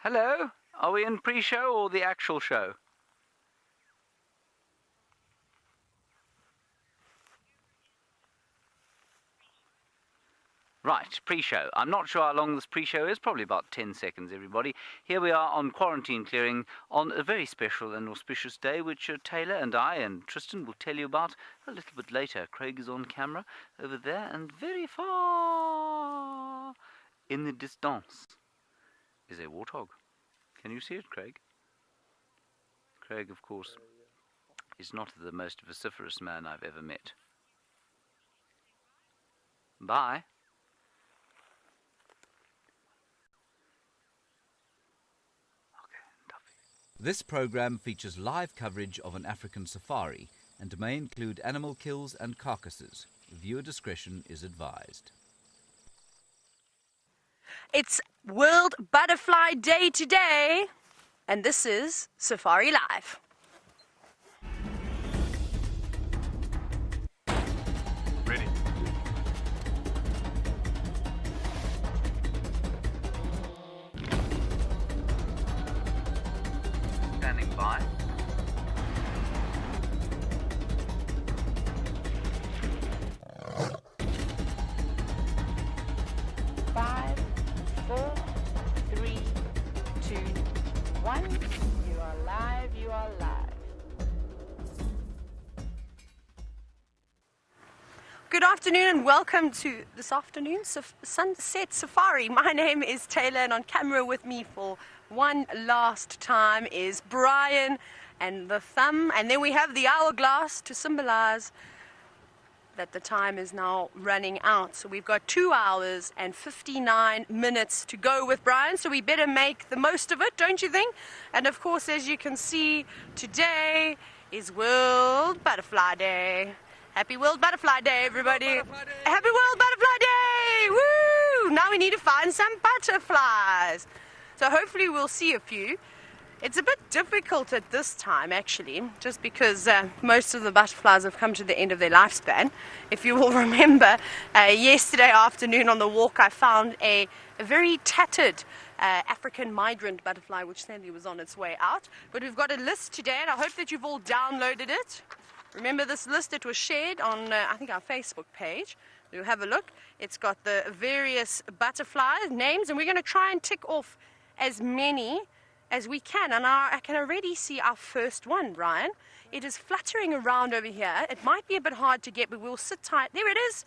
Hello? Are we in pre-show or the actual show? Right, pre-show. I'm not sure how long this pre-show is, probably about 10 seconds, everybody. Here we are on quarantine clearing on a very special and auspicious day, which Taylor and I and Tristan will tell you about a little bit later. Craig is on camera over there, and very far in the distance is a warthog. Can you see it, Craig? Craig, of course, is not the most vociferous man I've ever met. Bye. This program features live coverage of an African safari and may include animal kills and carcasses. Viewer discretion is advised. It's World Butterfly Day today, and this is SafariLive. Ready. Standing by. Five, 4, 3, 2, 1. You are live, you are live. Good afternoon and welcome to this afternoon's Sunset Safari. My name is Taylor, and on camera with me for one last time is Brian and the thumb, and then we have the hourglass to symbolize that the time is now running out. So we've got 2 hours and 59 minutes to go with Brian, so we better make the most of it, don't you think? And of course, as you can see, today is World Butterfly Day. Happy World Butterfly Day, everybody. Happy World Butterfly Day! Woo! Now we need to find some butterflies. So hopefully we'll see a few. It's a bit difficult at this time, actually, just because most of the butterflies have come to the end of their lifespan. If you will remember, yesterday afternoon on the walk, I found a very tattered African migrant butterfly, which sadly was on its way out. But we've got a list today, and I hope that you've all downloaded it. Remember this list? It was shared on, I think, our Facebook page. You'll have a look. It's got the various butterfly names, and we're going to try and tick off as many as we can. And I can already see our first one, Brian. It is fluttering around over here. It might be a bit hard to get, but we'll sit tight. There it is.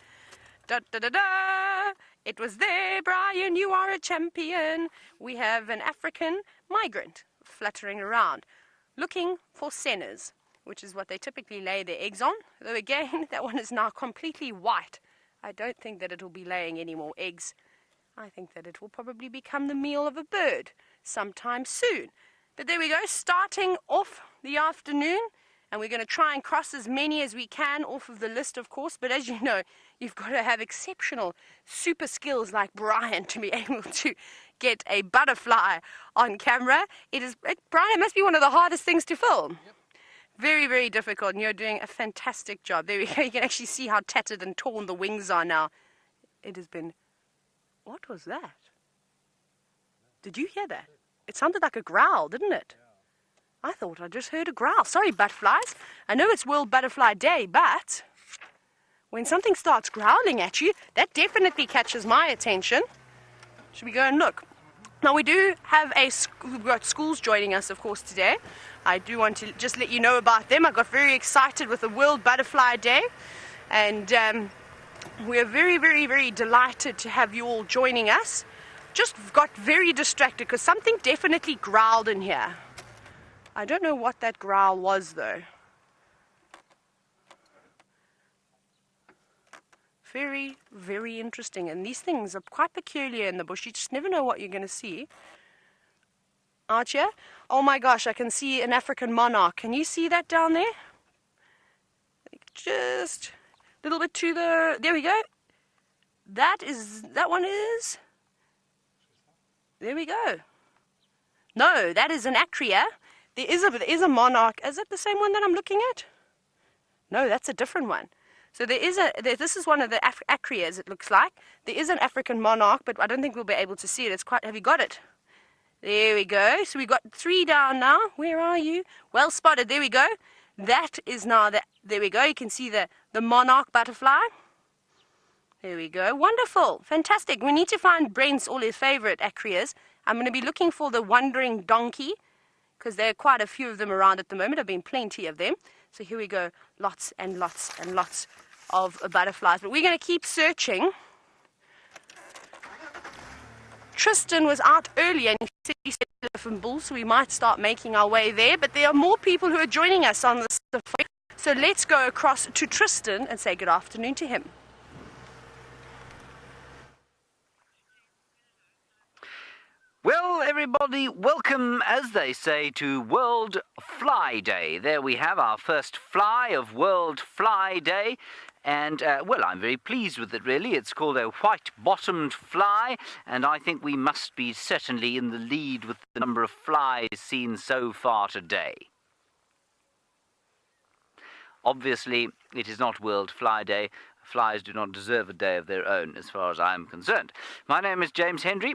Da da da da. It was there, Brian. You are a champion. We have an African migrant fluttering around, looking for senners, which is what they typically lay their eggs on. Though again, that one is now completely white. I don't think that it will be laying any more eggs. I think that it will probably become the meal of a bird sometime soon. But there we go, starting off the afternoon, and we're going to try and cross as many as we can off of the list, of course. But as you know, you've got to have exceptional super skills like Brian to be able to get a butterfly on camera. Brian, it must be one of the hardest things to film. Yep. Very, very difficult, and you're doing a fantastic job. There we go. You can actually see how tattered and torn the wings are now. It has been... What was that? Did you hear that? It sounded like a growl, didn't it? I thought I just heard a growl. Sorry, butterflies. I know it's World Butterfly Day, but when something starts growling at you, that definitely catches my attention. Should we go and look? Now, we do have we've got schools joining us, of course, today. I do want to just let you know about them. I got very excited with the World Butterfly Day, and we're very, very, very delighted to have you all joining us. Just got very distracted because something definitely growled in here. I don't know what that growl was, though. Very, very interesting. And these things are quite peculiar in the bush. You just never know what you're going to see. Aren't you? Oh my gosh, I can see an African monarch. Can you see that down there? Just a little bit to the... There we go. That one is... There we go. No, that is an acria. There is a monarch. Is it the same one that I'm looking at? No, that's a different one. So this is one of the acrias, it looks like. There is an African monarch, but I don't think we'll be able to see it. Have you got it? There we go. So we got 3 down now. Where are you? Well spotted. There we go. That is now there we go. You can see the monarch butterfly. There we go. Wonderful. Fantastic. We need to find Brent's all his favorite acrias. I'm going to be looking for the wandering donkey because there are quite a few of them around at the moment. There have been plenty of them. So here we go. Lots and lots and lots of butterflies. But we're going to keep searching. Tristan was out earlier and he said elephant bull, so we might start making our way there. But there are more people who are joining us on the safari. So let's go across to Tristan and say good afternoon to him. Well, everybody, welcome, as they say, to World Fly Day. There we have our first fly of World Fly Day. And, well, I'm very pleased with it, really. It's called a white-bottomed fly, and I think we must be certainly in the lead with the number of flies seen so far today. Obviously, it is not World Fly Day. Flies do not deserve a day of their own, as far as I am concerned. My name is James Hendry.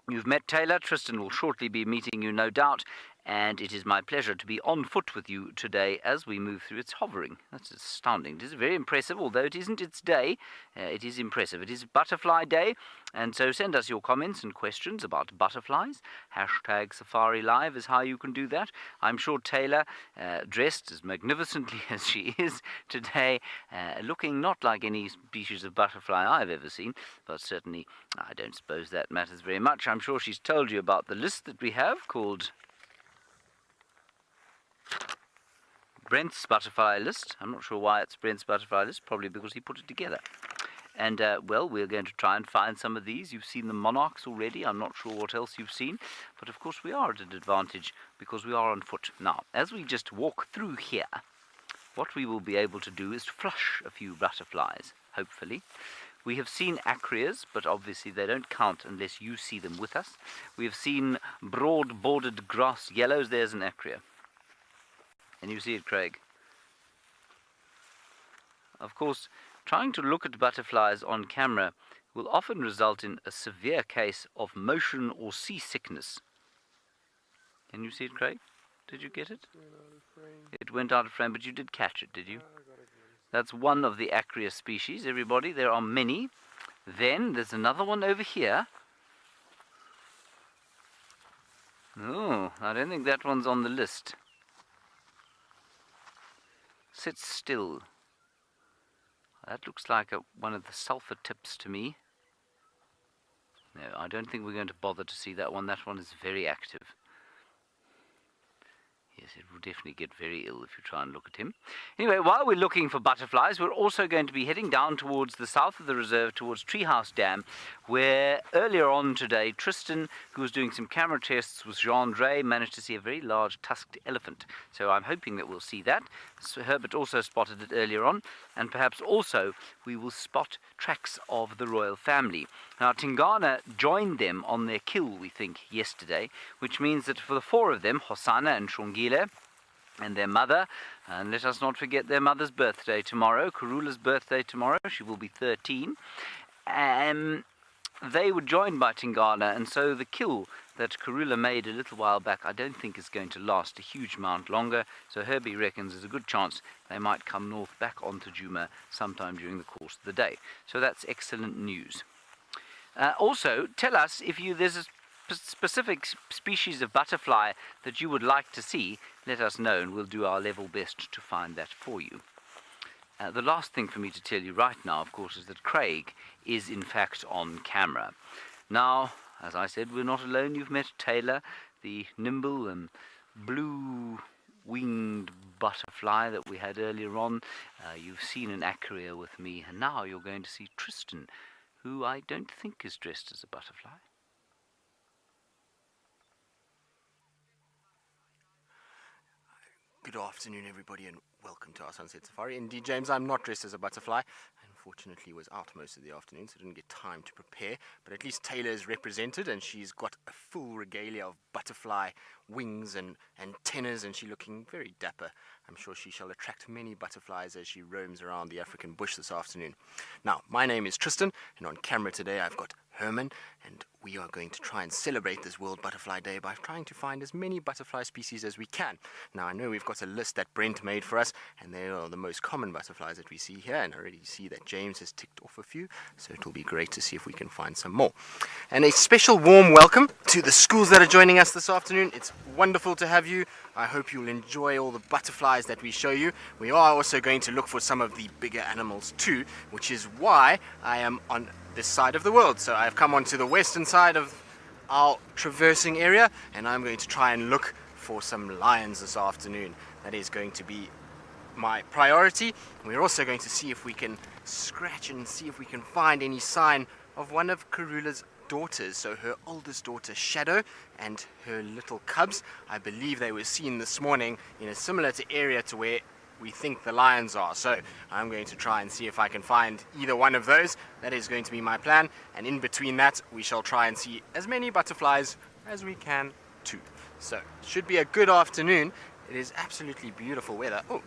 You've met Taylor. Tristan will shortly be meeting you, no doubt. And it is my pleasure to be on foot with you today as we move through. It's hovering. That's astounding. It is very impressive, although it isn't its day. It is impressive. It is Butterfly Day, and so send us your comments and questions about butterflies. Hashtag SafariLive is how you can do that. I'm sure Taylor, dressed as magnificently as she is today, looking not like any species of butterfly I've ever seen, but certainly I don't suppose that matters very much. I'm sure she's told you about the list that we have called Brent's butterfly list. I'm not sure why it's Brent's butterfly list, probably because he put it together. And, well, we're going to try and find some of these. You've seen the monarchs already. I'm not sure what else you've seen. But, of course, we are at an advantage because we are on foot. Now, as we just walk through here, what we will be able to do is flush a few butterflies, hopefully. We have seen acrias, but obviously they don't count unless you see them with us. We have seen broad-bordered grass yellows. There's an acria. Can you see it, Craig? Of course, trying to look at butterflies on camera will often result in a severe case of motion or seasickness. Can you see it, Craig? Did you get it? It went out of frame, but you did catch it, did you? That's one of the acria species, everybody. There are many. Then there's another one over here. Oh, I don't think that one's on the list. Sit still. That looks like one of the sulfur tips to me. No, I don't think we're going to bother to see that one. That one is very active. Yes, it will definitely get very ill if you try and look at him. Anyway, while we're looking for butterflies, we're also going to be heading down towards the south of the reserve, towards Treehouse Dam, where earlier on today, Tristan, who was doing some camera tests with Jean-Dre, managed to see a very large tusked elephant. So I'm hoping that we'll see that. So Herbert also spotted it earlier on, and perhaps also we will spot tracks of the royal family. Now, Tingana joined them on their kill, we think, yesterday, which means that for the 4 of them, Hosanna and Shongile, and their mother, and let us not forget their mother's birthday tomorrow, Karula's birthday tomorrow, she will be 13, they were joined by Tingana, and so the kill that Karula made a little while back I don't think is going to last a huge amount longer, so Herbie reckons there's a good chance they might come north back onto Djuma sometime during the course of the day. So that's excellent news. Also, tell us if there's a specific species of butterfly that you would like to see. Let us know and we'll do our level best to find that for you. The last thing for me to tell you right now, of course, is that Craig is in fact on camera. Now, as I said, we're not alone. You've met Taylor, the nimble and blue-winged butterfly that we had earlier on. You've seen an acria with me, and now you're going to see Tristan, who I don't think is dressed as a butterfly. Good afternoon, everybody, and welcome to our Sunset Safari. Indeed, James, I'm not dressed as a butterfly. Unfortunately, was out most of the afternoon, so I didn't get time to prepare. But at least Taylor is represented, and she's got a full regalia of butterfly wings and antennas, and she's looking very dapper. I'm sure she shall attract many butterflies as she roams around the African bush this afternoon. Now, my name is Tristan, and on camera today I've got Herman, and we are going to try and celebrate this World Butterfly Day by trying to find as many butterfly species as we can. Now, I know we've got a list that Brent made for us, and they are the most common butterflies that we see here, and I already see that James has ticked off a few, so it'll be great to see if we can find some more. And a special warm welcome to the schools that are joining us this afternoon. It's wonderful to have you. I hope you'll enjoy all the butterflies that we show you. We are also going to look for some of the bigger animals too, which is why I am on this side of the world. So I've come onto the western side of our traversing area, and I'm going to try and look for some lions this afternoon. That is going to be my priority. We're also going to see if we can scratch and see if we can find any sign of one of Karula's daughters, so her oldest daughter Shadow and her little cubs. I believe they were seen this morning in a similar area to where we think the lions are, so I'm going to try and see if I can find either one of those. That is going to be my plan, and in between that we shall try and see as many butterflies as we can too. So it should be a good afternoon. It is absolutely beautiful weather. Oh,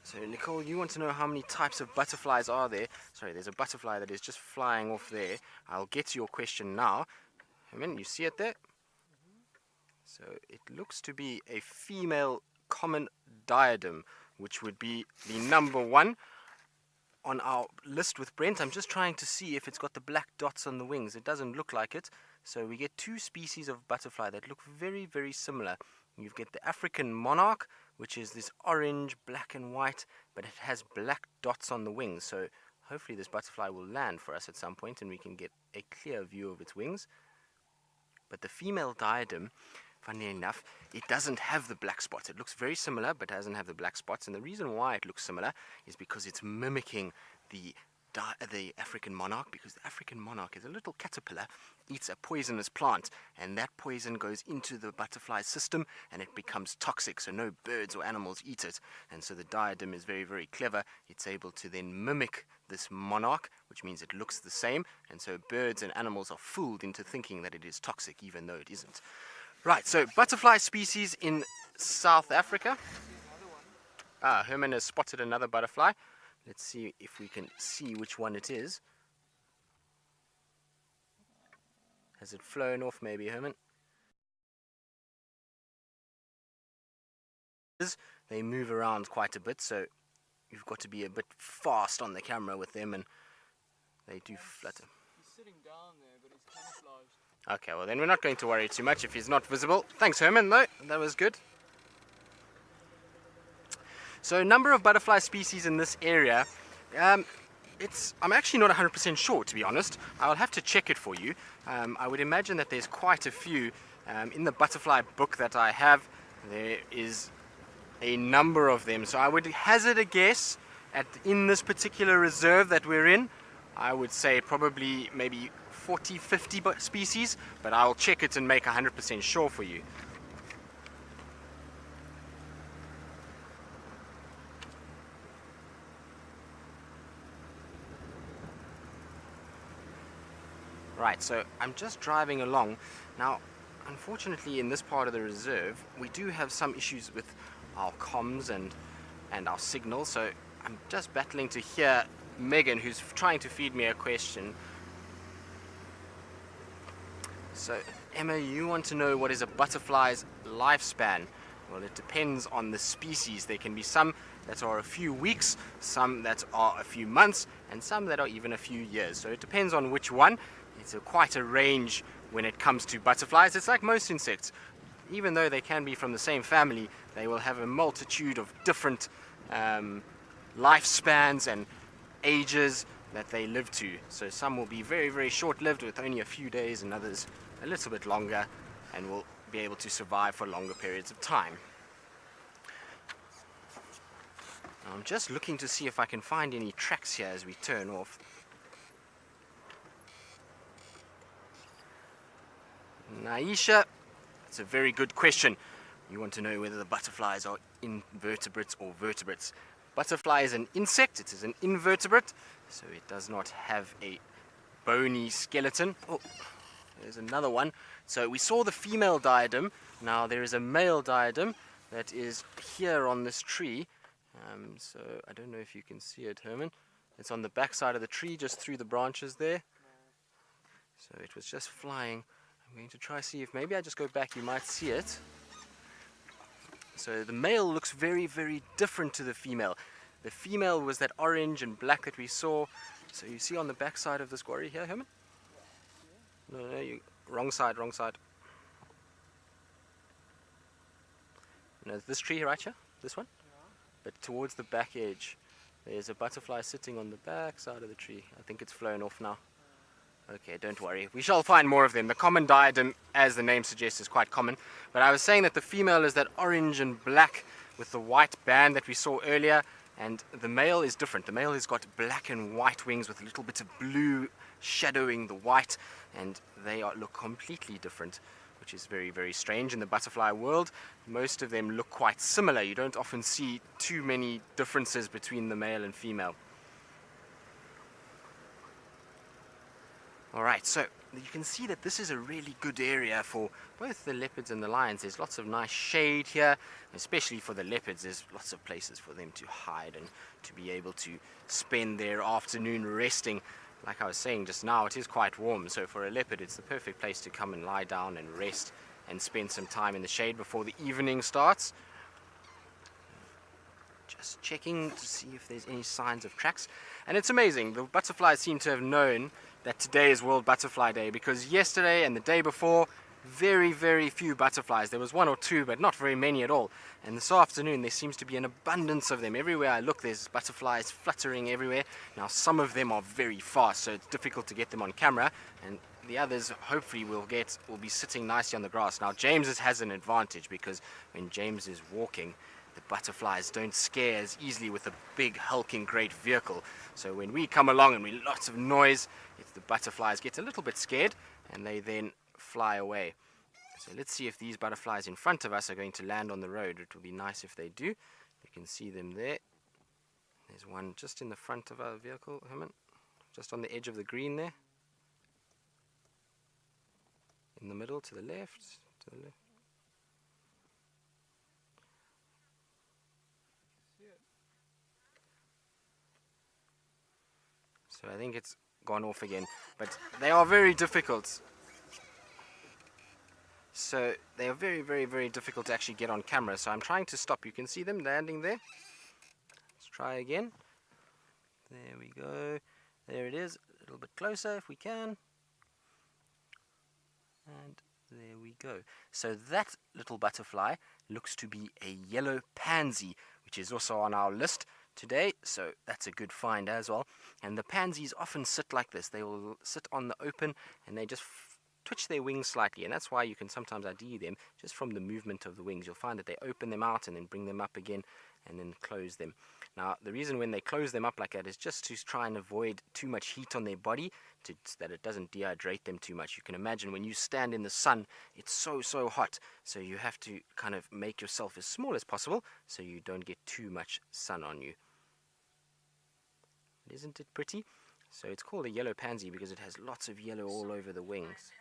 so Nicole, you want to know how many types of butterflies are there? Sorry, there's a butterfly that is just flying off there. I'll get to your question now. Herman, you see it there? So it looks to be a female common diadem, which would be the number one on our list with Brent. I'm just trying to see if it's got the black dots on the wings. It doesn't look like it. So we get two species of butterfly that look very, very similar. You get the African monarch, which is this orange, black and white, but it has black dots on the wings. So hopefully this butterfly will land for us at some point and we can get a clear view of its wings. But the female diadem, funny enough, it doesn't have the black spots. It looks very similar, but doesn't have the black spots. And the reason why it looks similar is because it's mimicking the African monarch, because the African monarch is a little caterpillar, eats a poisonous plant, and that poison goes into the butterfly system and it becomes toxic, so no birds or animals eat it. And so the diadem is very, very clever. It's able to then mimic this monarch, which means it looks the same, and so birds and animals are fooled into thinking that it is toxic, even though it isn't. Right, so butterfly species in South Africa. Herman has spotted another butterfly. Let's see if we can see which one it is. Has it flown off maybe, Herman? They move around quite a bit, so you've got to be a bit fast on the camera with them, and they do flutter. He's sitting down there, but he's camouflaged. Okay, well then we're not going to worry too much if he's not visible. Thanks, Herman, though. That was good. So a number of butterfly species in this area. I'm actually not 100% sure, to be honest. I'll have to check it for you. I would imagine that there's quite a few. In the butterfly book that I have, there is a number of them. So I would hazard a guess in this particular reserve that we're in, I would say probably maybe 40, 50 species, but I'll check it and make 100% sure for you. Right, so I'm just driving along. Now, unfortunately in this part of the reserve, we do have some issues with our comms and our signal, so I'm just battling to hear Megan, who's trying to feed me a question. So, Emma, you want to know what is a butterfly's lifespan? Well, it depends on the species. There can be some that are a few weeks, some that are a few months, and some that are even a few years. So it depends on which one. It's quite a range when it comes to butterflies. It's like most insects. Even though they can be from the same family, they will have a multitude of different lifespans and ages that they live to. So some will be very, very short-lived with only a few days, and others a little bit longer and will be able to survive for longer periods of time. Now, I'm just looking to see if I can find any tracks here as we turn off. Naisha, that's a very good question. You want to know whether the butterflies are invertebrates or vertebrates. Butterfly is an insect, it is an invertebrate, so it does not have a bony skeleton. Oh, There's another one. So we saw the female diadem. Now there is a male diadem that is here on this tree. So I don't know if you can see it, Herman. It's on the back side of the tree, just through the branches there. So it was just flying. I'm going to try see if maybe I just go back, you might see it. So the male looks very, very different to the female. The female was that orange and black that we saw. So you see on the back side of this quarry here, Herman? No, wrong side, wrong side. No, this tree right here, this one? But towards the back edge, there's a butterfly sitting on the back side of the tree. I think it's flown off now. Okay, don't worry. We shall find more of them. The common diadem, as the name suggests, is quite common. But I was saying that the female is that orange and black with the white band that we saw earlier. And the male is different. The male has got black and white wings with a little bit of blue shadowing the white. And they look completely different, which is very, very strange in the butterfly world. Most of them look quite similar. You don't often see too many differences between the male and female. Alright, so you can see that this is a really good area for both the leopards and the lions. There's lots of nice shade here, especially for the leopards. There's lots of places for them to hide and to be able to spend their afternoon resting. Like I was saying just now, it is quite warm, so for a leopard it's the perfect place to come and lie down and rest and spend some time in the shade before the evening starts. Just checking to see if there's any signs of tracks. And it's amazing, the butterflies seem to have known that today is World Butterfly Day, because yesterday and the day before, very, very few butterflies. There was one or two, but not very many at all. And this afternoon there seems to be an abundance of them. Everywhere I look there's butterflies fluttering everywhere. Now some of them are very fast, so it's difficult to get them on camera, and the others hopefully will be sitting nicely on the grass. Now James has an advantage, because when James is walking, the butterflies don't scare as easily with a big hulking great vehicle. So when we come along and we lots of noise, the butterflies get a little bit scared and they then fly away. So let's see if these butterflies in front of us are going to land on the road. It will be nice if they do. You can see them there. There's one just in the front of our vehicle, Herman, just on the edge of the green there. In the middle, to the left, to the left. So I think it's gone off again, but they are very difficult. So they are very, very, very difficult to actually get on camera. So I'm trying to stop. You can see them landing there. Let's try again. There we go. There it is. A little bit closer if we can. And there we go. So that little butterfly looks to be a yellow pansy, which is also on our list today, so that's a good find as well. And the pansies often sit like this. They will sit on the open and they just twitch their wings slightly, and that's why you can sometimes ID them just from the movement of the wings. You'll find that they open them out and then bring them up again and then close them. Now the reason when they close them up like that is just to try and avoid too much heat on their body, so that it doesn't dehydrate them too much. You can imagine when you stand in the sun, it's so hot, so you have to kind of make yourself as small as possible so you don't get too much sun on you. Isn't it pretty? So it's called a yellow pansy because it has lots of yellow all over the wings.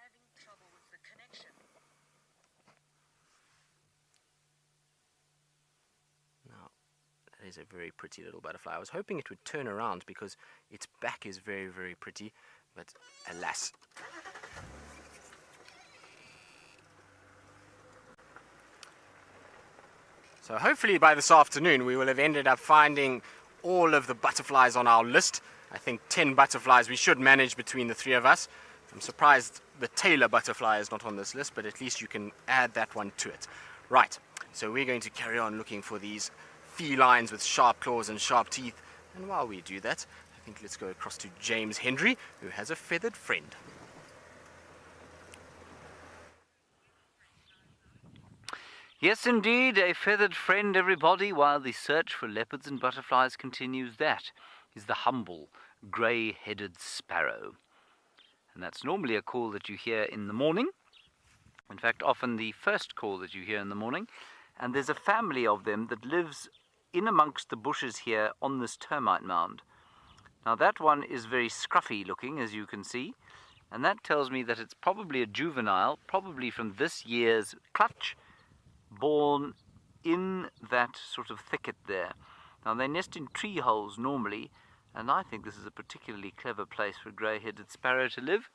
Now, that is a very pretty little butterfly. I was hoping it would turn around because its back is very, very pretty, but alas. So hopefully by this afternoon we will have ended up finding all of the butterflies on our list. I think 10 butterflies we should manage between the three of us. I'm surprised the Taylor butterfly is not on this list, but at least you can add that one to it. Right, so we're going to carry on looking for these felines with sharp claws and sharp teeth. And while we do that, I think let's go across to James Hendry, who has a feathered friend. Yes, indeed, a feathered friend, everybody, while the search for leopards and butterflies continues. That is the humble, grey-headed sparrow. And that's normally a call that you hear in the morning. In fact, often the first call that you hear in the morning. And there's a family of them that lives in amongst the bushes here on this termite mound. Now that one is very scruffy looking, as you can see. And that tells me that it's probably a juvenile, probably from this year's clutch, born in that sort of thicket there. Now they nest in tree holes normally, and I think this is a particularly clever place for a grey-headed sparrow to live.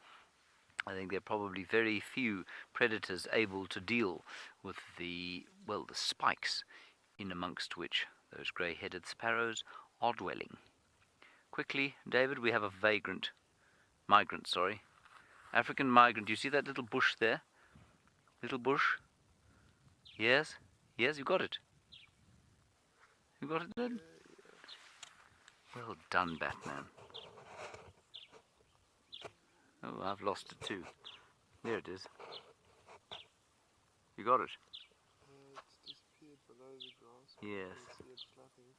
I think there are probably very few predators able to deal with the spikes in amongst which those grey-headed sparrows are dwelling. Quickly, David, we have a migrant, African migrant. You see that little bush there? Little bush? Yes? Yes, you got it. You got it, Dad? Well done, Batman. Oh, I've lost it too. There it is. You got it? It's disappeared below the grass. Yes. See it flapping.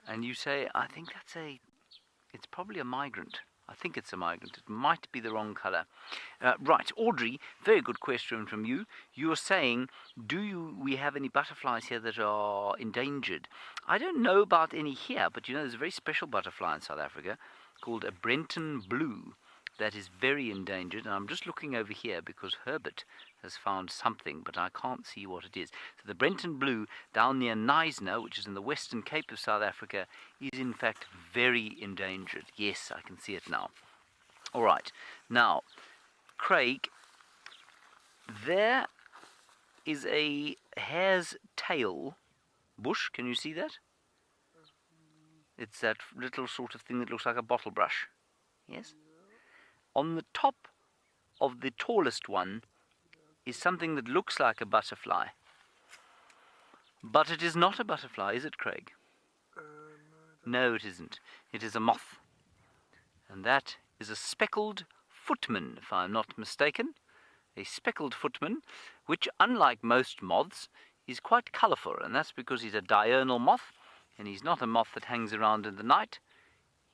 And you say, I think it's probably a migrant. I think it's a migrant. It might be the wrong colour. Right, Audrey, very good question from you. You're saying, we have any butterflies here that are endangered? I don't know about any here, but there's a very special butterfly in South Africa called a Brenton blue that is very endangered. And I'm just looking over here because Herbert has found something, but I can't see what it is. So the Brenton blue down near Knysna, which is in the Western Cape of South Africa, is in fact very endangered. Yes, I can see it now. All right. Now, Craig, there is a hare's tail bush. Can you see that? It's that little sort of thing that looks like a bottle brush. Yes? On the top of the tallest one is something that looks like a butterfly. But it is not a butterfly, is it, Craig? No, it isn't. It is a moth. And that is a speckled footman, if I'm not mistaken. A speckled footman, which, unlike most moths, is quite colourful. And that's because he's a diurnal moth, and he's not a moth that hangs around in the night.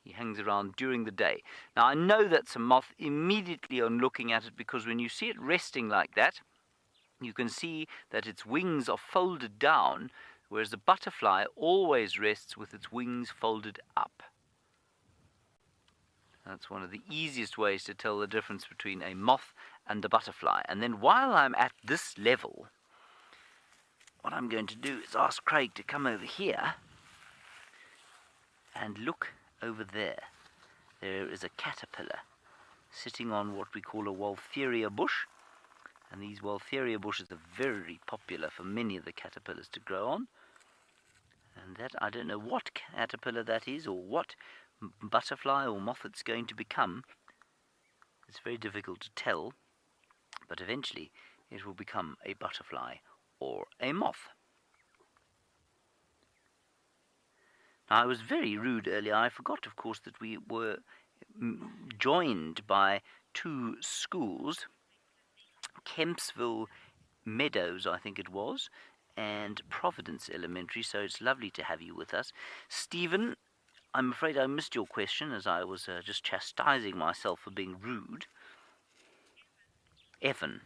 He hangs around during the day. Now, I know that's a moth immediately on looking at it, because when you see it resting like that, you can see that its wings are folded down, whereas the butterfly always rests with its wings folded up. That's one of the easiest ways to tell the difference between a moth and a butterfly. And then while I'm at this level, what I'm going to do is ask Craig to come over here and look over there. There is a caterpillar sitting on what we call a Wolferia bush, and these Wolferia bushes are very popular for many of the caterpillars to grow on. And that, I don't know what caterpillar that is, or what butterfly or moth it's going to become. It's very difficult to tell, but eventually it will become a butterfly or a moth. Now, I was very rude earlier. I forgot, of course, that we were joined by two schools, Kempsville Meadows, I think it was, and Providence Elementary, so it's lovely to have you with us. Stephen, I'm afraid I missed your question as I was just chastising myself for being rude. Evan.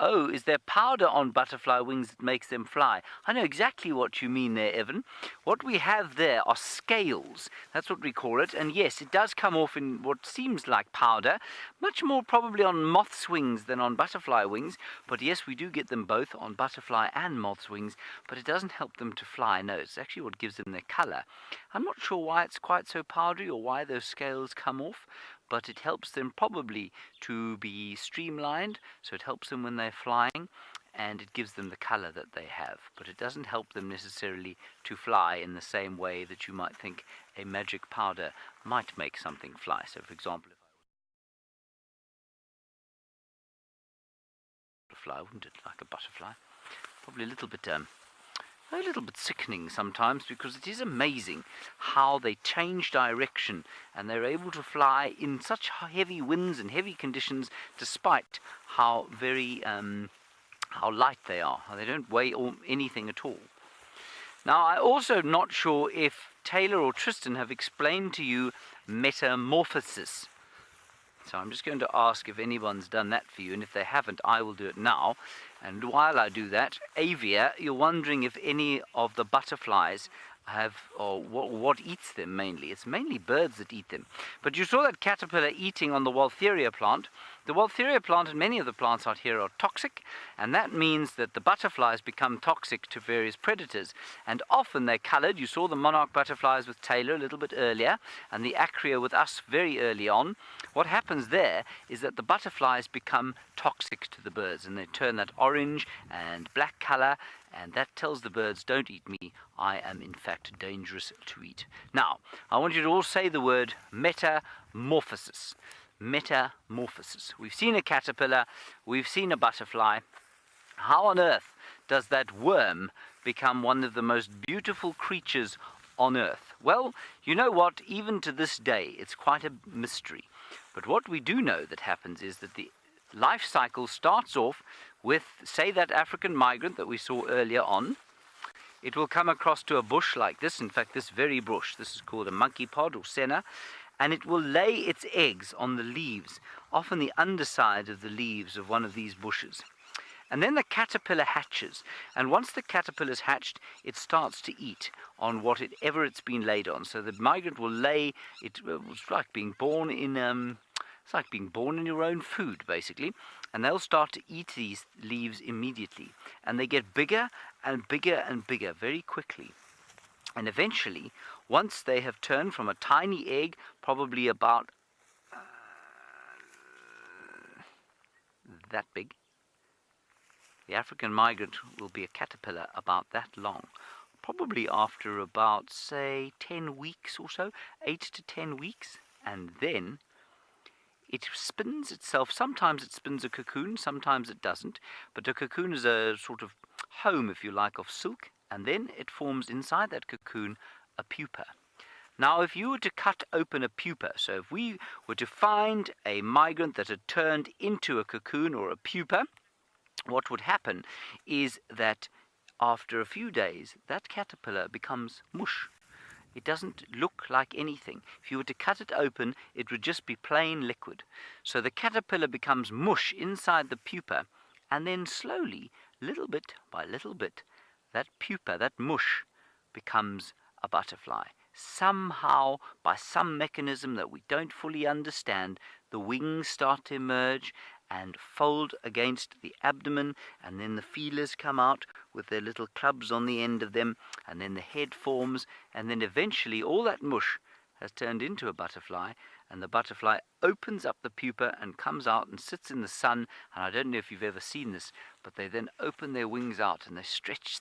Oh, is there powder on butterfly wings that makes them fly? I know exactly what you mean there, Evan. What we have there are scales. That's what we call it. And yes, it does come off in what seems like powder. Much more probably on moth's wings than on butterfly wings. But yes, we do get them both on butterfly and moth's wings. But it doesn't help them to fly. No, it's actually what gives them their colour. I'm not sure why it's quite so powdery or why those scales come off, but it helps them probably to be streamlined, so it helps them when they're flying, and it gives them the colour that they have. But it doesn't help them necessarily to fly in the same way that you might think a magic powder might make something fly. So, for example, if I was a butterfly, wouldn't it, like a butterfly? Probably a little bit sickening sometimes, because it is amazing how they change direction and they're able to fly in such heavy winds and heavy conditions despite how light they are. They don't weigh anything at all. Now, I'm also not sure if Taylor or Tristan have explained to you metamorphosis. So I'm just going to ask if anyone's done that for you, and if they haven't, I will do it now. And while I do that, Avia, you're wondering if any of the butterflies have, or what eats them mainly. It's mainly birds that eat them. But you saw that caterpillar eating on the Waltheria plant. The Waltheria plant and many of the plants out here are toxic, and that means that the butterflies become toxic to various predators. And often they're colored. You saw the monarch butterflies with Taylor a little bit earlier, and the acria with us very early on. What happens there is that the butterflies become toxic to the birds, and they turn that orange and black color, and that tells the birds, don't eat me, I am in fact dangerous to eat. Now, I want you to all say the word metamorphosis. Metamorphosis. We've seen a caterpillar, we've seen a butterfly. How on earth does that worm become one of the most beautiful creatures on earth? Well, you know what, even to this day, it's quite a mystery. But what we do know that happens is that the life cycle starts off with, say, that African migrant that we saw earlier on. It will come across to a bush like this, in fact this very bush, this is called a monkey pod or senna, and it will lay its eggs on the leaves, often the underside of the leaves of one of these bushes. And then the caterpillar hatches, and once the caterpillar's hatched, it starts to eat on whatever it's been laid on. So the migrant will lay, it's like being born in it's like being born in your own food, basically. And they'll start to eat these leaves immediately. And they get bigger and bigger and bigger very quickly. And eventually, once they have turned from a tiny egg, probably about that big, the African migrant will be a caterpillar about that long. Probably after about, say, 10 weeks or so, 8 to 10 weeks. And then it spins itself. Sometimes it spins a cocoon, sometimes it doesn't. But a cocoon is a sort of home, if you like, of silk. And then it forms inside that cocoon a pupa. Now, if you were to cut open a pupa, so if we were to find a migrant that had turned into a cocoon or a pupa, what would happen is that after a few days, that caterpillar becomes mush. It doesn't look like anything. If you were to cut it open, it would just be plain liquid. So the caterpillar becomes mush inside the pupa, and then slowly, little bit by little bit, that pupa, that mush, becomes a butterfly. Somehow, by some mechanism that we don't fully understand, the wings start to emerge and fold against the abdomen, and then the feelers come out with their little clubs on the end of them, and then the head forms, and then eventually all that mush has turned into a butterfly, and the butterfly opens up the pupa and comes out and sits in the sun. And I don't know if you've ever seen this, but they then open their wings out and they stretch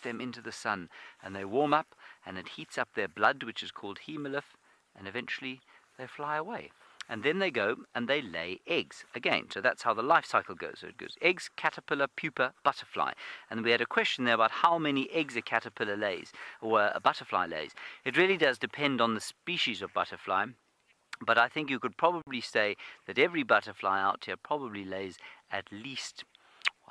them into the sun, and they warm up, and it heats up their blood, which is called hemolymph, and eventually they fly away. And then they go and they lay eggs again. So that's how the life cycle goes. So it goes eggs, caterpillar, pupa, butterfly. And we had a question there about how many eggs a caterpillar lays, or a butterfly lays. It really does depend on the species of butterfly. But I think you could probably say that every butterfly out here probably lays at least,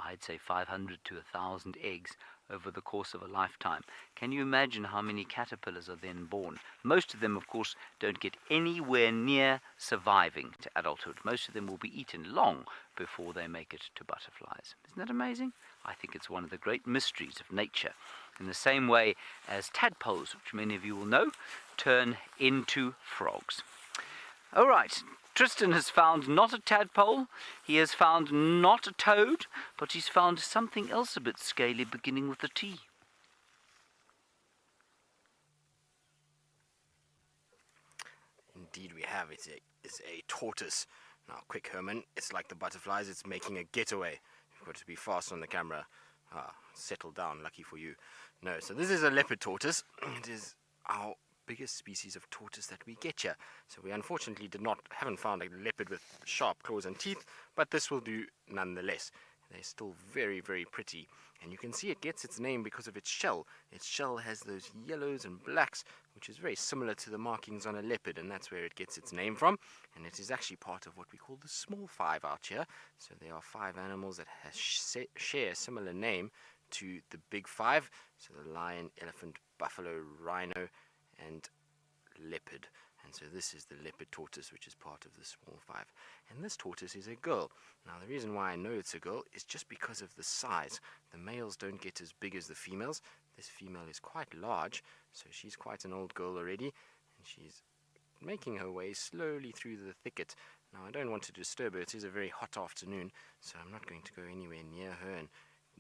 I'd say 500 to 1,000 eggs over the course of a lifetime. Can you imagine how many caterpillars are then born? Most of them, of course, don't get anywhere near surviving to adulthood. Most of them will be eaten long before they make it to butterflies. Isn't that amazing? I think it's one of the great mysteries of nature. In the same way as tadpoles, which many of you will know, turn into frogs. All right. Tristan has found not a tadpole, he has found not a toad, but he's found something else a bit scaly beginning with a T. Indeed we have. It's a tortoise. Now, quick, Herman. It's like the butterflies. It's making a getaway. You've got to be fast on the camera. Settle down. Lucky for you. No, so this is a leopard tortoise. It is our biggest species of tortoise that we get here. So we unfortunately haven't found a leopard with sharp claws and teeth, but this will do nonetheless. They're still very, very pretty. And you can see it gets its name because of its shell. Its shell has those yellows and blacks, which is very similar to the markings on a leopard, and that's where it gets its name from. And it is actually part of what we call the small five out here. So there are 5 animals that share a similar name to the big 5. So the lion, elephant, buffalo, rhino, and leopard. And so this is the leopard tortoise, which is part of the small five. And this tortoise is a girl. Now the reason why I know it's a girl is just because of the size. The males don't get as big as the females. This female is quite large, so she's quite an old girl already, and she's making her way slowly through the thicket. Now I don't want to disturb her. It is a very hot afternoon, so I'm not going to go anywhere near her and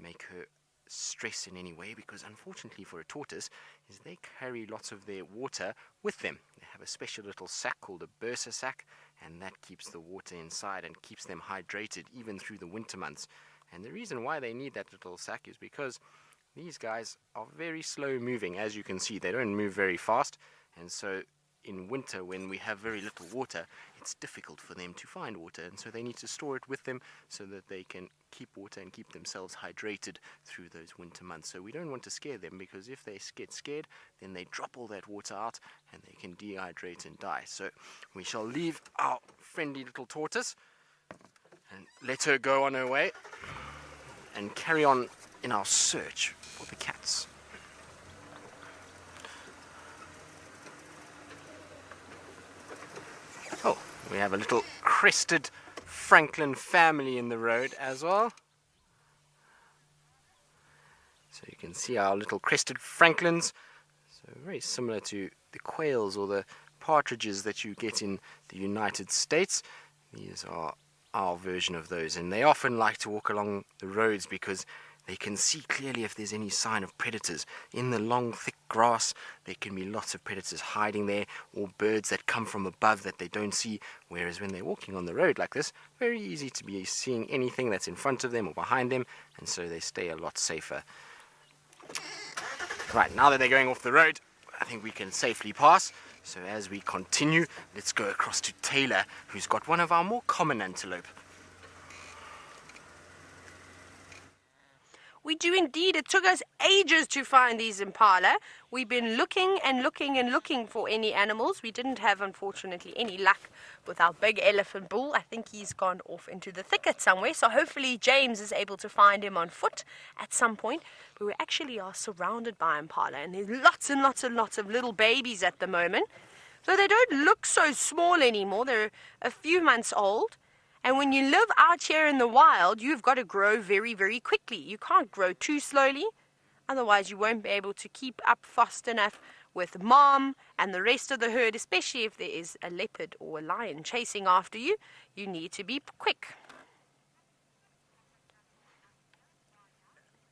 make her stress in any way, because unfortunately for a tortoise is they carry lots of their water with them. They have a special little sack called a bursa sack, and that keeps the water inside and keeps them hydrated even through the winter months. And the reason why they need that little sack is because these guys are very slow moving. As you can see, they don't move very fast, and so in winter, when we have very little water, it's difficult for them to find water, and so they need to store it with them so that they can keep water and keep themselves hydrated through those winter months. So we don't want to scare them, because if they get scared, then they drop all that water out and they can dehydrate and die. So we shall leave our friendly little tortoise and let her go on her way and carry on in our search for the cats. Oh, we have a little crested Franklin family in the road as well. So you can see our little crested Franklins. So very similar to the quails or the partridges that you get in the United States. These are our version of those, and they often like to walk along the roads because they can see clearly if there's any sign of predators. In the long, thick grass, there can be lots of predators hiding there, or birds that come from above that they don't see, whereas when they're walking on the road like this, very easy to be seeing anything that's in front of them or behind them, and so they stay a lot safer. Right, now that they're going off the road, I think we can safely pass. So as we continue, let's go across to Taylor, who's got one of our more common antelope. We do indeed. It took us ages to find these impala. We've been looking and looking and looking for any animals. We didn't have, unfortunately, any luck with our big elephant bull. I think he's gone off into the thicket somewhere. So hopefully James is able to find him on foot at some point. But we actually are surrounded by impala, and there's lots and lots and lots of little babies at the moment. So they don't look so small anymore. They're a few months old. And when you live out here in the wild, you've got to grow very, very quickly. You can't grow too slowly, otherwise you won't be able to keep up fast enough with mom and the rest of the herd, especially if there is a leopard or a lion chasing after you. You need to be quick.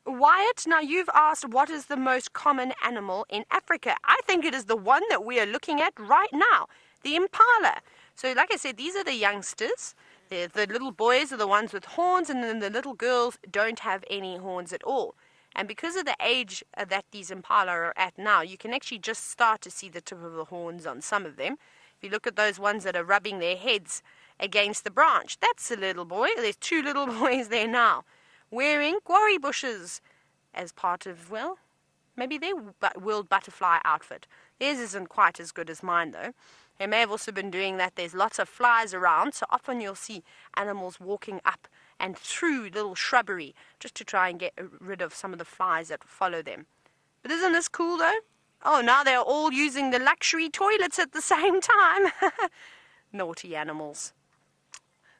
Wyatt, now you've asked what is the most common animal in Africa. I think it is the one that we are looking at right now, the impala. So like I said, these are the youngsters. The little boys are the ones with horns, and then the little girls don't have any horns at all. And because of the age that these impala are at now, you can actually just start to see the tip of the horns on some of them. If you look at those ones that are rubbing their heads against the branch, that's a little boy. There's two little boys there now, wearing quarry bushes as part of, well, maybe their world butterfly outfit. Theirs isn't quite as good as mine, though. They may have also been doing that. There's lots of flies around, so often you'll see animals walking up and through little shrubbery just to try and get rid of some of the flies that follow them. But isn't this cool, though? Oh, now they're all using the luxury toilets at the same time. Naughty animals.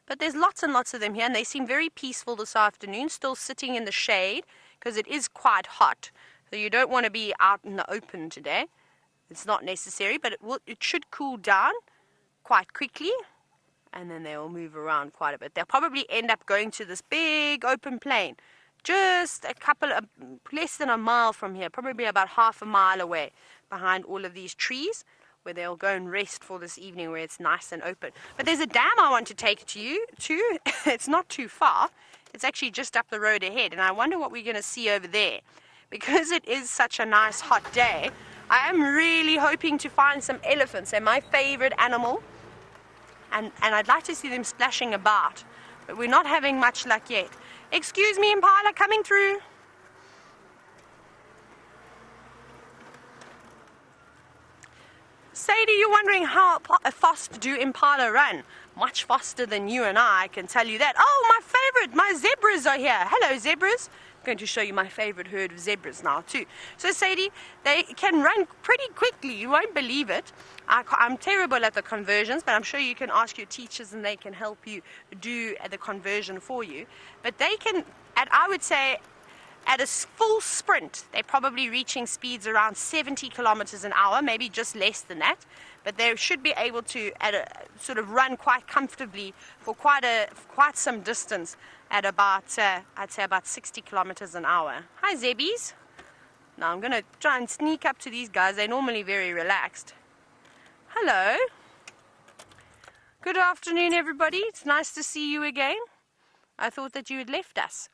But there's lots and lots of them here, and they seem very peaceful this afternoon, still sitting in the shade because it is quite hot. So you don't want to be out in the open today. It's not necessary, but it should cool down quite quickly, and then they will move around quite a bit. They'll probably end up going to this big open plain, just less than a mile from here, probably about half a mile away, behind all of these trees, where they'll go and rest for this evening, where it's nice and open. But there's a dam I want to take you to. It's not too far. It's actually just up the road ahead, and I wonder what we're going to see over there. Because it is such a nice hot day, I am really hoping to find some elephants. They're my favorite animal, and I'd like to see them splashing about, but we're not having much luck yet. Excuse me, impala, coming through. Sadie, you're wondering how fast do impala run? Much faster than you and I can tell you that. Oh, my favorite, my zebras are here. Hello, zebras. going to show you my favorite herd of zebras now too. So Sadie, they can run pretty quickly. You won't believe it. I'm terrible at the conversions, but I'm sure you can ask your teachers and they can help you do the conversion for you. But they can, I would say, at a full sprint, they're probably reaching speeds around 70 kilometers an hour, maybe just less than that. But they should be able to sort of run quite comfortably for quite some distance at about, I'd say about 60 kilometers an hour. Hi, Zebbies. Now I'm going to try and sneak up to these guys. They're normally very relaxed. Hello. Good afternoon, everybody. It's nice to see you again. I thought that you had left us.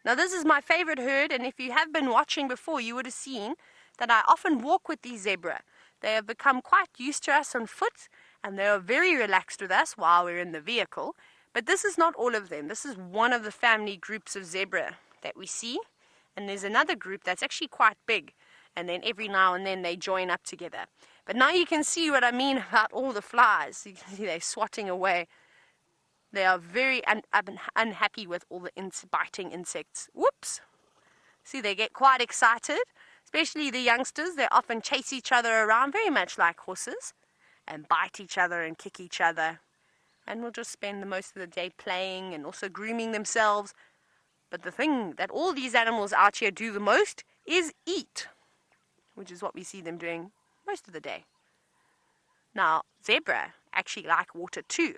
Now this is my favorite herd, and if you have been watching before, you would have seen that I often walk with these zebra. They have become quite used to us on foot, and they are very relaxed with us while we're in the vehicle. But this is not all of them. This is one of the family groups of zebra that we see, and there's another group that's actually quite big, and then every now and then they join up together. But now you can see what I mean about all the flies. You can see they're swatting away. They are very unhappy with all the biting insects. Whoops! See, they get quite excited, especially the youngsters. They often chase each other around, very much like horses, and bite each other and kick each other. And will just spend the most of the day playing and also grooming themselves. But the thing that all these animals out here do the most is eat, which is what we see them doing most of the day. Now, zebra actually like water too.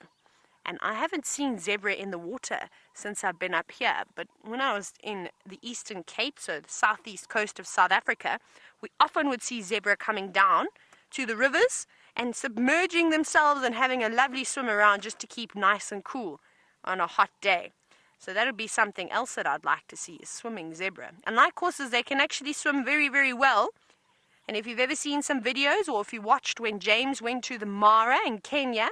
And I haven't seen zebra in the water since I've been up here. But when I was in the Eastern Cape, so the southeast coast of South Africa, we often would see zebra coming down to the rivers and submerging themselves and having a lovely swim around just to keep nice and cool on a hot day. So that would be something else that I'd like to see, is swimming zebra. And like horses, they can actually swim very, very well. And if you've ever seen some videos, or if you watched when James went to the Mara in Kenya,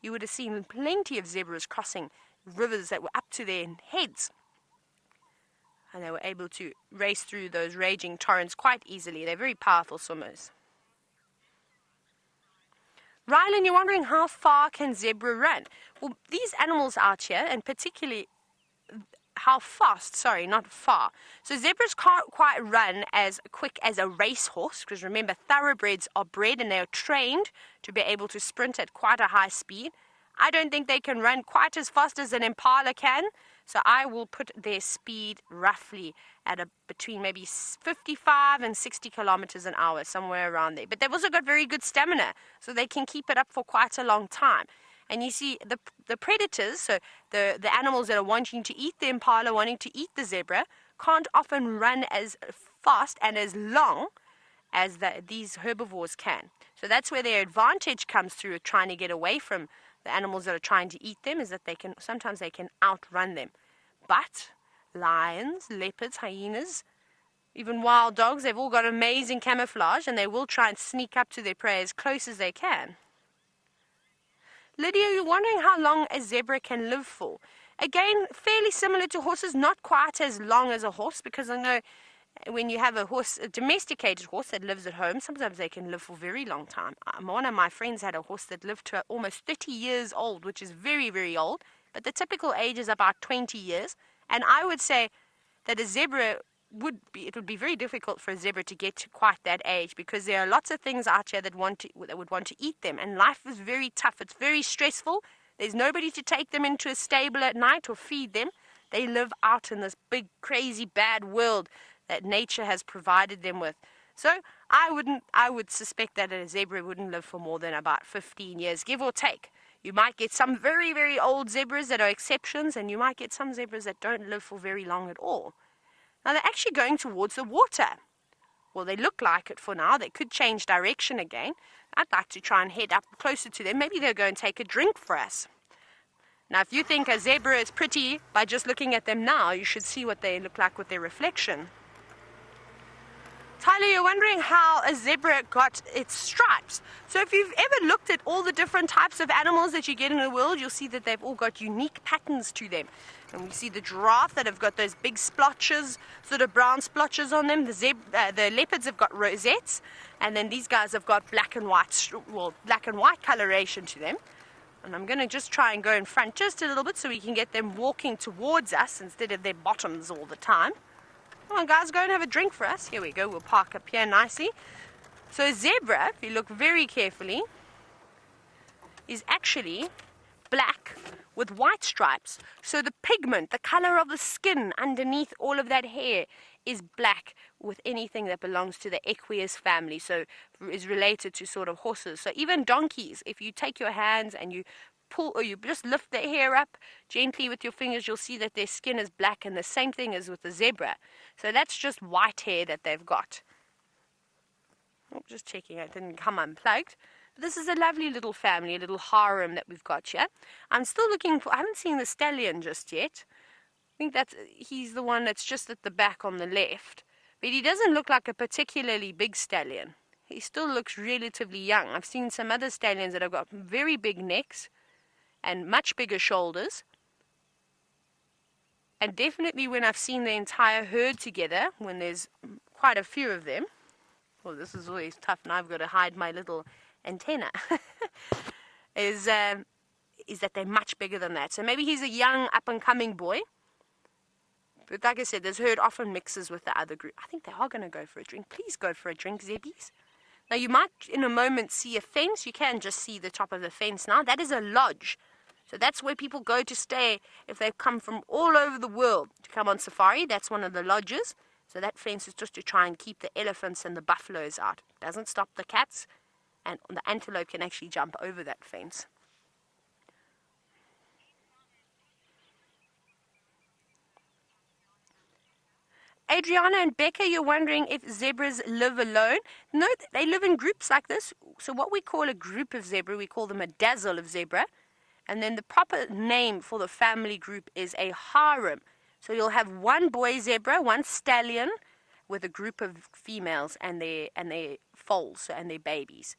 you would have seen plenty of zebras crossing rivers that were up to their heads. And they were able to race through those raging torrents quite easily. They're very powerful swimmers. Rylan, you're wondering how far can zebra run? Well, these animals out here, and particularly how fast, sorry, not far. So zebras can't quite run as quick as a racehorse, because remember, thoroughbreds are bred and they are trained to be able to sprint at quite a high speed. I don't think they can run quite as fast as an impala can, so I will put their speed roughly at between maybe 55 and 60 kilometers an hour, somewhere around there. But they've also got very good stamina, so they can keep it up for quite a long time. And you see, the predators, so the animals that are wanting to eat the impala, wanting to eat the zebra, can't often run as fast and as long as these herbivores can. So that's where their advantage comes through, trying to get away from the animals that are trying to eat them, is that sometimes they can outrun them. But lions, leopards, hyenas, even wild dogs, they've all got amazing camouflage, and they will try and sneak up to their prey as close as they can. Lydia, you're wondering how long a zebra can live for. Again, fairly similar to horses, not quite as long as a horse, because I know when you have a domesticated horse that lives at home, sometimes they can live for a very long time. One of my friends had a horse that lived to almost 30 years old, which is very, very old, but the typical age is about 20 years. And I would say that it would be very difficult for a zebra to get to quite that age, because there are lots of things out here that would want to eat them, and life is very tough. It's very stressful. There's nobody to take them into a stable at night or feed them. They live out in this big, crazy, bad world that nature has provided them with. So I would suspect that a zebra wouldn't live for more than about 15 years, give or take. You might get some very, very old zebras that are exceptions, and you might get some zebras that don't live for very long at all. Now they're actually going towards the water. Well, they look like it for now. They could change direction again. I'd like to try and head up closer to them. Maybe they'll go and take a drink for us. Now, if you think a zebra is pretty by just looking at them now, you should see what they look like with their reflection. Tyler, you're wondering how a zebra got its stripes. So if you've ever looked at all the different types of animals that you get in the world, you'll see that they've all got unique patterns to them. And we see the giraffe that have got those big splotches, sort of brown splotches on them. The leopards have got rosettes, and then these guys have got black and white coloration to them. And I'm going to just try and go in front just a little bit so we can get them walking towards us instead of their bottoms all the time. Come on, guys, go and have a drink for us. Here we go. We'll park up here nicely. So a zebra, if you look very carefully, is actually black with white stripes. So the pigment, the color of the skin underneath all of that hair is black with anything that belongs to the equus family, so is related to sort of horses. So even donkeys, if you take your hands and you pull, or you just lift their hair up gently with your fingers, you'll see that their skin is black, and the same thing is with the zebra. So that's just white hair that they've got. Oh, just checking it didn't come unplugged. This is a lovely little family, a little harem that we've got here. I'm still looking for, I haven't seen the stallion just yet. I think he's the one that's just at the back on the left. But he doesn't look like a particularly big stallion. He still looks relatively young. I've seen some other stallions that have got very big necks and much bigger shoulders. And definitely when I've seen the entire herd together, when there's quite a few of them, well, this is always tough, and I've got to hide my little antenna, is that they're much bigger than that. So maybe he's a young up-and-coming boy. But like I said, this herd often mixes with the other group. I think they are going to go for a drink. Please go for a drink, Zebbies. Now, you might in a moment see a fence. You can just see the top of the fence now. That is a lodge. So that's where people go to stay if they've come from all over the world to come on safari. That's one of the lodges. So that fence is just to try and keep the elephants and the buffaloes out. It doesn't stop the cats. And the antelope can actually jump over that fence. Adriana and Becca, you're wondering if zebras live alone. No, they live in groups like this. So what we call a group of zebra, we call them a dazzle of zebra. And then the proper name for the family group is a harem. So you'll have one boy zebra, one stallion, with a group of females and their foals and their babies.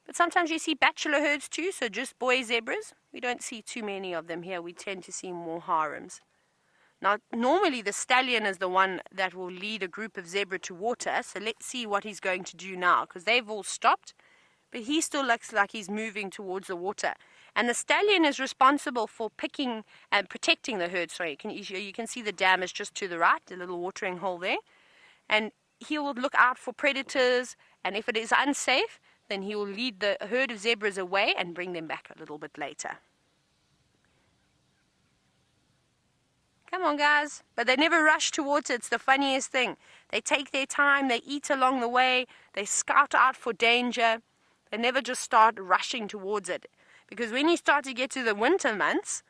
But sometimes you see bachelor herds too, so just boy zebras. We don't see too many of them here. We tend to see more harems. Now, normally the stallion is the one that will lead a group of zebra to water, so let's see what he's going to do now, because they've all stopped, but he still looks like he's moving towards the water. And the stallion is responsible for picking and protecting the herd. Sorry, you can see the dam is just to the right, the little watering hole there. And he will look out for predators, and if it is unsafe, then he will lead the herd of zebras away and bring them back a little bit later. Come on, guys. But they never rush towards it. It's the funniest thing. They take their time. They eat along the way. They scout out for danger. They never just start rushing towards it. Because when you start to get to the winter months,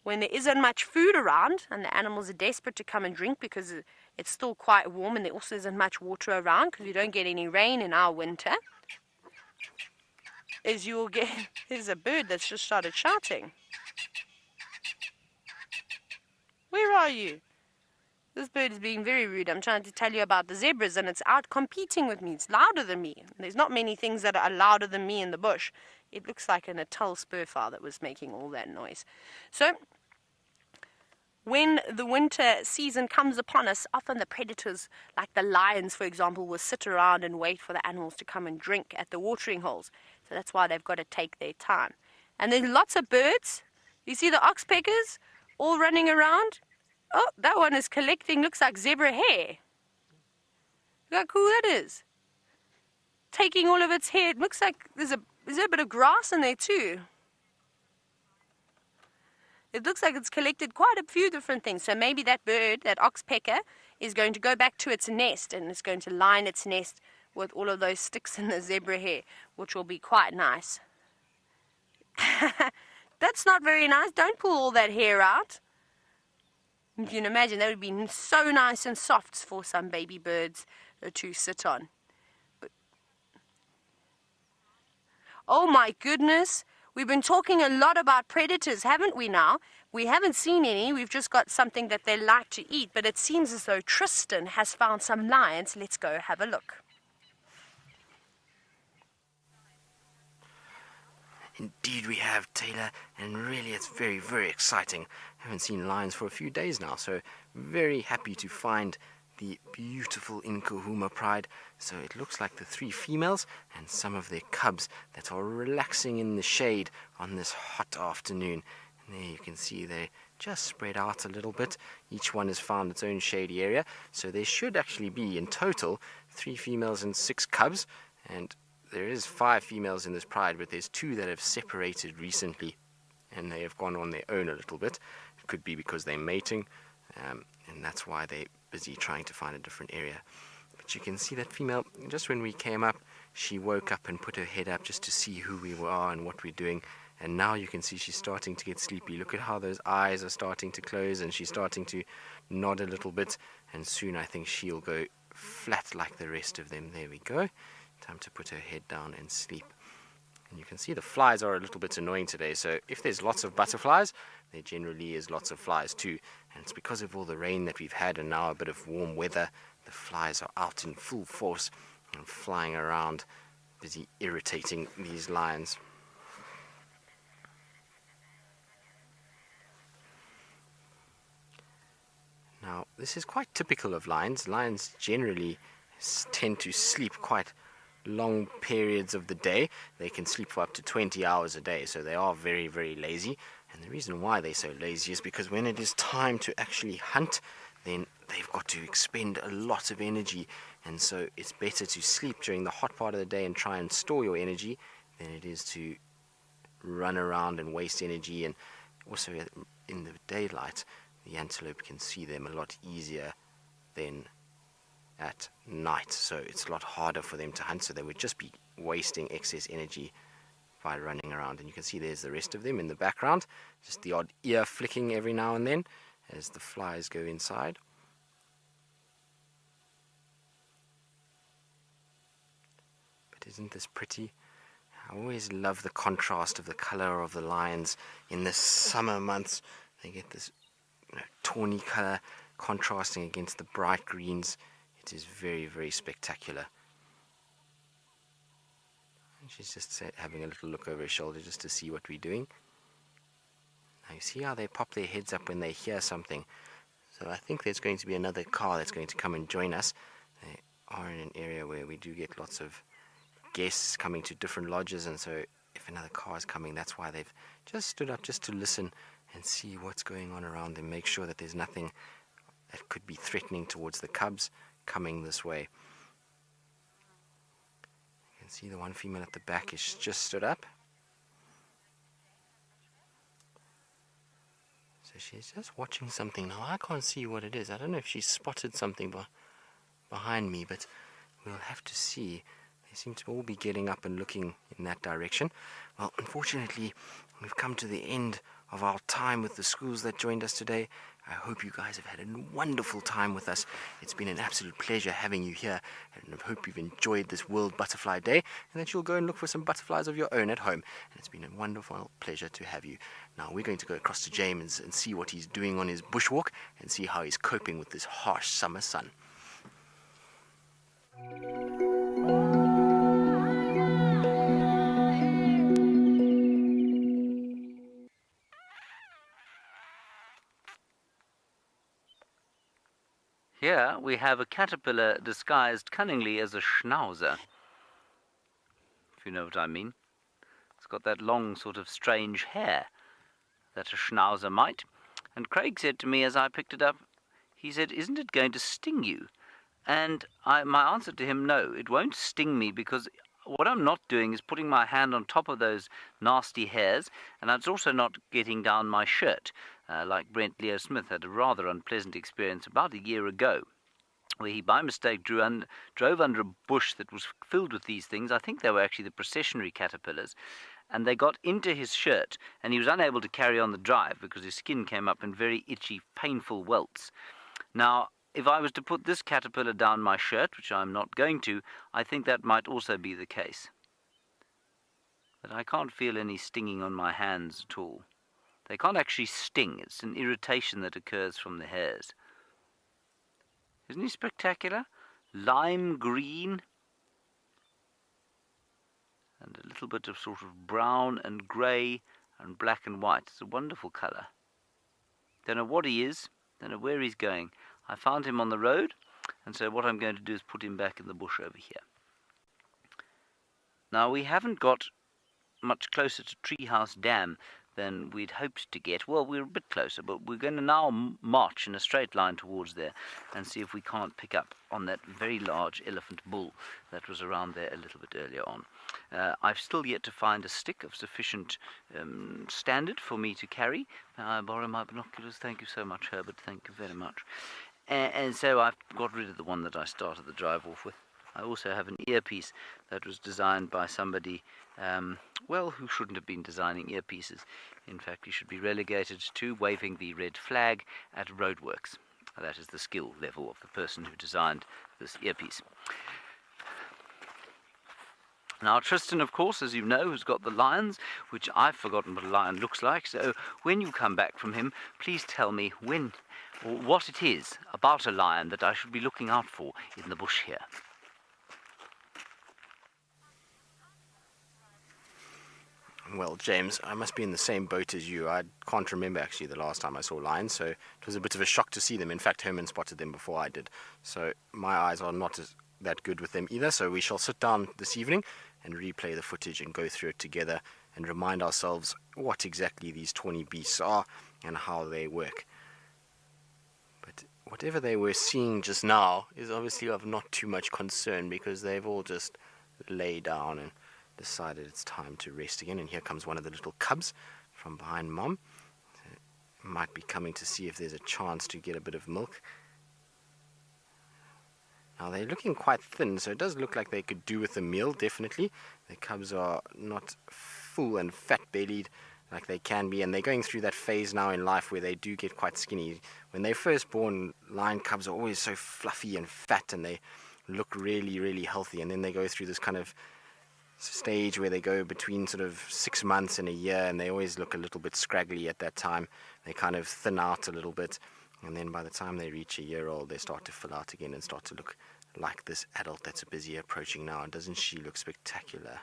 when there isn't much food around and the animals are desperate to come and drink because it's still quite warm and there also isn't much water around because we don't get any rain in our winter, is you'll get... There's a bird that's just started shouting. Where are you? This bird is being very rude. I'm trying to tell you about the zebras and it's out competing with me. It's louder than me. There's not many things that are louder than me in the bush. It looks like a Natal spurfowl that was making all that noise. So, when the winter season comes upon us, often the predators, like the lions, for example, will sit around and wait for the animals to come and drink at the watering holes. So that's why they've got to take their time. And there's lots of birds. You see the oxpeckers all running around? Oh, that one is collecting, looks like zebra hair. Look how cool that is. Taking all of its hair. It looks like there's a bit of grass in there too. It looks like it's collected quite a few different things. So maybe that bird, that oxpecker, is going to go back to its nest and it's going to line its nest with all of those sticks in the zebra hair, which will be quite nice. That's not very nice. Don't pull all that hair out. You can imagine that would be so nice and soft for some baby birds to sit on. But, oh my goodness, we've been talking a lot about predators, haven't we now? We haven't seen any, we've just got something that they like to eat, but it seems as though Tristan has found some lions. Let's go have a look. Indeed we have, Taylor, and really it's very, very exciting. I haven't seen lions for a few days now, so very happy to find the beautiful Nkuhuma pride. So it looks like the 3 females and some of their cubs that are relaxing in the shade on this hot afternoon. And there you can see they're just spread out a little bit. Each one has found its own shady area. So there should actually be, in total, 3 females and 6 cubs. And there is 5 females in this pride, but there's 2 that have separated recently. And they have gone on their own a little bit. It could be because they're mating, and that's why they're busy trying to find a different area. But you can see that female, just when we came up, she woke up and put her head up just to see who we are and what we're doing. And now you can see she's starting to get sleepy. Look at how those eyes are starting to close, and she's starting to nod a little bit. And soon I think she'll go flat like the rest of them. There we go. Time to put her head down and sleep. And you can see the flies are a little bit annoying today. So if there's lots of butterflies, there generally is lots of flies too. And it's because of all the rain that we've had and now a bit of warm weather. The flies are out in full force and flying around, busy irritating these lions. Now, this is quite typical of lions. Lions generally tend to sleep quite long periods of the day. They can sleep for up to 20 hours a day, so they are very, very lazy. And the reason why they're so lazy is because when it is time to actually hunt, then they've got to expend a lot of energy. And so it's better to sleep during the hot part of the day and try and store your energy than it is to run around and waste energy. And also in the daylight, the antelope can see them a lot easier than at night, so it's a lot harder for them to hunt, so they would just be wasting excess energy by running around. And you can see there's the rest of them in the background, just the odd ear flicking every now and then as the flies go inside. But isn't this pretty? I always love the contrast of the color of the lions in the summer months. They get this tawny color contrasting against the bright greens. It is very, very spectacular. And she's just having a little look over her shoulder just to see what we're doing. Now you see how they pop their heads up when they hear something. So I think there's going to be another car that's going to come and join us. They are in an area where we do get lots of guests coming to different lodges, and so if another car is coming, that's why they've just stood up just to listen and see what's going on around them, make sure that there's nothing that could be threatening towards the cubs coming this way. You can see the one female at the back is just stood up. So she's just watching something. Now I can't see what it is. I don't know if she's spotted something behind me, but we'll have to see. They seem to all be getting up and looking in that direction. Well, unfortunately, we've come to the end of our time with the schools that joined us today. I hope you guys have had a wonderful time with us. It's been an absolute pleasure having you here, and I hope you've enjoyed this World Butterfly Day and that you'll go and look for some butterflies of your own at home. And it's been a wonderful pleasure to have you. Now we're going to go across to James and see what he's doing on his bushwalk and see how he's coping with this harsh summer sun. Here we have a caterpillar disguised cunningly as a schnauzer, if you know what I mean. It's got that long sort of strange hair that a schnauzer might. And Craig said to me as I picked it up, he said, "Isn't it going to sting you?" And my answer to him, no, it won't sting me, because what I'm not doing is putting my hand on top of those nasty hairs, and it's also not getting down my shirt. Like Brent Leo Smith had a rather unpleasant experience about a year ago, where he by mistake drove under a bush that was filled with these things. I think they were actually the processionary caterpillars, and they got into his shirt, and he was unable to carry on the drive because his skin came up in very itchy, painful welts. Now, if I was to put this caterpillar down my shirt, which I'm not going to, I think that might also be the case. But I can't feel any stinging on my hands at all. They can't actually sting. It's an irritation that occurs from the hairs. Isn't he spectacular? Lime green and a little bit of sort of brown and grey and black and white. It's a wonderful colour. Don't know what he is, don't know where he's going. I found him on the road, and so what I'm going to do is put him back in the bush over here. Now we haven't got much closer to Treehouse Dam, than we'd hoped to get. Well, we're a bit closer, but we're going to now march in a straight line towards there and see if we can't pick up on that very large elephant bull that was around there a little bit earlier on. I've still yet to find a stick of sufficient standard for me to carry. May I borrow my binoculars? Thank you so much, Herbert. Thank you very much. And so I've got rid of the one that I started the drive off with. I also have an earpiece that was designed by somebody, who shouldn't have been designing earpieces. In fact, he should be relegated to waving the red flag at roadworks. That is the skill level of the person who designed this earpiece. Now, Tristan, of course, as you know, has got the lions, which I've forgotten what a lion looks like. So when you come back from him, please tell me when or what it is about a lion that I should be looking out for in the bush here. Well, James, I must be in the same boat as you. I can't remember actually the last time I saw lions, so it was a bit of a shock to see them. In fact, Herman spotted them before I did. So my eyes are not that good with them either. So we shall sit down this evening and replay the footage and go through it together and remind ourselves what exactly these tawny beasts are and how they work. But whatever they were seeing just now is obviously of not too much concern, because they've all just lay down and decided it's time to rest again. And here comes one of the little cubs from behind Mom. Might be coming to see if there's a chance to get a bit of milk. Now they're looking quite thin, so it does look like they could do with a meal, definitely. The cubs are not full and fat-bellied like they can be, and they're going through that phase now in life where they do get quite skinny. When they're first born, lion cubs are always so fluffy and fat, and they look really, really healthy, and then they go through this kind of stage where they go between sort of 6 months and a year, and they always look a little bit scraggly at that time. They kind of thin out a little bit, and then by the time they reach a year old, they start to fill out again and start to look like this adult that's busy approaching now. Doesn't she look spectacular?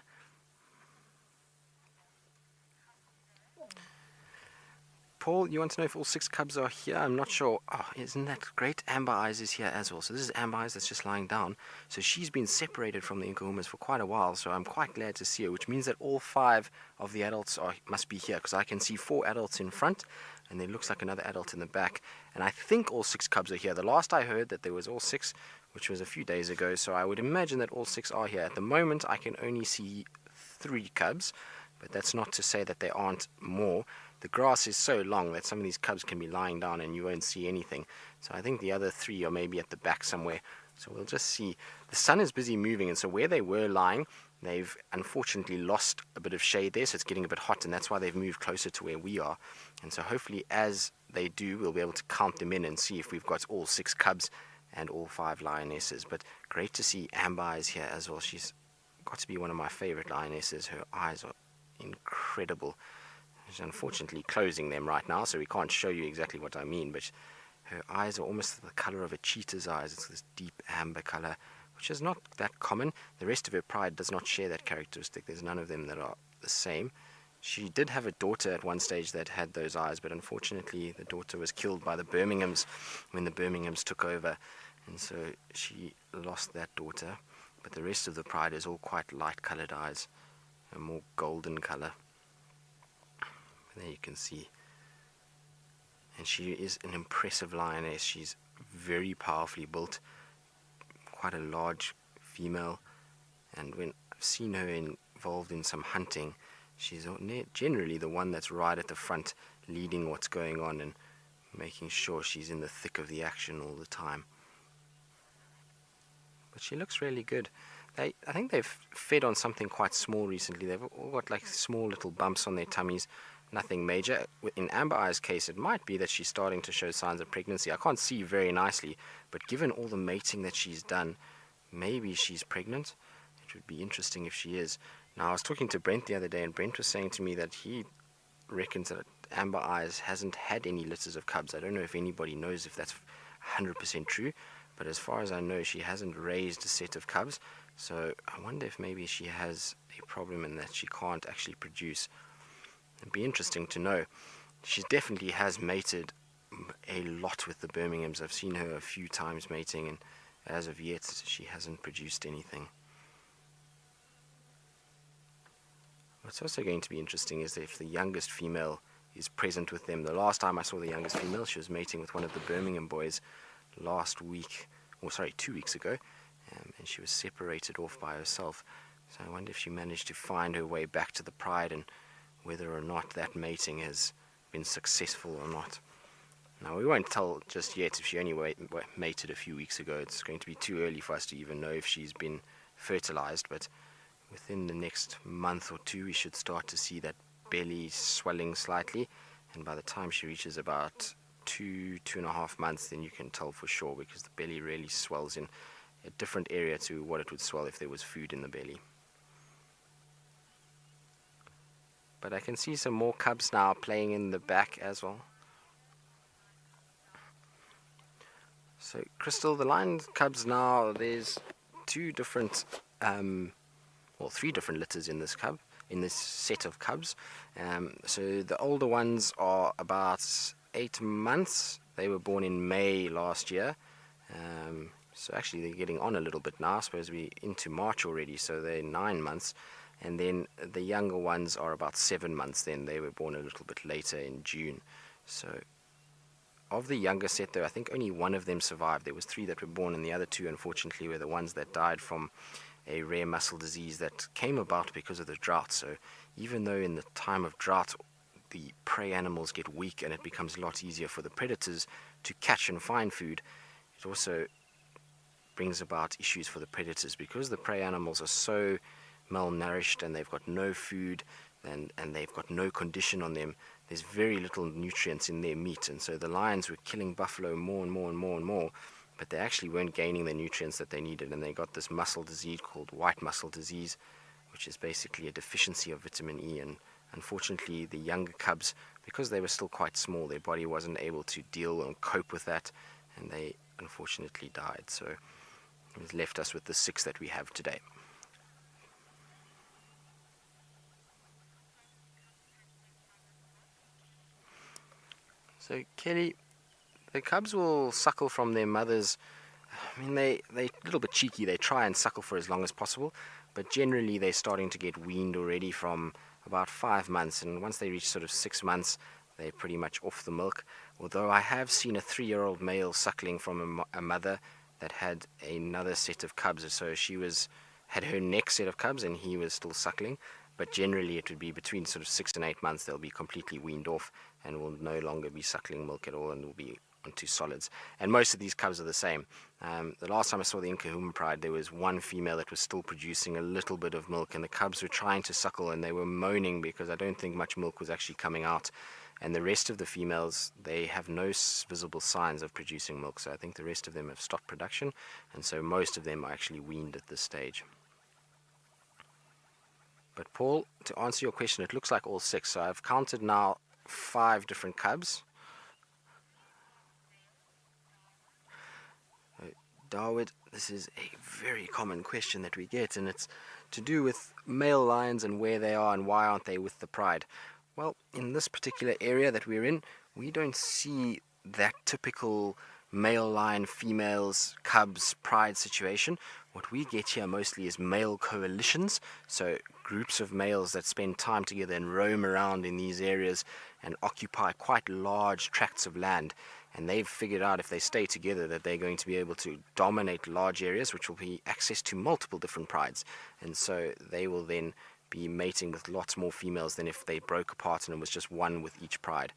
Paul, you want to know if all 6 cubs are here? I'm not sure. Oh, isn't that great? Amber Eyes is here as well. So this is Amber Eyes that's just lying down. So she's been separated from the Inkahumas for quite a while, so I'm quite glad to see her, which means that all 5 of the adults must be here, because I can see 4 adults in front, and there looks like another adult in the back. And I think all 6 cubs are here. The last I heard that there was all 6, which was a few days ago, so I would imagine that all 6 are here. At the moment, I can only see 3 cubs, but that's not to say that there aren't more. The grass is so long that some of these cubs can be lying down and you won't see anything. So I think the other 3 are maybe at the back somewhere. So we'll just see. The sun is busy moving, and so where they were lying, they've unfortunately lost a bit of shade there, so it's getting a bit hot, and that's why they've moved closer to where we are. And so hopefully as they do, we'll be able to count them in and see if we've got all 6 cubs and all 5 lionesses. But great to see Amber Eyes here as well. She's got to be one of my favorite lionesses. Her eyes are incredible. She's unfortunately closing them right now, so we can't show you exactly what I mean, but her eyes are almost the color of a cheetah's eyes. It's this deep amber color, which is not that common. The rest of her pride does not share that characteristic. There's none of them that are the same. She did have a daughter at one stage that had those eyes, but unfortunately the daughter was killed by the Birminghams when the Birminghams took over, and so she lost that daughter. But the rest of the pride is all quite light colored eyes, a more golden color. There you can see. And she is an impressive lioness. She's very powerfully built, quite a large female, and when I've seen her involved in some hunting, she's generally the one that's right at the front, leading what's going on and making sure she's in the thick of the action all the time. But she looks really good. I think they've fed on something quite small recently. They've all got like small little bumps on their tummies. Nothing major. In Amber Eye's case, it might be that she's starting to show signs of pregnancy. I can't see very nicely, but given all the mating that she's done, maybe she's pregnant. It would be interesting if she is. Now, I was talking to Brent the other day, and Brent was saying to me that he reckons that Amber Eyes hasn't had any litters of cubs. I don't know if anybody knows if that's 100% true, but as far as I know, she hasn't raised a set of cubs. So I wonder if maybe she has a problem in that she can't actually produce. It'd be interesting to know. She definitely has mated a lot with the Birminghams. I've seen her a few times mating, and as of yet, she hasn't produced anything. What's also going to be interesting is if the youngest female is present with them. The last time I saw the youngest female, she was mating with one of the Birmingham boys last week, or sorry, 2 weeks ago, and she was separated off by herself. So I wonder if she managed to find her way back to the pride and whether or not that mating has been successful or not. Now, we won't tell just yet if she only mated a few weeks ago. It's going to be too early for us to even know if she's been fertilized, but within the next month or two, we should start to see that belly swelling slightly, and by the time she reaches about 2.5 months, then you can tell for sure, because the belly really swells in a different area to what it would swell if there was food in the belly. But I can see some more cubs now playing in the back as well. So Crystal, the lion cubs now, there's three different litters in this set of cubs. So the older ones are about 8 months. They were born in May last year. So actually they're getting on a little bit now. I suppose we're into March already, so they're 9 months. And then the younger ones are about 7 months then. They were born a little bit later in June. So of the younger set though, I think only one of them survived. There was 3 that were born, and the other 2 unfortunately were the ones that died from a rare muscle disease that came about because of the drought. So even though in the time of drought the prey animals get weak and it becomes a lot easier for the predators to catch and find food, it also brings about issues for the predators, because the prey animals are so malnourished and they've got no food and they've got no condition on them. There's very little nutrients in their meat, and so the lions were killing buffalo more and more and more and more, but they actually weren't gaining the nutrients that they needed, and they got this muscle disease called white muscle disease, which is basically a deficiency of vitamin E. And unfortunately the younger cubs, because they were still quite small, their body wasn't able to deal and cope with that, and they unfortunately died. So it left us with the 6 that we have today. So Kelly, the cubs will suckle from their mothers. I mean, they're a little bit cheeky. They try and suckle for as long as possible, but generally they're starting to get weaned already from about 5 months, and once they reach sort of 6 months, they're pretty much off the milk. Although I have seen a 3-year-old male suckling from a mother that had another set of cubs. So she had her next set of cubs and he was still suckling, but generally it would be between sort of 6 and 8 months they'll be completely weaned off and will no longer be suckling milk at all and will be onto solids. And most of these cubs are the same. The last time I saw the Nkahuma Pride, there was one female that was still producing a little bit of milk, and the cubs were trying to suckle and they were moaning because I don't think much milk was actually coming out. And the rest of the females, they have no visible signs of producing milk, so I think the rest of them have stopped production, and so most of them are actually weaned at this stage. But Paul, to answer your question, it looks like all 6. So I've counted now 5 different cubs. Darwood, this is a very common question that we get, and it's to do with male lions and where they are and why aren't they with the pride. Well, in this particular area that we're in, we don't see that typical male lion, females, cubs, pride situation. What we get here mostly is male coalitions, so groups of males that spend time together and roam around in these areas and occupy quite large tracts of land. And they've figured out if they stay together that they're going to be able to dominate large areas, which will be access to multiple different prides. And so they will then be mating with lots more females than if they broke apart and it was just one with each pride.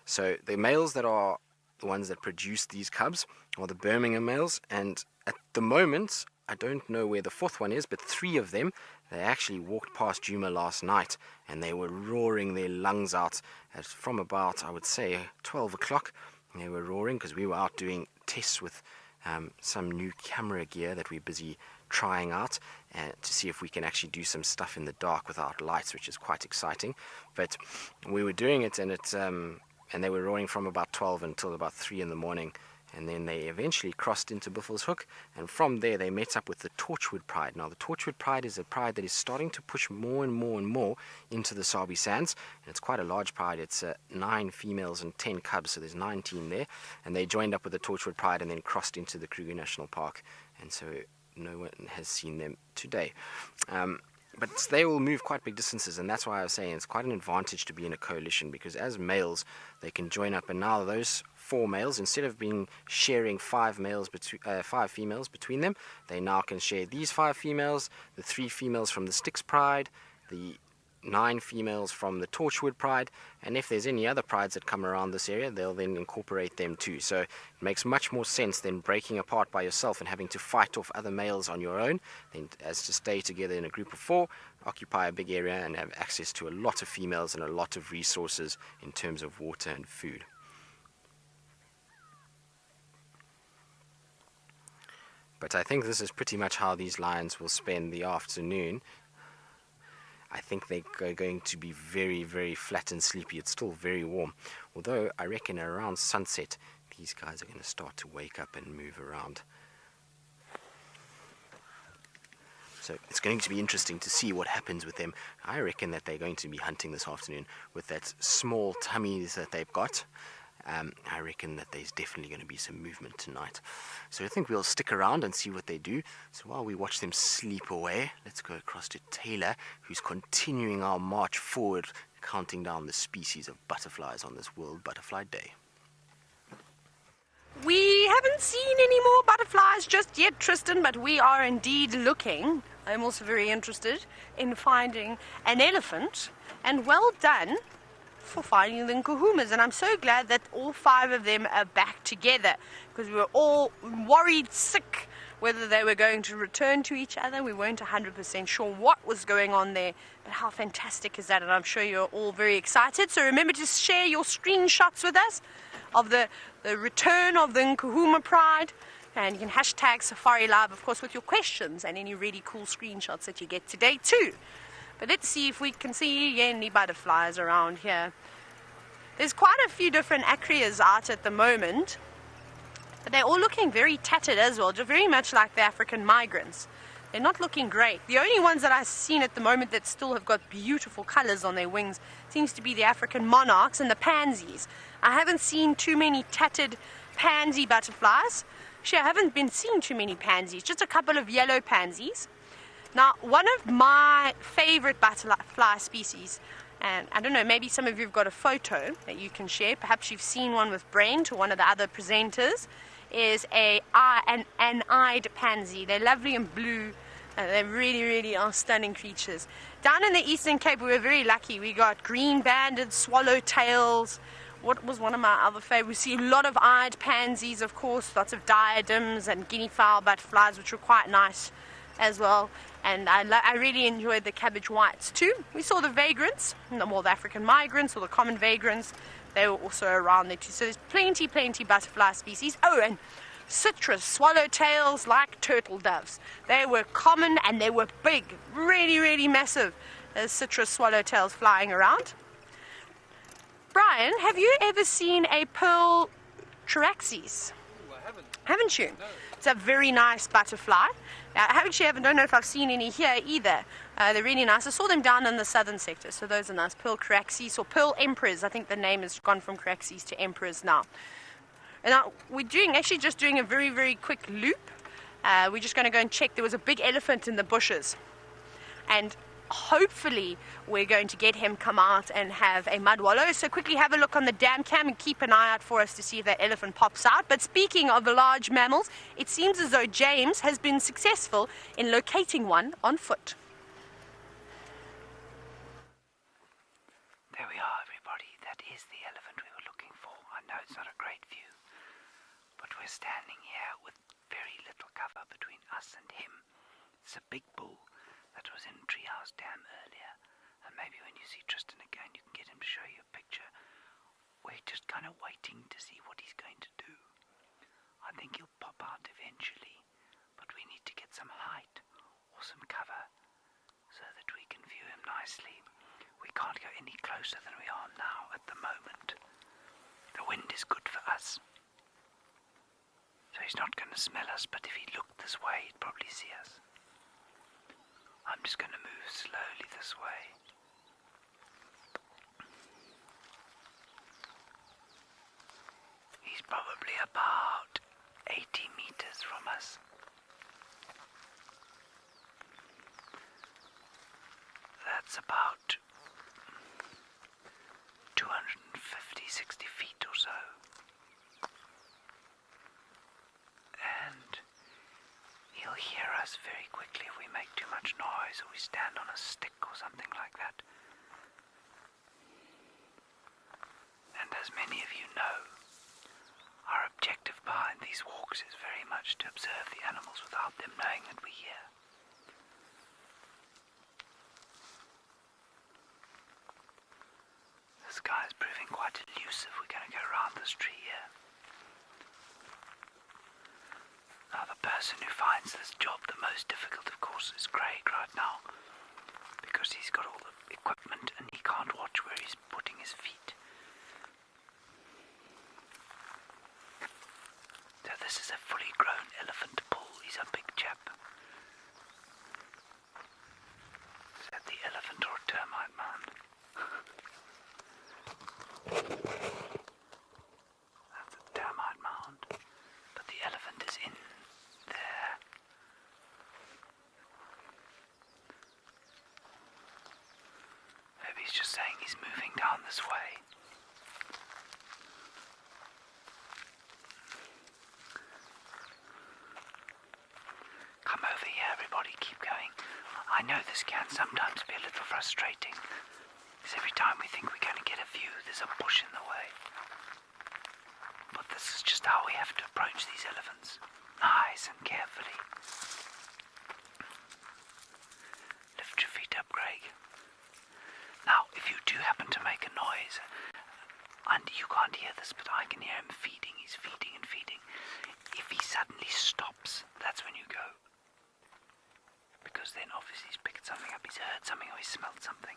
So the males that are the ones that produce these cubs are the Birmingham males, and at the moment I don't know where the 4th one is, but 3 of them, they actually walked past Juma last night and they were roaring their lungs out from about, I would say, 12 o'clock. They were roaring because we were out doing tests with some new camera gear that we're busy trying out to see if we can actually do some stuff in the dark without lights, which is quite exciting. But we were doing it, and they were roaring from about 12 until about 3 in the morning, and then they eventually crossed into Buffelshoek, and from there they met up with the Torchwood Pride. Now the Torchwood Pride is a pride that is starting to push more and more and more into the Sabi Sands, and it's quite a large pride. It's 9 females and 10 cubs, so there's 19 there, and they joined up with the Torchwood Pride and then crossed into the Kruger National Park, and so no one has seen them today. But they will move quite big distances, and that's why I was saying it's quite an advantage to be in a coalition, because as males they can join up, and now those 4 males, instead of sharing 5 females between them, they now can share these 5 females, the 3 females from the Styx Pride, the 9 females from the Torchwood Pride, and if there's any other prides that come around this area, they'll then incorporate them too. So it makes much more sense than breaking apart by yourself and having to fight off other males on your own, than as to stay together in a group of 4, occupy a big area and have access to a lot of females and a lot of resources in terms of water and food. But I think this is pretty much how these lions will spend the afternoon. I think they're going to be very, very flat and sleepy. It's still very warm. Although I reckon around sunset, these guys are going to start to wake up and move around. So it's going to be interesting to see what happens with them. I reckon that they're going to be hunting this afternoon with that small tummies that they've got. I reckon that there's definitely going to be some movement tonight. So I think we'll stick around and see what they do. So while we watch them sleep away, let's go across to Taylor, who's continuing our march forward, counting down the species of butterflies on this World Butterfly Day. We haven't seen any more butterflies just yet, Tristan, but we are indeed looking. I'm also very interested in finding an elephant, and well done for finding the nkuhumas, and I'm so glad that all 5 of them are back together, because we were all worried sick whether they were going to return to each other. We weren't 100% sure what was going on there, but how fantastic is that? And I'm sure you're all very excited. So remember to share your screenshots with us of the return of the Nkuhuma Pride, and you can hashtag SafariLive, of course, with your questions and any really cool screenshots that you get today too. But let's see if we can see any butterflies around here. There's quite a few different acrias out at the moment, but they're all looking very tattered as well, just very much like the African migrants. They're not looking great. The only ones that I've seen at the moment that still have got beautiful colors on their wings seems to be the African monarchs and the pansies. I haven't seen too many tattered pansy butterflies. Actually, I haven't been seeing too many pansies, just a couple of yellow pansies. Now, one of my favorite butterfly species, and I don't know, maybe some of you have got a photo that you can share, perhaps you've seen one with Brent or one of the other presenters, is an eyed pansy. They're lovely and blue, and they really, really are stunning creatures. Down in the Eastern Cape, we were very lucky. We got green-banded swallowtails. What was one of my other favorites? We see a lot of eyed pansies, of course, lots of diadems and guinea fowl butterflies, which were quite nice as well. And I really enjoyed the cabbage whites too. We saw the vagrants, well, the African migrants or the common vagrants. They were also around there too. So there's plenty butterfly species. Oh, and citrus swallowtails like turtle doves. They were common and they were big, really, really massive. There's citrus swallowtails flying around. Brian, have you ever seen a pearl Charaxes? I haven't. Haven't you? No. It's a very nice butterfly. I don't know if I've seen any here either. They're really nice. I saw them down in the southern sector, so those are nice. Pearl Charaxes or Pearl Emperors. I think the name has gone from Charaxes to Emperors now. And now we're just doing a very, very quick loop. We're just going to go and check. There was a big elephant in the bushes, and hopefully we're going to get him come out and have a mud wallow. So quickly have a look on the dam cam and keep an eye out for us to see if that elephant pops out. But speaking of the large mammals, it seems as though James has been successful in locating one on foot. There we are, everybody. That is the elephant we were looking for. I know it's not a great view, but we're standing here with very little cover between us and him. It's a big bull that was in Treehouse Dam earlier, and maybe when you see Tristan again you can get him to show you a picture. We're just kind of waiting to see what he's going to do. I think he'll pop out eventually, but we need to get some height or some cover so that we can view him nicely. We can't go any closer than we are now at the moment. The wind is good for us, so he's not going to smell us, but if he looked this way he'd probably see us. I'm just going to move slowly this way. He's probably about 80 meters from us. quickly if we make too much noise or we stand on a stick or something like that. And as many of you know, our objective behind these walks is very much to observe the animals without them knowing that we're here. The sky is proving quite elusive. We're going to go around this tree here. Now the person who finds this job the most difficult, of course, is Craig right now, because he's got all the equipment and he can't watch where he's putting his feet. So this is a fully grown elephant bull. He's a big chap. Is that the elephant or a termite mound? That's a termite mound. But the elephant is in there. Maybe he's just saying he's moving down this way. Come over here, everybody, keep going. I know this can sometimes be a little frustrating, because every time we think we're going to get a view, there's a bush in the way. But this is just how we have to approach these elephants. Nice and carefully. Lift your feet up, Craig. Now, if you do happen to make a noise, and you can't hear this, but I can hear him feeding. He's feeding and feeding. If he suddenly stops, that's when you go. Because then obviously he's picked something up, he's heard something, or he's smelled something.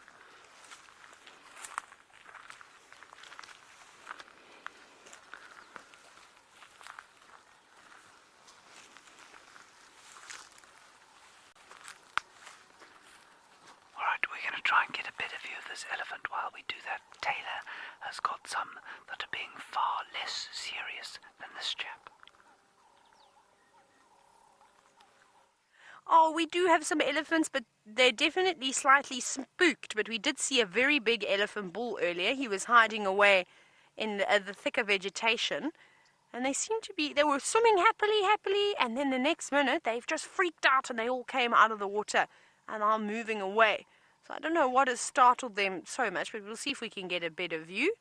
Alright, we're going to try and get a better view of this elephant. While we do that, Taylor has got some that are being far less serious than this chap. Oh, we do have some elephants, but they're definitely slightly spooked. But we did see a very big elephant bull earlier. He was hiding away in the thicker vegetation. And they seemed to be, they were swimming happily. And then the next minute, they've just freaked out and they all came out of the water and are moving away. So I don't know what has startled them so much, but we'll see if we can get a better view.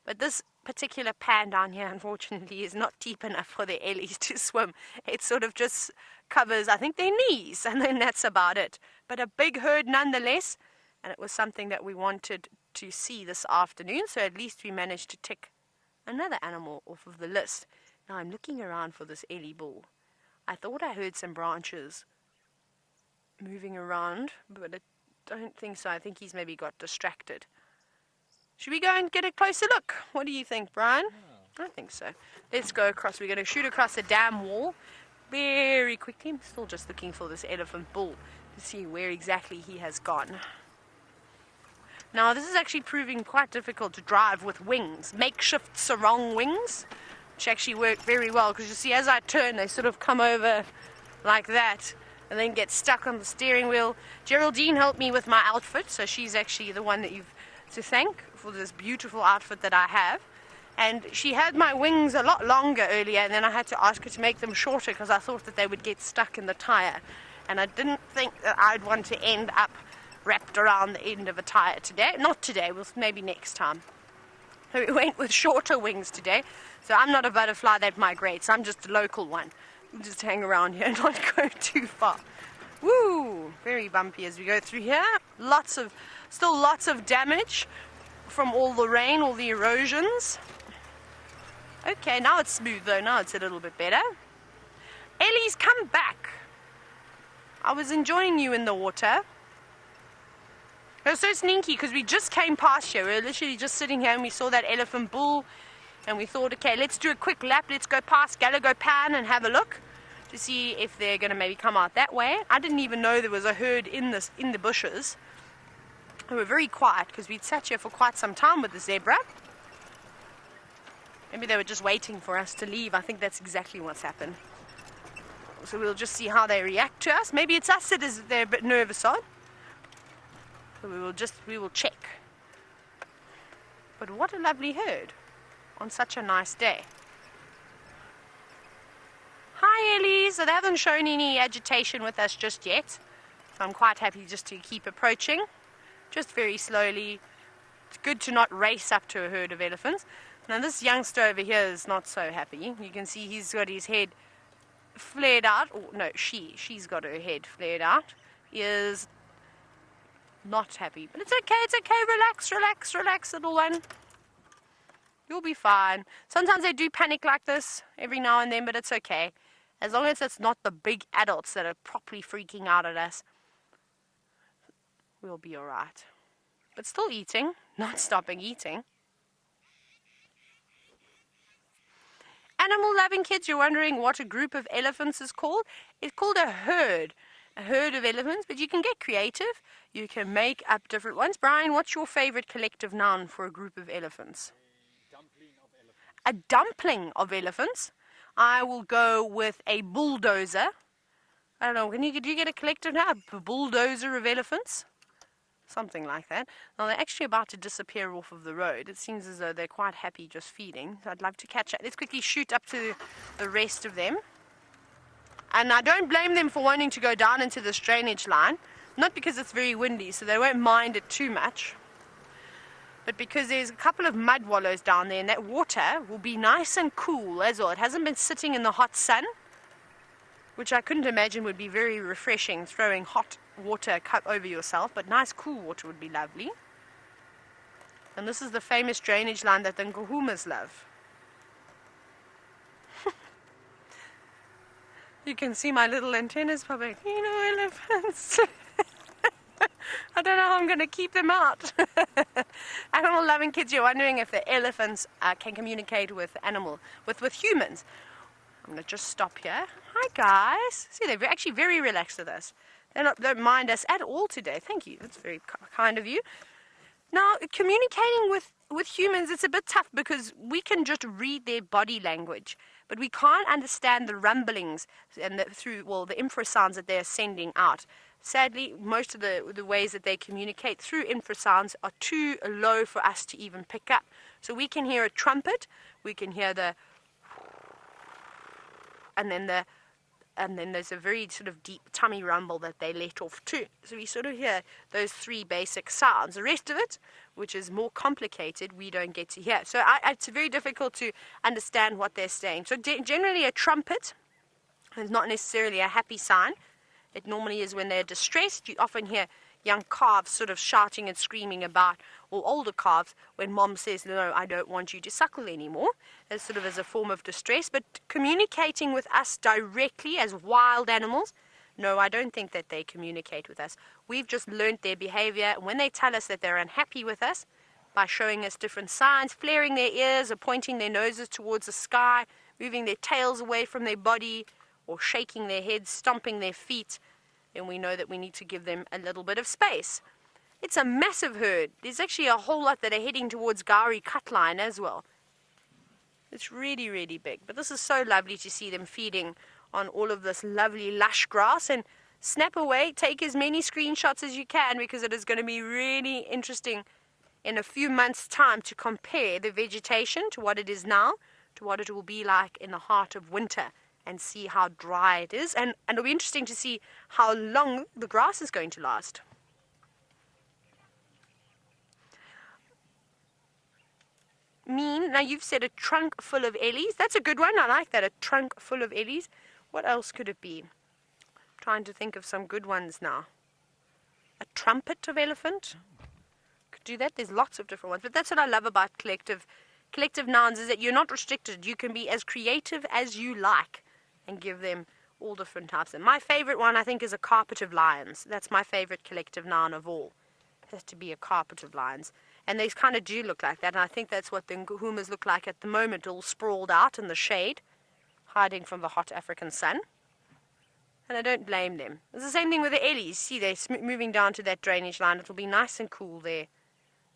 But this particular pan down here, unfortunately, is not deep enough for the ellies to swim. It sort of just covers, I think, their knees, and then that's about it. But a big herd nonetheless, and it was something that we wanted to see this afternoon, so at least we managed to tick another animal off of the list. Now I'm looking around for this ellie bull. I thought I heard some branches moving around, but I don't think so. I think he's maybe got distracted. Should we go and get a closer look? What do you think, Brian? I think so. Let's go across. We're going to shoot across the dam wall very quickly. I'm still just looking for this elephant bull to see where exactly he has gone. Now, this is actually proving quite difficult to drive with wings, makeshift sarong wings, which actually work very well because you see as I turn, they sort of come over like that and then get stuck on the steering wheel. Geraldine helped me with my outfit, so she's actually the one that you've to thank for this beautiful outfit that I have. And she had my wings a lot longer earlier, and then I had to ask her to make them shorter because I thought that they would get stuck in the tire, and I didn't think that I'd want to end up wrapped around the end of a tire today. Not today, well, maybe next time. So we went with shorter wings today. So I'm not a butterfly that migrates, I'm just a local one. We'll just hang around here and not go too far. Woo! Very bumpy as we go through here. Still lots of damage from all the rain, all the erosions. Okay, now it's smooth though. Now it's a little bit better. Ellie's come back. I was enjoying you in the water. It was so sneaky because we just came past here. We were literally just sitting here and we saw that elephant bull. And we thought, okay, let's do a quick lap. Let's go past Gallagher Pan and have a look to see if they're going to maybe come out that way. I didn't even know there was a herd in the bushes. They were very quiet because we'd sat here for quite some time with the zebra. Maybe they were just waiting for us to leave. I think that's exactly what's happened. So we'll just see how they react to us. Maybe it's us that they're a bit nervous on. So we will check. But what a lovely herd on such a nice day. Hi, Ellie. So they haven't shown any agitation with us just yet. So I'm quite happy just to keep approaching, just very slowly. It's good to not race up to a herd of elephants. Now this youngster over here is not so happy. You can see he's got his head flared out. Or no, she's got her head flared out. He is not happy. But it's okay. Relax, little one. You'll be fine. Sometimes they do panic like this every now and then, but it's okay. As long as it's not the big adults that are properly freaking out at us, we'll be alright. But still eating, not stopping eating. Animal-loving kids, you're wondering what a group of elephants is called? It's called a herd of elephants, but you can get creative. You can make up different ones. Brian, what's your favorite collective noun for a group of elephants? A dumpling of elephants. I will go with a bulldozer. I don't know, do you get a collective noun? A bulldozer of elephants? Something like that. Now they're actually about to disappear off of the road. It seems as though they're quite happy just feeding. So I'd love to catch up. Let's quickly shoot up to the rest of them. And I don't blame them for wanting to go down into this drainage line. Not because it's very windy, so they won't mind it too much. But because there's a couple of mud wallows down there, and that water will be nice and cool as well. It hasn't been sitting in the hot sun, which I couldn't imagine would be very refreshing, throwing hot water cup over yourself, but nice cool water would be lovely. And this is the famous drainage line that the Nkuhumas love. You can see my little antennas popping. You know, elephants. I don't know how I'm going to keep them out. Animal-loving kids, you're wondering if the elephants can communicate with humans. I'm going to just stop here. Hi, guys. See, they're actually very relaxed with us. They don't mind us at all today. Thank you. That's very kind of you. Now, communicating with humans, it's a bit tough because we can just read their body language, but we can't understand the rumblings and the infrasounds that they're sending out. Sadly, most of the ways that they communicate through infrasounds are too low for us to even pick up. So we can hear a trumpet, we can hear the, and then there's a very sort of deep tummy rumble that they let off too. So we sort of hear those three basic sounds. The rest of it, which is more complicated, we don't get to hear. So it's very difficult to understand what they're saying. So generally a trumpet is not necessarily a happy sign. It normally is when they're distressed. You often hear young calves sort of shouting and screaming about, or older calves, when mom says, no, I don't want you to suckle anymore, as sort of as a form of distress. But communicating with us directly as wild animals, no, I don't think that they communicate with us. We've just learnt their behavior. When they tell us that they're unhappy with us, by showing us different signs, flaring their ears or pointing their noses towards the sky, moving their tails away from their body, or shaking their heads, stomping their feet, and we know that we need to give them a little bit of space. It's a massive herd. There's actually a whole lot that are heading towards Gowrie Cutline as well. It's really, really big. But this is so lovely to see them feeding on all of this lovely lush grass. And snap away, take as many screenshots as you can, because it is going to be really interesting in a few months' time to compare the vegetation to what it is now, to what it will be like in the heart of winter, and see how dry it is. And it'll be interesting to see how long the grass is going to last. Now you've said a trunk full of ellies. That's a good one. I like that, a trunk full of ellies. What else could it be? I'm trying to think of some good ones now. A trumpet of elephant. Could do that. There's lots of different ones. But that's what I love about collective nouns, is that you're not restricted. You can be as creative as you like and give them all different types. And my favorite one, I think, is a carpet of lions. That's my favorite collective noun of all. It has to be a carpet of lions. And they kind of do look like that. And I think that's what the Nkuhumas look like at the moment, all sprawled out in the shade, hiding from the hot African sun. And I don't blame them. It's the same thing with the ellies. See, they're moving down to that drainage line. It'll be nice and cool there.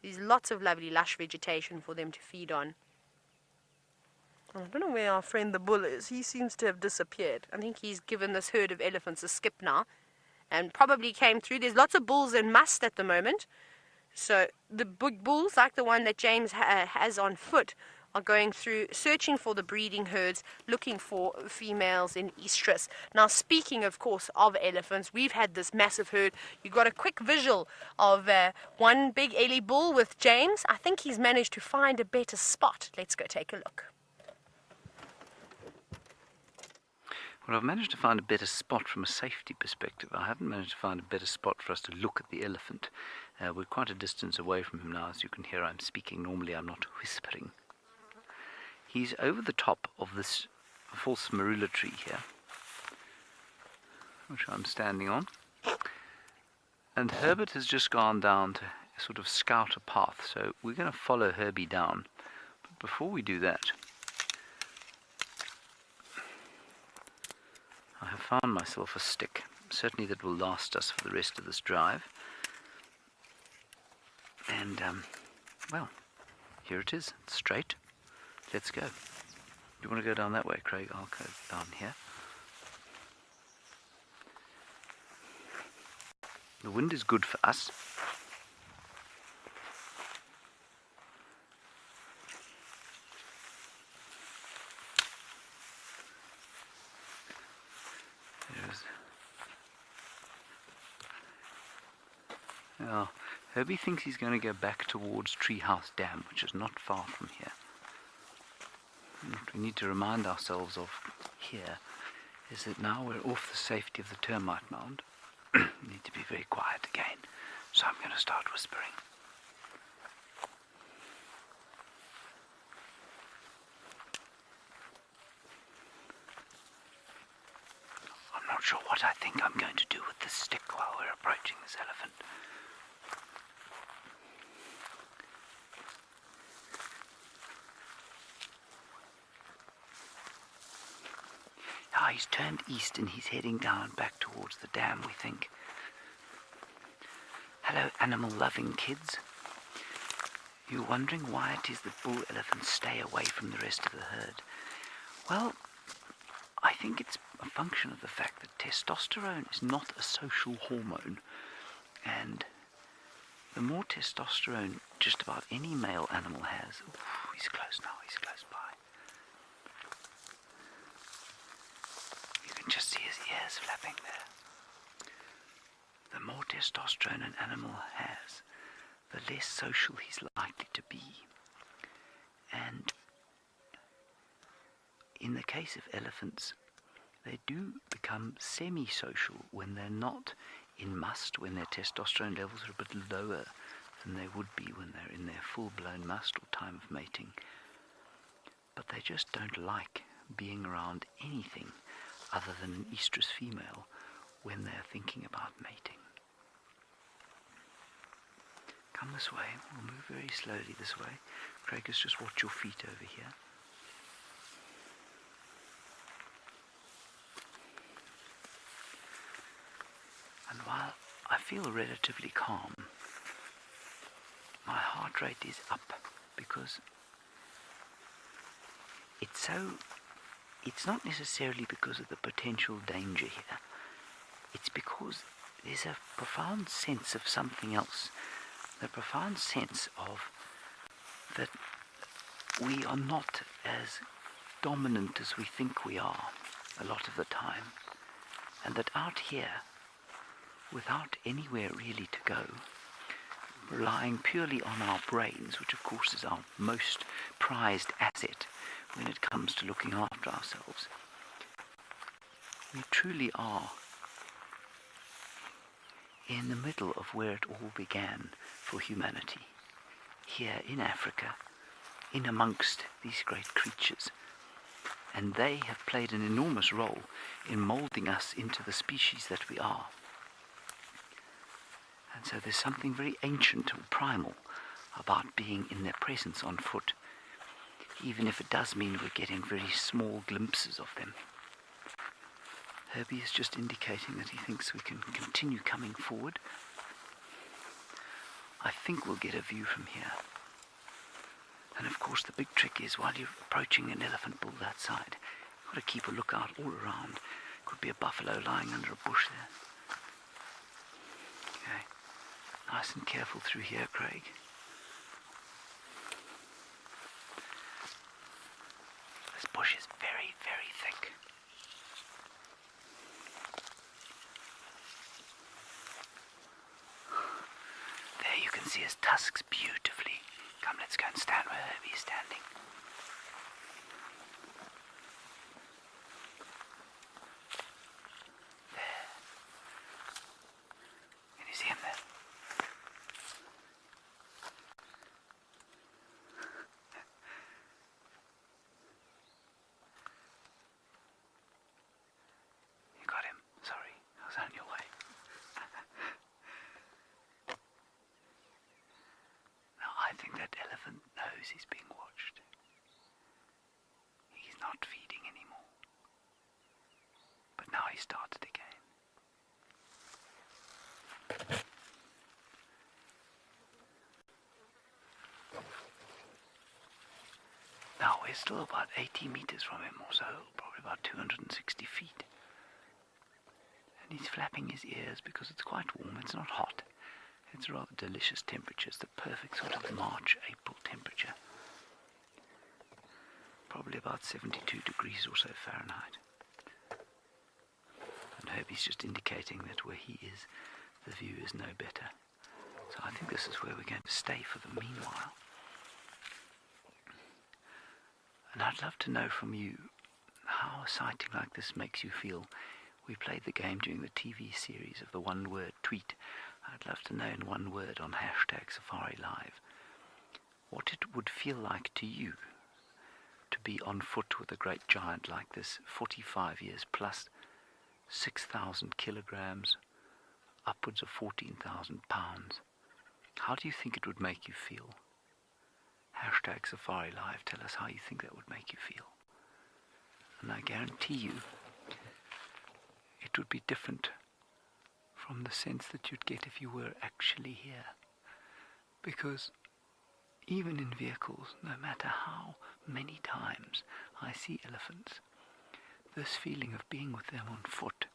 There's lots of lovely lush vegetation for them to feed on. I don't know where our friend the bull is. He seems to have disappeared. I think he's given this herd of elephants a skip now, and probably came through. There's lots of bulls in must at the moment. So the big bulls, like the one that James has on foot, are going through searching for the breeding herds, looking for females in estrus. Now, speaking, of course, of elephants, we've had this massive herd. You got a quick visual of one big Elie bull with James. I think he's managed to find a better spot. Let's go take a look. Well, I've managed to find a better spot from a safety perspective. I haven't managed to find a better spot for us to look at the elephant. We're quite a distance away from him now, as you can hear I'm speaking. Normally I'm not whispering. He's over the top of this false marula tree here, which I'm standing on. And Herbert has just gone down to sort of scout a path, so we're going to follow Herbie down. But before we do that, I have found myself a stick, certainly that will last us for the rest of this drive. And, well, here it is, straight. Let's go. You want to go down that way, Craig? I'll go down here. The wind is good for us. Now, Herbie thinks he's going to go back towards Treehouse Dam, which is not far from here. And what we need to remind ourselves of here is that now we're off the safety of the termite mound. We need to be very quiet again, so I'm going to start whispering. I'm not sure what I think I'm going to do with this stick while we're approaching this elephant. He's turned east and he's heading down back towards the dam, we think. Hello, animal-loving kids. You're wondering why it is that bull elephants stay away from the rest of the herd? Well, I think it's a function of the fact that testosterone is not a social hormone. And the more testosterone just about any male animal has... Ooh, he's close now, he's close by. Just see his ears flapping there. The more testosterone an animal has, the less social he's likely to be. And in the case of elephants, they do become semi-social when they're not in must, when their testosterone levels are a bit lower than they would be when they're in their full-blown must or time of mating. But they just don't like being around anything other than an estrus female when they're thinking about mating. Come this way. We'll move very slowly this way. Craig, just watch your feet over here. And while I feel relatively calm, my heart rate is up because it's not necessarily because of the potential danger here. It's because there's a profound sense of something else. The profound sense of that we are not as dominant as we think we are a lot of the time. And that out here, without anywhere really to go, relying purely on our brains, which of course is our most prized asset when it comes to looking after ourselves, we truly are in the middle of where it all began for humanity, here in Africa, in amongst these great creatures. And they have played an enormous role in molding us into the species that we are. And so there's something very ancient or primal about being in their presence on foot, even if it does mean we're getting very small glimpses of them. Herbie is just indicating that he thinks we can continue coming forward. I think we'll get a view from here. And of course the big trick is, while you're approaching an elephant bull that side, you've got to keep a lookout all around. Could be a buffalo lying under a bush there. Okay, nice and careful through here, Craig. bush is very, very thick. There you can see his tusks beautifully. Come, let's go and stand where Herbie's standing. There. Can you see him there? You got him. Sorry, I was on your way. Now I think that elephant knows he's being watched. He's not feeding anymore. But now he started again. Now we're still about 80 meters from him or so, probably about 260 feet. And he's flapping his ears because it's quite warm, it's not hot. It's a rather delicious temperature, it's the perfect sort of March, April temperature. Probably about 72 degrees or so Fahrenheit. And Herbie's just indicating that where he is, the view is no better. So I think this is where we're going to stay for the meanwhile. And I'd love to know from you how a sighting like this makes you feel. We played the game during the TV series of the one-word tweet. I'd love to know in one word on #SafariLive what it would feel like to you to be on foot with a great giant like this, 45 years plus, 6,000 kilograms, upwards of 14,000 pounds. How do you think it would make you feel? #SafariLive, tell us how you think that would make you feel. And I guarantee you, it would be different from the sense that you'd get if you were actually here. Because even in vehicles, no matter how many times I see elephants, this feeling of being with them on foot,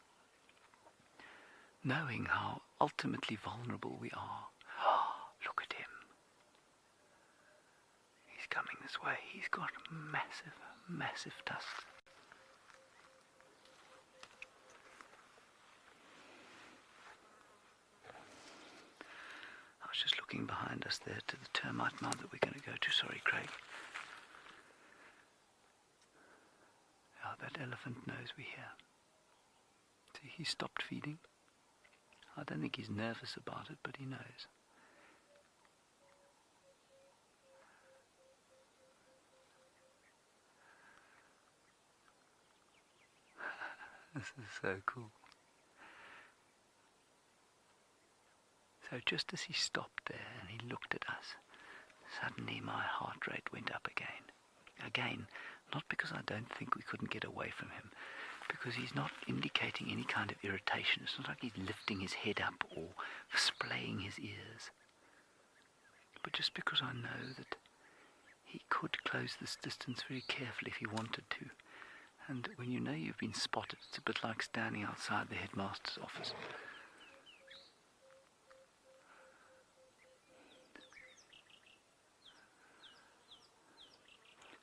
knowing how ultimately vulnerable we are. Look at him. He's coming this way. He's got massive, massive tusks. I was just looking behind us there to the termite mound that we're going to go to. Sorry, Craig. Yeah, that elephant knows we're here. See, he stopped feeding. I don't think he's nervous about it, but he knows. This is so cool. So just as he stopped there and he looked at us, suddenly my heart rate went up again. Again, not because I don't think we couldn't get away from him, because he's not indicating any kind of irritation. It's not like he's lifting his head up or splaying his ears. But just because I know that he could close this distance very carefully if he wanted to. And when you know you've been spotted, it's a bit like standing outside the headmaster's office.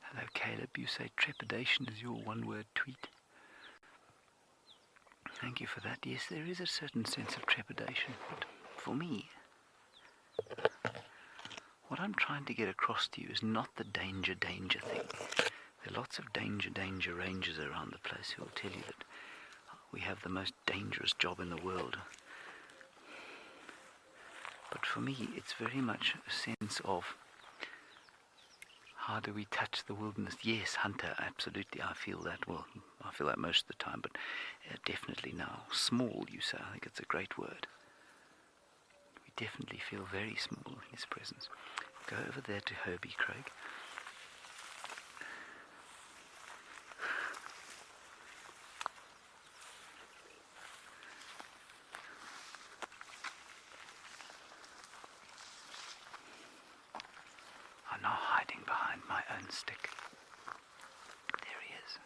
Hello, Caleb. You say trepidation is your one-word tweet. Thank you for that. Yes, there is a certain sense of trepidation. But for me, what I'm trying to get across to you is not the danger thing. There are lots of danger rangers around the place who will tell you that we have the most dangerous job in the world. But for me, it's very much a sense of how do we touch the wilderness? Yes, hunter, absolutely. I feel that. Well, I feel that most of the time, but definitely now. Small, you say. I think it's a great word. We definitely feel very small in his presence. Go over there to Herbie, Craig. I'm now hiding behind my own stick. There he is.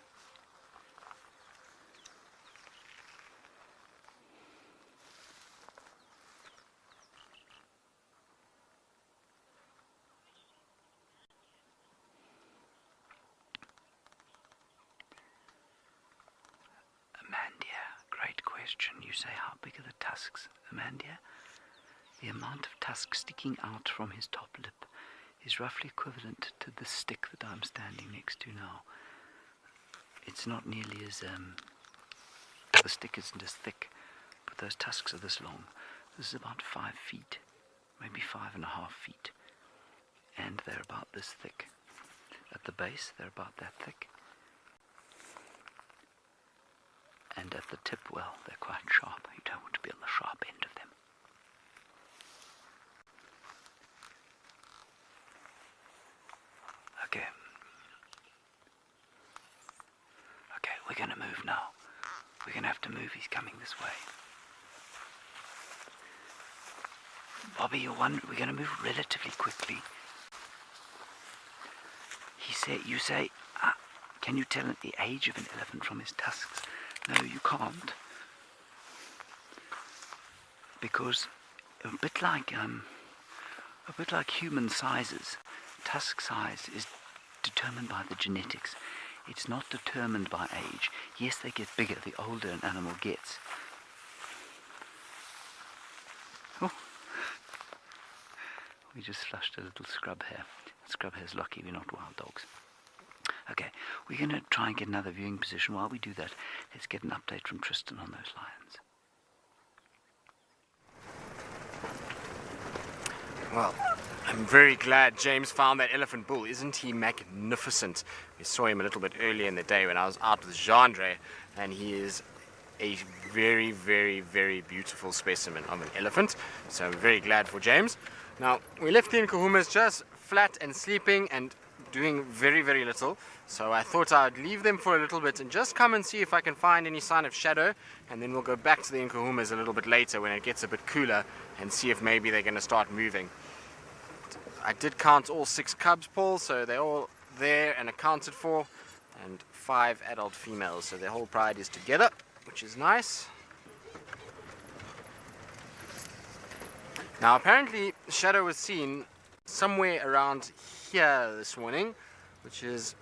question. You say, how big are the tusks, Amandia? The amount of tusk sticking out from his top lip is roughly equivalent to the stick that I'm standing next to now. It's not nearly as, the stick isn't as thick, but those tusks are this long. This is about 5 feet, maybe 5.5 feet, and they're about this thick. At the base, they're about that thick. And at the tip, well, they're quite sharp. You don't want to be on the sharp end of them. Okay. Okay, we're going to move now. We're going to have to move. He's coming this way. Bobby, we're going to move relatively quickly. You say, can you tell the age of an elephant from his tusks? No, you can't. Because a bit like human sizes, tusk size is determined by the genetics. It's not determined by age. Yes, they get bigger the older an animal gets. Oh. We just flushed a little scrub hare. Scrub hare's lucky, we're not wild dogs. Okay, we're going to try and get another viewing position. While we do that, let's get an update from Tristan on those lions. Well, I'm very glad James found that elephant bull. Isn't he magnificent? We saw him a little bit earlier in the day when I was out with Gendre, and he is a very, very, very beautiful specimen of an elephant. So I'm very glad for James. Now, we left the Nkuhumas just flat and sleeping and doing very, very little. So I thought I'd leave them for a little bit and just come and see if I can find any sign of shadow, and then we'll go back to the Nkuhumas a little bit later when it gets a bit cooler and see if maybe they're going to start moving. I did count all 6 cubs, Paul, so they're all there and accounted for, and 5 adult females, so their whole pride is together, which is nice. Now apparently shadow was seen somewhere around here this morning, which is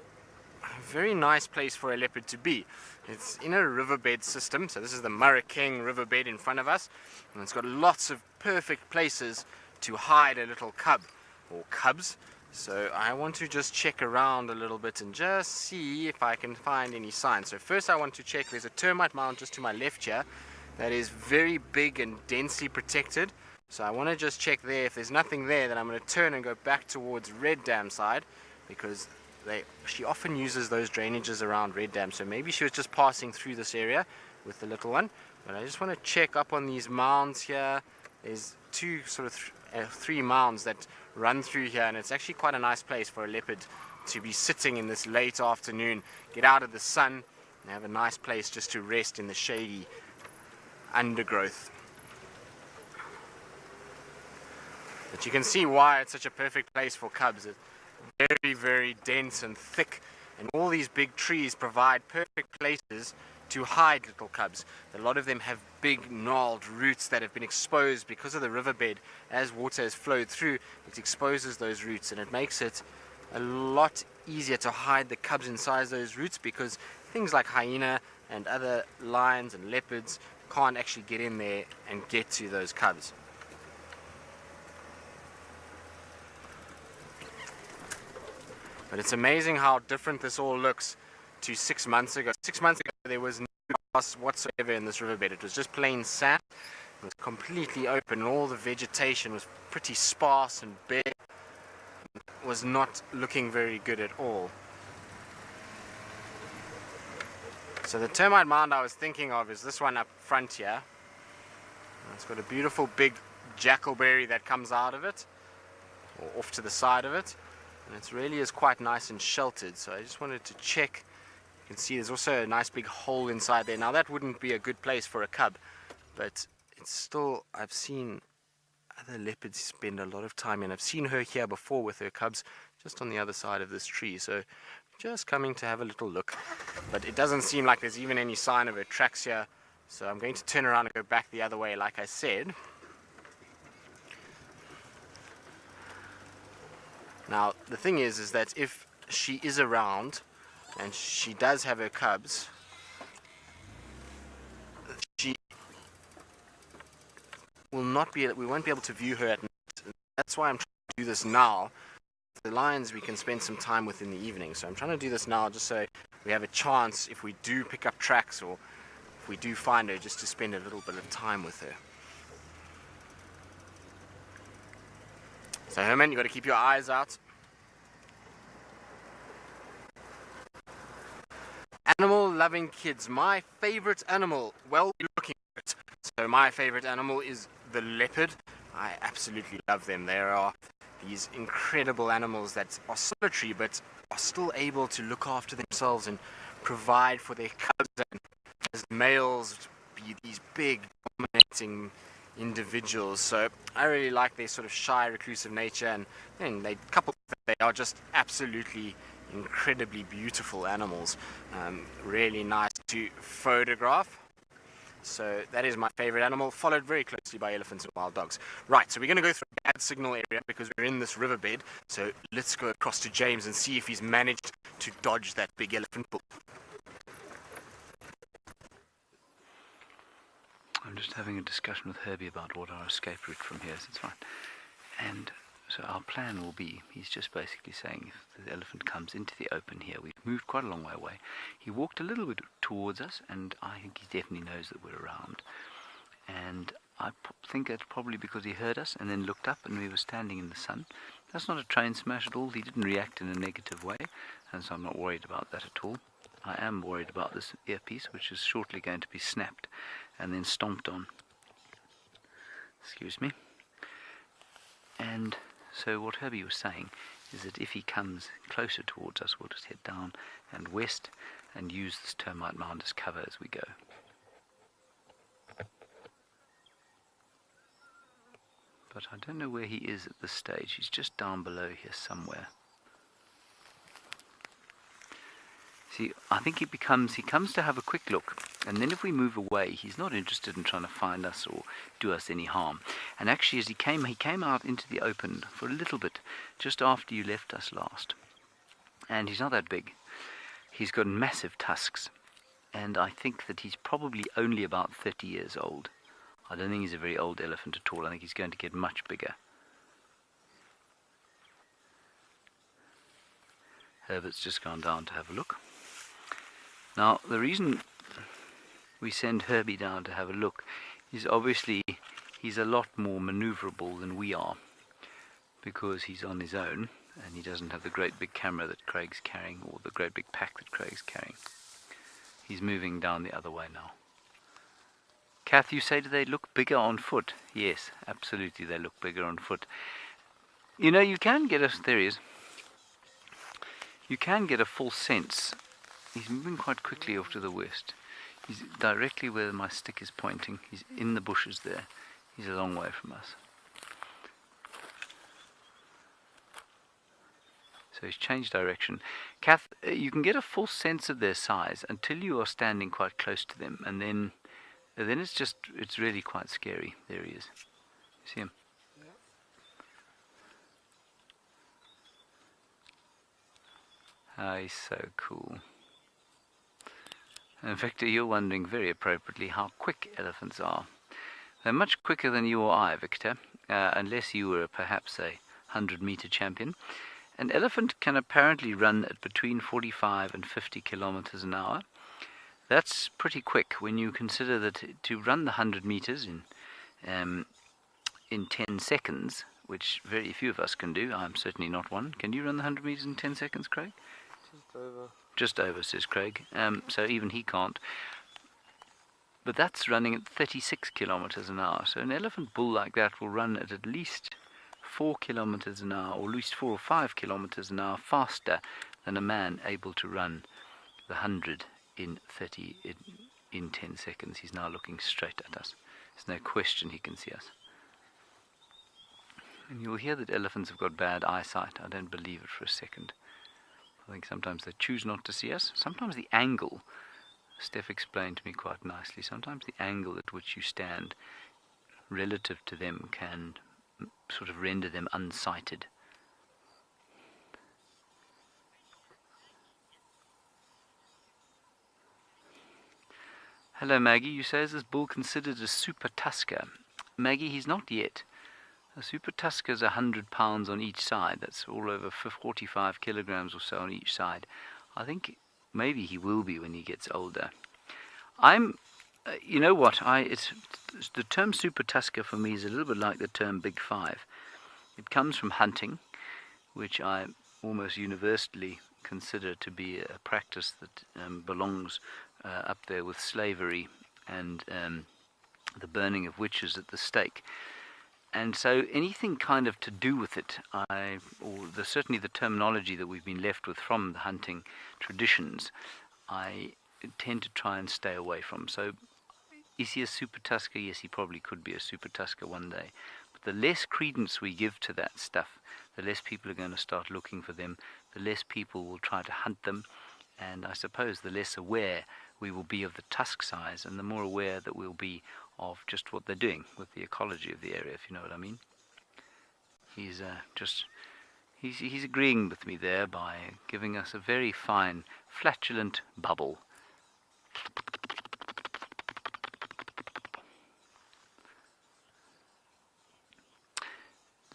a very nice place for a leopard to be. It's in a riverbed system, so this is the Mar.14th riverbed in front of us, and it's got lots of perfect places to hide a little cub or cubs. So I want to just check around a little bit and just see if I can find any signs. So first I want to check, there's a termite mound just to my left here that is very big and densely protected. So I want to just check there. If there's nothing there, then I'm going to turn and go back towards Red Dam side, because she often uses those drainages around Red Dam. So maybe she was just passing through this area with the little one. But I just want to check up on these mounds here. There's 2 sort of 3 mounds that run through here, and it's actually quite a nice place for a leopard to be sitting in this late afternoon, get out of the sun and have a nice place just to rest in the shady undergrowth. But you can see why it's such a perfect place for cubs. It's very, very dense and thick, and all these big trees provide perfect places to hide little cubs. A lot of them have big gnarled roots that have been exposed because of the riverbed. As water has flowed through, it exposes those roots, and it makes it a lot easier to hide the cubs inside those roots, because things like hyena and other lions and leopards can't actually get in there and get to those cubs. But it's amazing how different this all looks to 6 months ago. 6 months ago there was no grass whatsoever in this riverbed. It was just plain sand. It was completely open, and all the vegetation was pretty sparse and bare. It was not looking very good at all. So the termite mound I was thinking of is this one up front here. It's got a beautiful big jackalberry that comes out of it, or off to the side of it. And it really is quite nice and sheltered, so I just wanted to check. You can see there's also a nice big hole inside there. Now that wouldn't be a good place for a cub, but it's still, I've seen other leopards spend a lot of time, and I've seen her here before with her cubs just on the other side of this tree. So just coming to have a little look, but it doesn't seem like there's even any sign of her tracks here, so I'm going to turn around and go back the other way like I said. Now the thing is that if she is around and she does have her cubs, she we won't be able to view her at night. That's why I'm trying to do this now. The lions we can spend some time with in the evening, so I'm trying to do this now just so we have a chance, if we do pick up tracks or if we do find her, just to spend a little bit of time with her. So Herman, you got to keep your eyes out. Animal loving kids, my favorite animal, well, you're looking at it. So my favorite animal is the leopard. I absolutely love them. There are these incredible animals that are solitary but are still able to look after themselves and provide for their cubs, and as males be these big dominating individuals. So I really like their sort of shy, reclusive nature, and then they couple they are just absolutely incredibly beautiful animals. Really nice to photograph. So that is my favorite animal, followed very closely by elephants and wild dogs. Right, so we're going to go through a bad signal area because we're in this riverbed. So let's go across to James and see if he's managed to dodge that big elephant bull. I'm just having a discussion with Herbie about what our escape route from here is. It's fine. And so our plan will be, he's just basically saying if the elephant comes into the open here, we've moved quite a long way away. He walked a little bit towards us, and I think he definitely knows that we're around. And I think that's probably because he heard us and then looked up and we were standing in the sun. That's not a train smash at all. He didn't react in a negative way, and so I'm not worried about that at all. I am worried about this earpiece, which is shortly going to be snapped and then stomped on. Excuse me. And so what Herbie was saying is that if he comes closer towards us, we'll just head down and west and use this termite mound as cover as we go. But I don't know where he is at this stage. He's just down below here somewhere. See, I think he comes to have a quick look, and then if we move away, he's not interested in trying to find us or do us any harm. And actually, as he came out into the open for a little bit, just after you left us last. And he's not that big. He's got massive tusks, and I think that he's probably only about 30 years old. I don't think he's a very old elephant at all. I think he's going to get much bigger. Herbert's just gone down to have a look. Now, the reason we send Herbie down to have a look is obviously he's a lot more maneuverable than we are, because he's on his own and he doesn't have the great big camera that Craig's carrying, or the great big pack that Craig's carrying. He's moving down the other way now. Kath, you say, do they look bigger on foot? Yes, absolutely, they look bigger on foot. You know, you can get there he is. You can get a full sense. He's moving quite quickly off to the west. He's directly where my stick is pointing. He's in the bushes there. He's a long way from us. So he's changed direction. Kath, you can get a full sense of their size until you are standing quite close to them, and then it's really quite scary. There he is. You see him? Oh, he's so cool. And Victor, you're wondering very appropriately how quick elephants are. They're much quicker than you or I, Victor, unless you were perhaps a 100-meter champion. An elephant can apparently run at between 45 and 50 kilometers an hour. That's pretty quick when you consider that to run the 100 meters in 10 seconds, which very few of us can do. I'm certainly not one. Can you run the 100 meters in 10 seconds, Craig? Just over. Just over, says Craig. So even he can't. But that's running at 36 kilometers an hour. So an elephant bull like that will run at least 4 kilometers an hour, or at least 4 or 5 kilometers an hour faster than a man able to run the 100 in 10 seconds. He's now looking straight at us. There's no question he can see us. And you'll hear that elephants have got bad eyesight. I don't believe it for a second. I think sometimes they choose not to see us. Sometimes the angle, Steph explained to me quite nicely, sometimes the angle at which you stand relative to them can sort of render them unsighted. Hello Maggie, you say, is this bull considered a super tusker? Maggie, he's not yet. A super tusker's 100 pounds on each side. That's all over 45 kilograms or so on each side. I think maybe he will be when he gets older. You know what? The term super tusker for me is a little bit like the term big five. It comes from hunting, which I almost universally consider to be a practice that belongs up there with slavery and the burning of witches at the stake. And so anything kind of to do with it, certainly the terminology that we've been left with from the hunting traditions, I tend to try and stay away from. So is he a super tusker? Yes, he probably could be a super tusker one day. But the less credence we give to that stuff, the less people are going to start looking for them, the less people will try to hunt them, and I suppose the less aware we will be of the tusk size, and the more aware that we'll be of just what they're doing with the ecology of the area, if you know what I mean. He's agreeing with me there by giving us a very fine, flatulent bubble.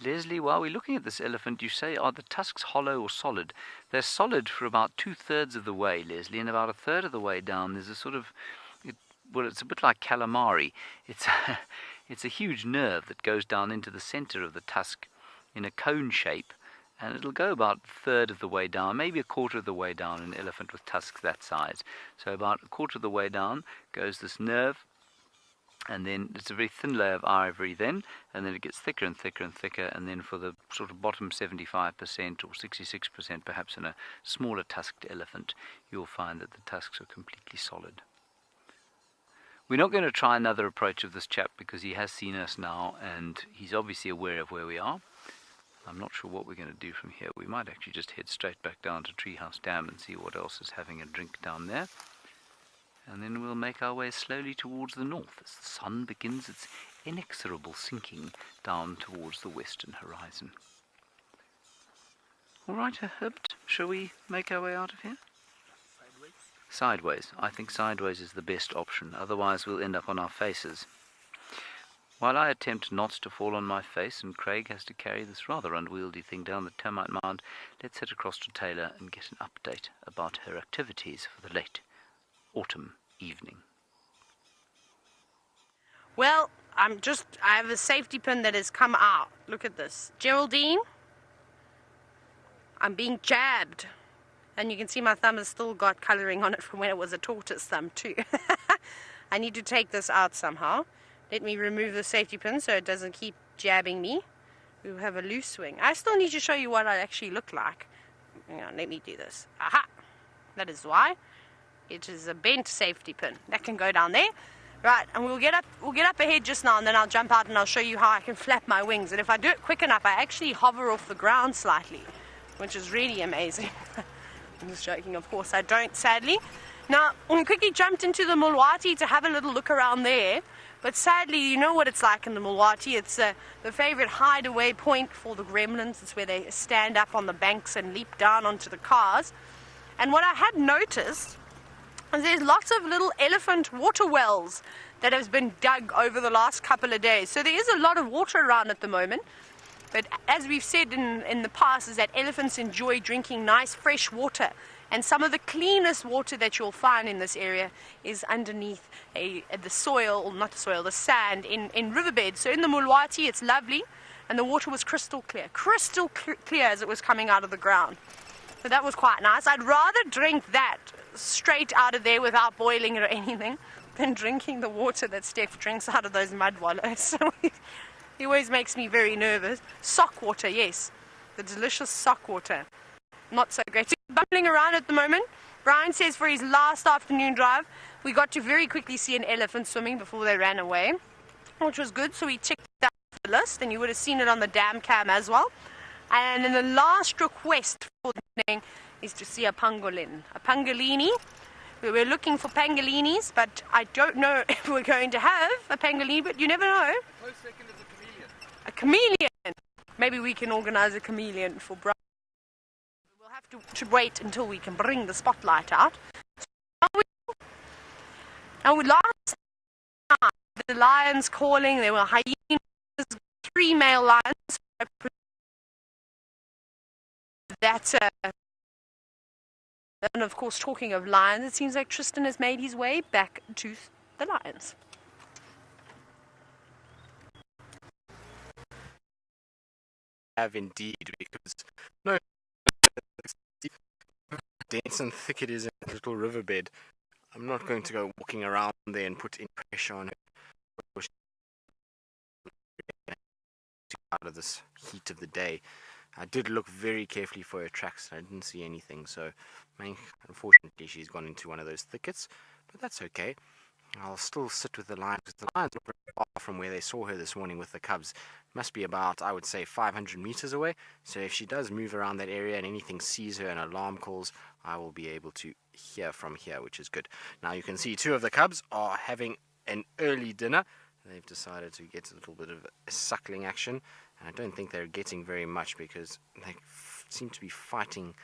Leslie, while we're looking at this elephant, you say, are the tusks hollow or solid? They're solid for about 2/3 of the way, Leslie, and about 1/3 of the way down there's a sort of, it's a bit like calamari. It's a huge nerve that goes down into the center of the tusk in a cone shape, and it'll go about 1/3 of the way down, maybe 1/4 of the way down, an elephant with tusks that size. So about 1/4 of the way down goes this nerve, and then it's a very thin layer of ivory then, and then it gets thicker and thicker and thicker, and then for the sort of bottom 75% or 66% perhaps in a smaller tusked elephant, you'll find that the tusks are completely solid. We're not going to try another approach of this chap because he has seen us now, and he's obviously aware of where we are. I'm not sure what we're going to do from here. We might actually just head straight back down to Treehouse Dam and see what else is having a drink down there. And then we'll make our way slowly towards the north as the sun begins its inexorable sinking down towards the western horizon. All right, Herbert, shall we make our way out of here? Sideways. I think sideways is the best option, otherwise we'll end up on our faces. While I attempt not to fall on my face and Craig has to carry this rather unwieldy thing down the termite mound, let's head across to Taylor and get an update about her activities for the late autumn evening. Well, I have a safety pin that has come out. Look at this. Geraldine, I'm being jabbed. And you can see my thumb has still got colouring on it from when it was a tortoise thumb too. I need to take this out somehow. Let me remove the safety pin so it doesn't keep jabbing me. We have a loose swing. I still need to show you what I actually look like. Hang on, let me do this. Aha! That is why. It is a bent safety pin. That can go down there. Right, and we'll get up ahead just now, and then I'll jump out and I'll show you how I can flap my wings. And if I do it quick enough, I actually hover off the ground slightly, which is really amazing. I'm just joking, of course I don't, sadly. Now, we quickly jumped into the Mulwati to have a little look around there. But sadly, you know what it's like in the Mulwati. It's the favorite hideaway point for the gremlins. It's where they stand up on the banks and leap down onto the cars. And what I had noticed is there's lots of little elephant water wells that has been dug over the last couple of days. So there is a lot of water around at the moment. But as we've said in the past, is that elephants enjoy drinking nice fresh water. And some of the cleanest water that you'll find in this area is underneath the sand in riverbeds. So in the Mulwati, it's lovely, and the water was crystal clear as it was coming out of the ground. So that was quite nice. I'd rather drink that straight out of there without boiling it or anything than drinking the water that Steph drinks out of those mud wallows. So it always makes me very nervous. Sock water, yes. The delicious sock water. Not so great. So bumbling around at the moment. Brian says for his last afternoon drive, we got to very quickly see an elephant swimming before they ran away, which was good. So we checked that off the list, and you would have seen it on the dam cam as well. And then the last request for the evening is to see a pangolin, a pangolini. We were looking for pangolinis, but I don't know if we're going to have a pangolini, but you never know. Close second is a chameleon. A chameleon. Maybe we can organize a chameleon for Brian. We'll have to wait until we can bring the spotlight out. So now last time the lions calling. There were hyenas, 3 male lions. And of course, talking of lions, it seems like Tristan has made his way back to the lions. Have indeed, because no dense and thick it is in a little riverbed. I'm not going to go walking around there and put any pressure on her out of this heat of the day. I did look very carefully for her tracks and I didn't see anything, so unfortunately she's gone into one of those thickets, but that's okay. I'll still sit with the lions, because the lions are very far from where they saw her this morning with the cubs. Must be about, I would say, 500 meters away, so if she does move around that area and anything sees her and alarm calls, I will be able to hear from here, which is good. Now you can see 2 of the cubs are having an early dinner. They've decided to get a little bit of suckling action, and I don't think they're getting very much because they seem to be fighting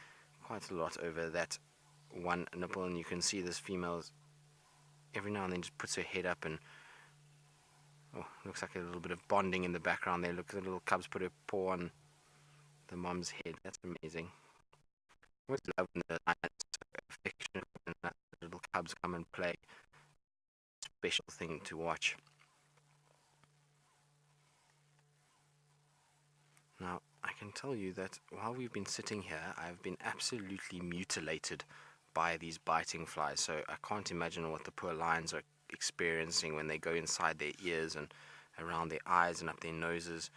quite a lot over that one nipple, and you can see this female every now and then just puts her head up and looks like a little bit of bonding in the background there. Look, the little cubs put her paw on the mom's head. That's amazing. I always love when the lions are so affectionate and the little cubs come and play. Special thing to watch. Now, I can tell you that while we've been sitting here, I've been absolutely mutilated by these biting flies, so I can't imagine what the poor lions are experiencing when they go inside their ears and around their eyes and up their noses.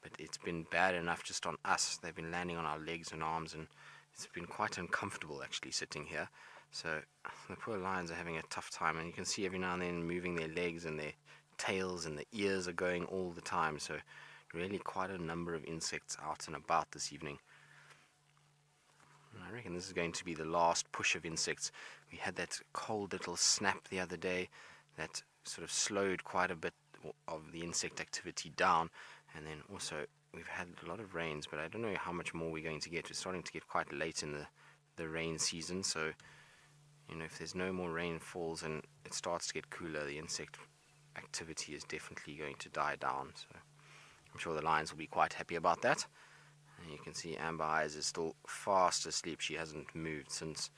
But it's been bad enough just on us. They've been landing on our legs and arms, and it's been quite uncomfortable actually sitting here. So the poor lions are having a tough time, and you can see every now and then moving their legs and their tails, and the ears are going all the time. So really quite a number of insects out and about this evening. I reckon this is going to be the last push of insects. We had that cold little snap the other day that sort of slowed quite a bit of the insect activity down, and then also we've had a lot of rains, but I don't know how much more we're going to get. We're starting to get quite late in the rain season, so if there's no more rain falls and it starts to get cooler, the insect activity is definitely going to die down. So I'm sure the lions will be quite happy about that. And you can see Amber Eyes is still fast asleep. She hasn't moved since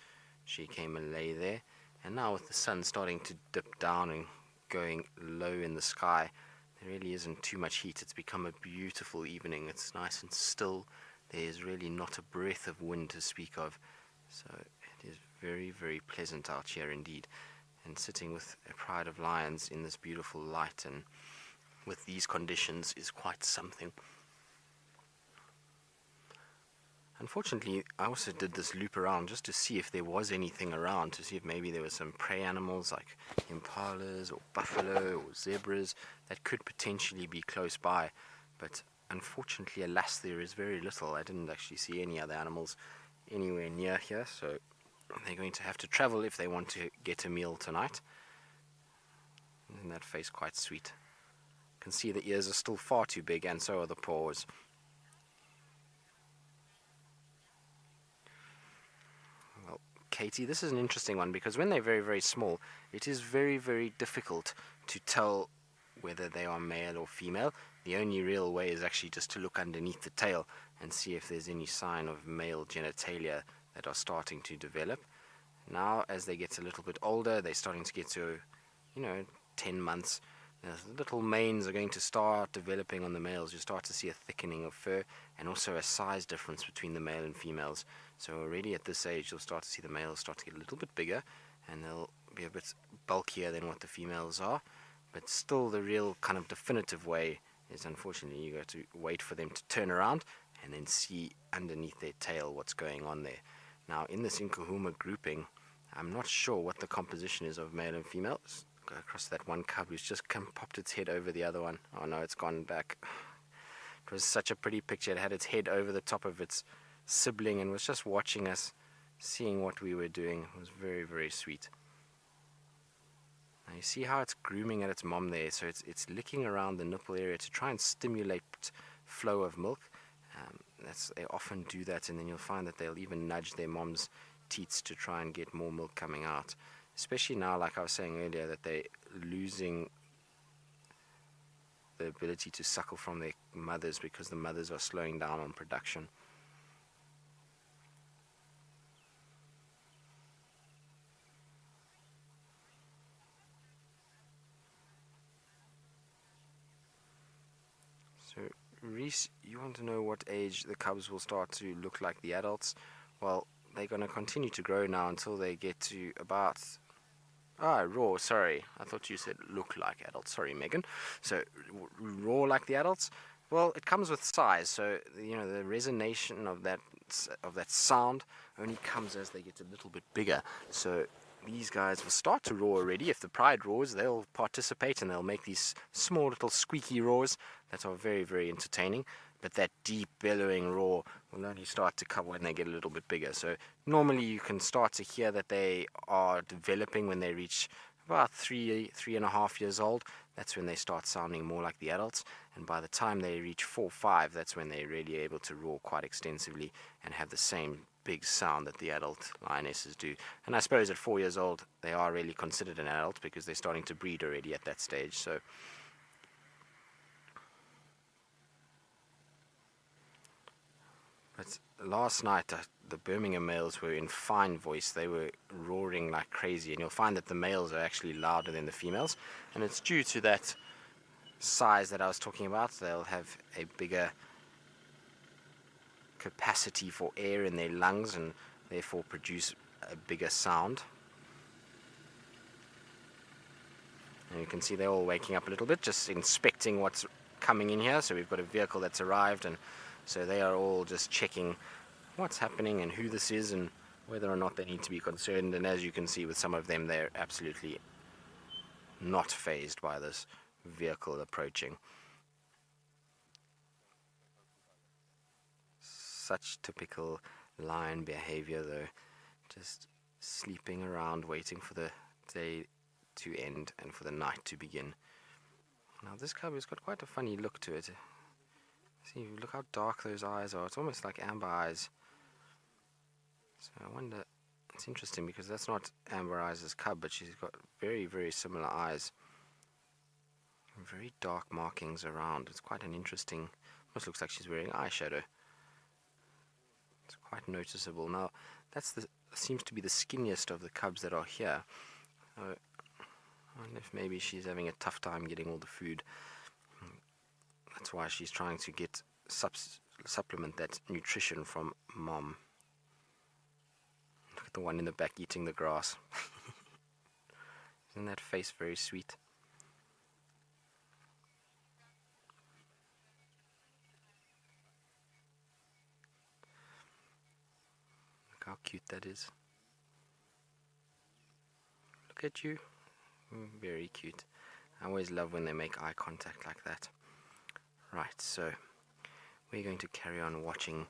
she came and lay there. And now with the sun starting to dip down and going low in the sky, there really isn't too much heat. It's become a beautiful evening. It's nice and still. There's really not a breath of wind to speak of. So it is very, very pleasant out here indeed. And sitting with a pride of lions in this beautiful light and with these conditions is quite something. Unfortunately, I also did this loop around just to see if there was anything around, to see if maybe there were some prey animals like impalas or buffalo or zebras that could potentially be close by. But unfortunately, alas, there is very little. I didn't actually see any other animals anywhere near here, so they're going to have to travel if they want to get a meal tonight. Isn't that face quite sweet? You can see the ears are still far too big, and so are the paws. Well, Katie, this is an interesting one, because when they're very, very small, it is very, very difficult to tell whether they are male or female. The only real way is actually just to look underneath the tail and see if there's any sign of male genitalia that are starting to develop. Now, as they get a little bit older, they're starting to get to, 10 months. The little manes are going to start developing on the males. You start to see a thickening of fur and also a size difference between the male and females. So already at this age, you'll start to see the males start to get a little bit bigger, and they'll be a bit bulkier than what the females are. But still, the real kind of definitive way is, unfortunately, you got to wait for them to turn around and then see underneath their tail what's going on there. Now, in this Inkuhuma grouping, I'm not sure what the composition is of male and female. Let's go across that one cub who's just popped its head over the other one. Oh no, it's gone back. It was such a pretty picture. It had its head over the top of its sibling and was just watching us, seeing what we were doing. It was very, very sweet. Now you see how it's grooming at its mom there, so it's licking around the nipple area to try and stimulate flow of milk. They often do that, and then you'll find that they'll even nudge their mom's teats to try and get more milk coming out. Especially now, like I was saying earlier, that they're losing the ability to suckle from their mothers because the mothers are slowing down on production. So, Reese, you want to know what age the cubs will start to look like the adults? Well, they're going to continue to grow now until they get to about... raw, sorry. I thought you said look like adults. Sorry, Megan. So, raw like the adults? Well, it comes with size. So, you know, the resonation of that sound only comes as they get a little bit bigger. So, these guys will start to roar already. If the pride roars, they'll participate and they'll make these small little squeaky roars that are very, very entertaining. But that deep bellowing roar will only start to come when they get a little bit bigger. So normally you can start to hear that they are developing when they reach about 3.5 years old. That's when they start sounding more like the adults. And by the time they reach 4, 5, that's when they're really able to roar quite extensively and have the same big sound that the adult lionesses do. And I suppose at 4 years old they are really considered an adult because they're starting to breed already at that stage. So but last night the Birmingham males were in fine voice. They were roaring like crazy, and you'll find that the males are actually louder than the females, and it's due to that size that I was talking about. They'll have a bigger capacity for air in their lungs and therefore produce a bigger sound. And you can see they're all waking up a little bit, just inspecting what's coming in here. So we've got a vehicle that's arrived, and so they are all just checking what's happening and who this is and whether or not they need to be concerned. And as you can see with some of them, they're absolutely not fazed by this vehicle approaching. Such typical lion behavior though, just sleeping around waiting for the day to end and for the night to begin. Now this cub has got quite a funny look to it. See, look how dark those eyes are. It's almost like Amber eyes. So I wonder, it's interesting because that's not Amber Eyes' cub, but she's got very, very similar eyes. Very dark markings around. It's quite an interesting, almost looks like she's wearing eyeshadow. It's quite noticeable. Now, seems to be the skinniest of the cubs that are here. I wonder if maybe she's having a tough time getting all the food. That's why she's trying to get supplement that nutrition from mom. Look at the one in the back eating the grass. Isn't that face very sweet? Look how cute that is. Look at you. Very cute. I always love when they make eye contact like that. Right, so we're going to carry on watching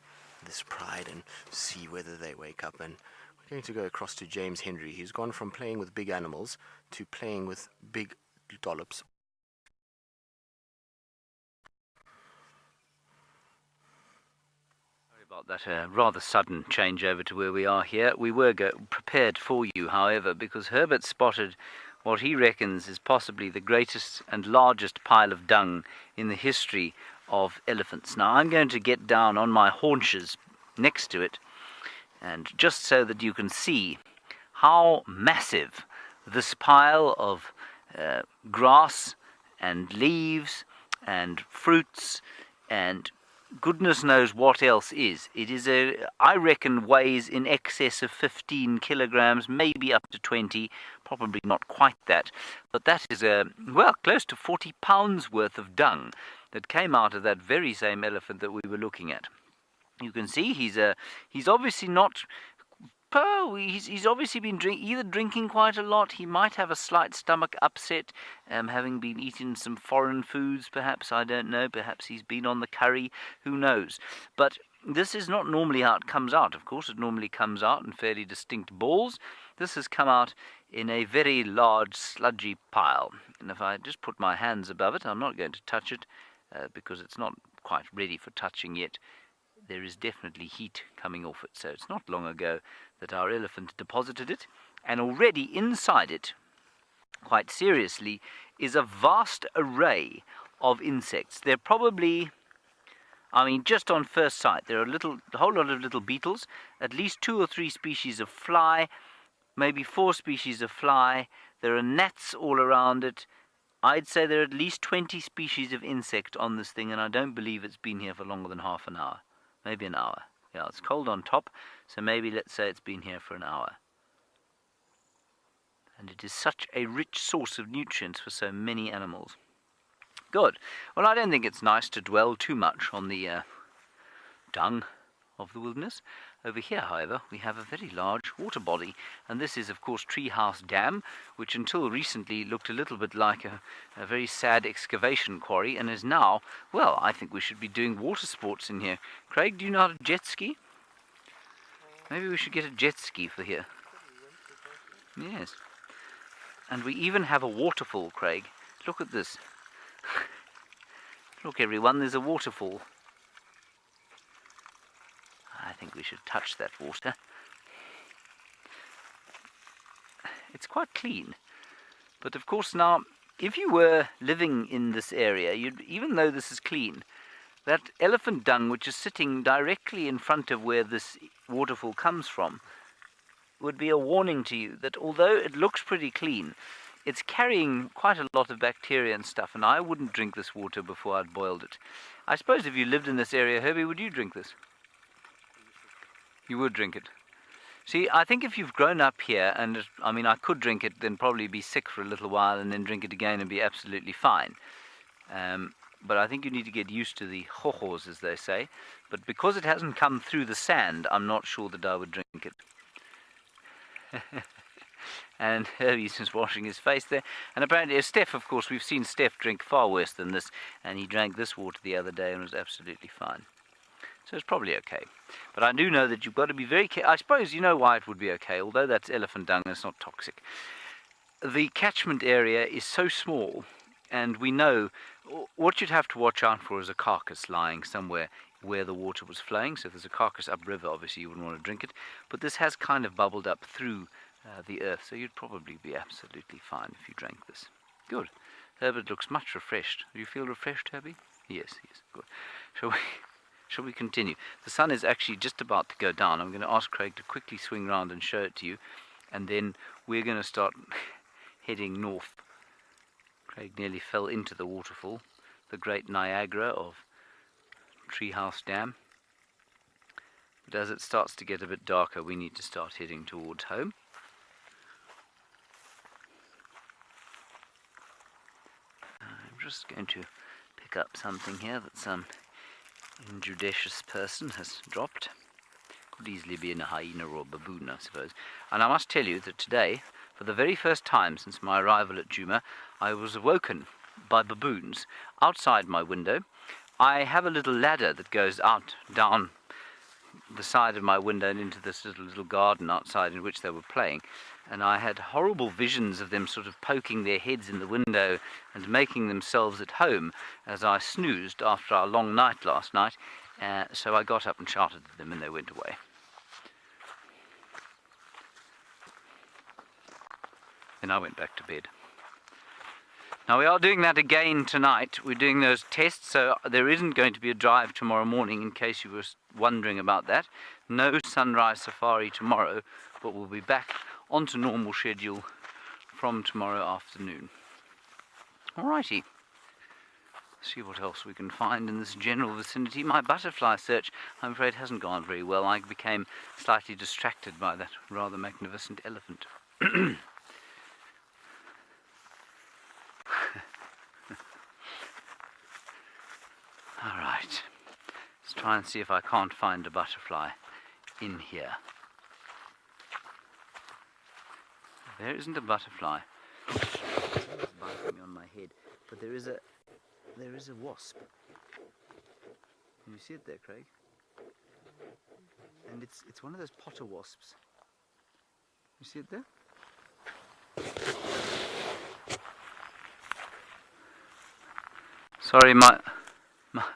this pride and see whether they wake up, and we're going to go across to James Henry. He's gone from playing with big animals to playing with big dollops. Sorry about that rather sudden change over to where we are here. We were prepared for you, however, because Herbert spotted what he reckons is possibly the greatest and largest pile of dung in the history of elephants. Now I'm going to get down on my haunches next to it, and just so that you can see how massive this pile of grass and leaves and fruits and goodness knows what else is. It is I reckon weighs in excess of 15 kilograms, maybe up to 20, probably not quite that. But that is well, close to 40 pounds worth of dung that came out of that very same elephant that we were looking at. You can see he's obviously not... he's obviously been either drinking quite a lot. He might have a slight stomach upset, having been eating some foreign foods, perhaps, I don't know. Perhaps he's been on the curry, who knows. But this is not normally how it comes out, of course. It normally comes out in fairly distinct balls. This has come out in a very large sludgy pile. And if I just put my hands above it, I'm not going to touch it because it's not quite ready for touching yet. There is definitely heat coming off it, so it's not long ago that our elephant deposited it, and already inside it, quite seriously, is a vast array of insects. They're probably, I mean, just on first sight, there are a whole lot of little beetles, at least 2 or 3 species of fly, maybe 4 species of fly. There are gnats all around it. I'd say there are at least 20 species of insect on this thing, and I don't believe it's been here for longer than half an hour. Maybe an hour. Yeah, it's cold on top, so maybe let's say it's been here for an hour. And it is such a rich source of nutrients for so many animals. Good. Well, I don't think it's nice to dwell too much on the dung of the wilderness. Over here, however, we have a very large water body, and this is, of course, Treehouse Dam, which until recently looked a little bit like a very sad excavation quarry, and is now, well, I think we should be doing water sports in here. Craig, do you know how to jet ski? Maybe we should get a jet ski for here. Yes. And we even have a waterfall, Craig. Look at this. Look, everyone, there's a waterfall. I think we should touch that water. It's quite clean. But of course now, if you were living in this area, even though this is clean, that elephant dung which is sitting directly in front of where this waterfall comes from would be a warning to you that although it looks pretty clean, it's carrying quite a lot of bacteria and stuff, and I wouldn't drink this water before I'd boiled it. I suppose if you lived in this area, Herbie, would you drink this? You would drink it. See, I think if you've grown up here, and I mean, I could drink it, then probably be sick for a little while, and then drink it again and be absolutely fine. But I think you need to get used to the hohos, as they say. But because it hasn't come through the sand, I'm not sure that I would drink it. And Herbie's just washing his face there. And apparently, Steph, of course, we've seen Steph drink far worse than this, and he drank this water the other day and was absolutely fine. So it's probably okay. But I do know that you've got to be very careful. I suppose you know why it would be okay, although that's elephant dung, it's not toxic. The catchment area is so small, and we know what you'd have to watch out for is a carcass lying somewhere where the water was flowing. So if there's a carcass upriver, obviously you wouldn't want to drink it. But this has kind of bubbled up through the earth, so you'd probably be absolutely fine if you drank this. Good. Herbert looks much refreshed. Do you feel refreshed, Herbie? Yes, yes, good. Shall we continue? The sun is actually just about to go down. I'm going to ask Craig to quickly swing round and show it to you, and then we're going to start heading north. Craig nearly fell into the waterfall, the great Niagara of Treehouse Dam. But as it starts to get a bit darker, we need to start heading towards home. I'm just going to pick up something here that some injudicious person has dropped. Could easily be in a hyena or a baboon, I suppose. And I must tell you that today, for the very first time since my arrival at Djuma, I was awoken by baboons outside my window. I have a little ladder that goes out, down the side of my window and into this little garden outside in which they were playing. And I had horrible visions of them sort of poking their heads in the window and making themselves at home as I snoozed after our long night last night. So I got up and shouted at them and they went away. Then I went back to bed. Now we are doing that again tonight. We're doing those tests, so there isn't going to be a drive tomorrow morning, in case you were wondering about that. No sunrise safari tomorrow, but we'll be back onto normal schedule from tomorrow afternoon. Alrighty. See what else we can find in this general vicinity. My butterfly search, I'm afraid, hasn't gone very well. I became slightly distracted by that rather magnificent elephant. Alright, let's try and see if I can't find a butterfly in here. There isn't a butterfly. It's biting me on my head, but there is a wasp. Can you see it there, Craig? And it's one of those potter wasps. You see it there? Sorry,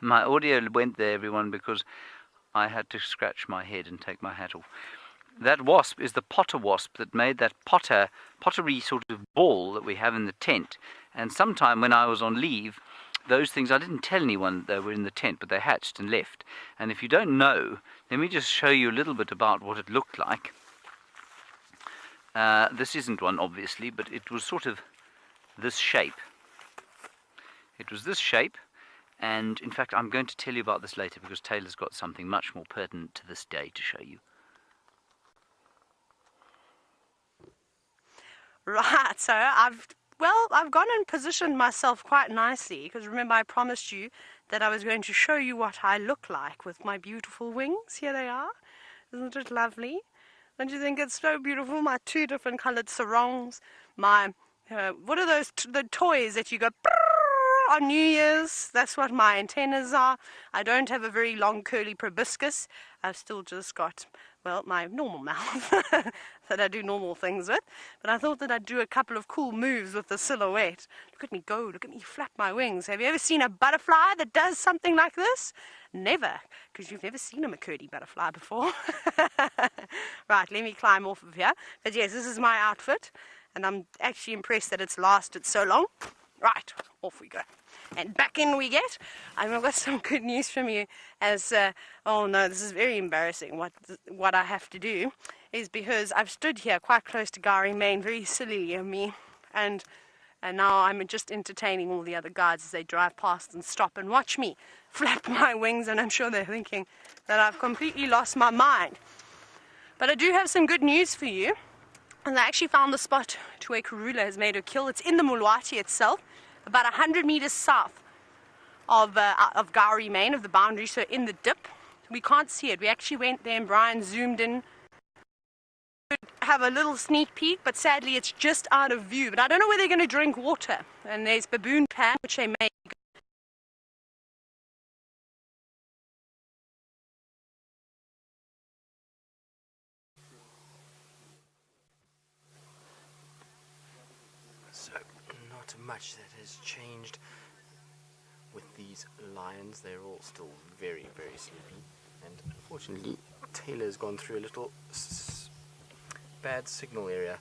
my audio went there, everyone, because I had to scratch my head and take my hat off. That wasp is the potter wasp that made that pottery sort of ball that we have in the tent. And sometime when I was on leave, those things, I didn't tell anyone they were in the tent, but they hatched and left. And if you don't know, let me just show you a little bit about what it looked like. This isn't one, obviously, but it was sort of this shape. It was this shape, and in fact I'm going to tell you about this later because Taylor's got something much more pertinent to this day to show you. Right, so I've gone and positioned myself quite nicely, because remember I promised you that I was going to show you what I look like with my beautiful wings. Here they are. Isn't it lovely? Don't you think it's so beautiful? My two different colored sarongs, my, what are those, the toys that you go on New Year's? That's what my antennas are. I don't have a very long curly proboscis. I've still just got, well, my normal mouth that I do normal things with. But I thought that I'd do a couple of cool moves with the silhouette. Look at me go, look at me flap my wings. Have you ever seen a butterfly that does something like this? Never, because you've never seen a McCurdy butterfly before. Right, let me climb off of here. But yes, this is my outfit, and I'm actually impressed that it's lasted so long. Right, off we go. And back in we get. I've got some good news from you as, oh no, this is very embarrassing. What I have to do is because I've stood here quite close to Gary Main, very sillily of me, and now I'm just entertaining all the other guides as they drive past and stop and watch me flap my wings, and I'm sure they're thinking that I've completely lost my mind. But I do have some good news for you. And I actually found the spot to where Karula has made her kill. It's in the Mulwati itself, about 100 meters south of Gowrie Main, of the boundary, so in the dip. We can't see it. We actually went there and Brian zoomed in to have a little sneak peek, but sadly it's just out of view. But I don't know where they're going to drink water. And there's baboon pan, which they make. So, not much that has changed with these lions. They're all still very, very sleepy. And unfortunately, Taylor's gone through a little bad signal area.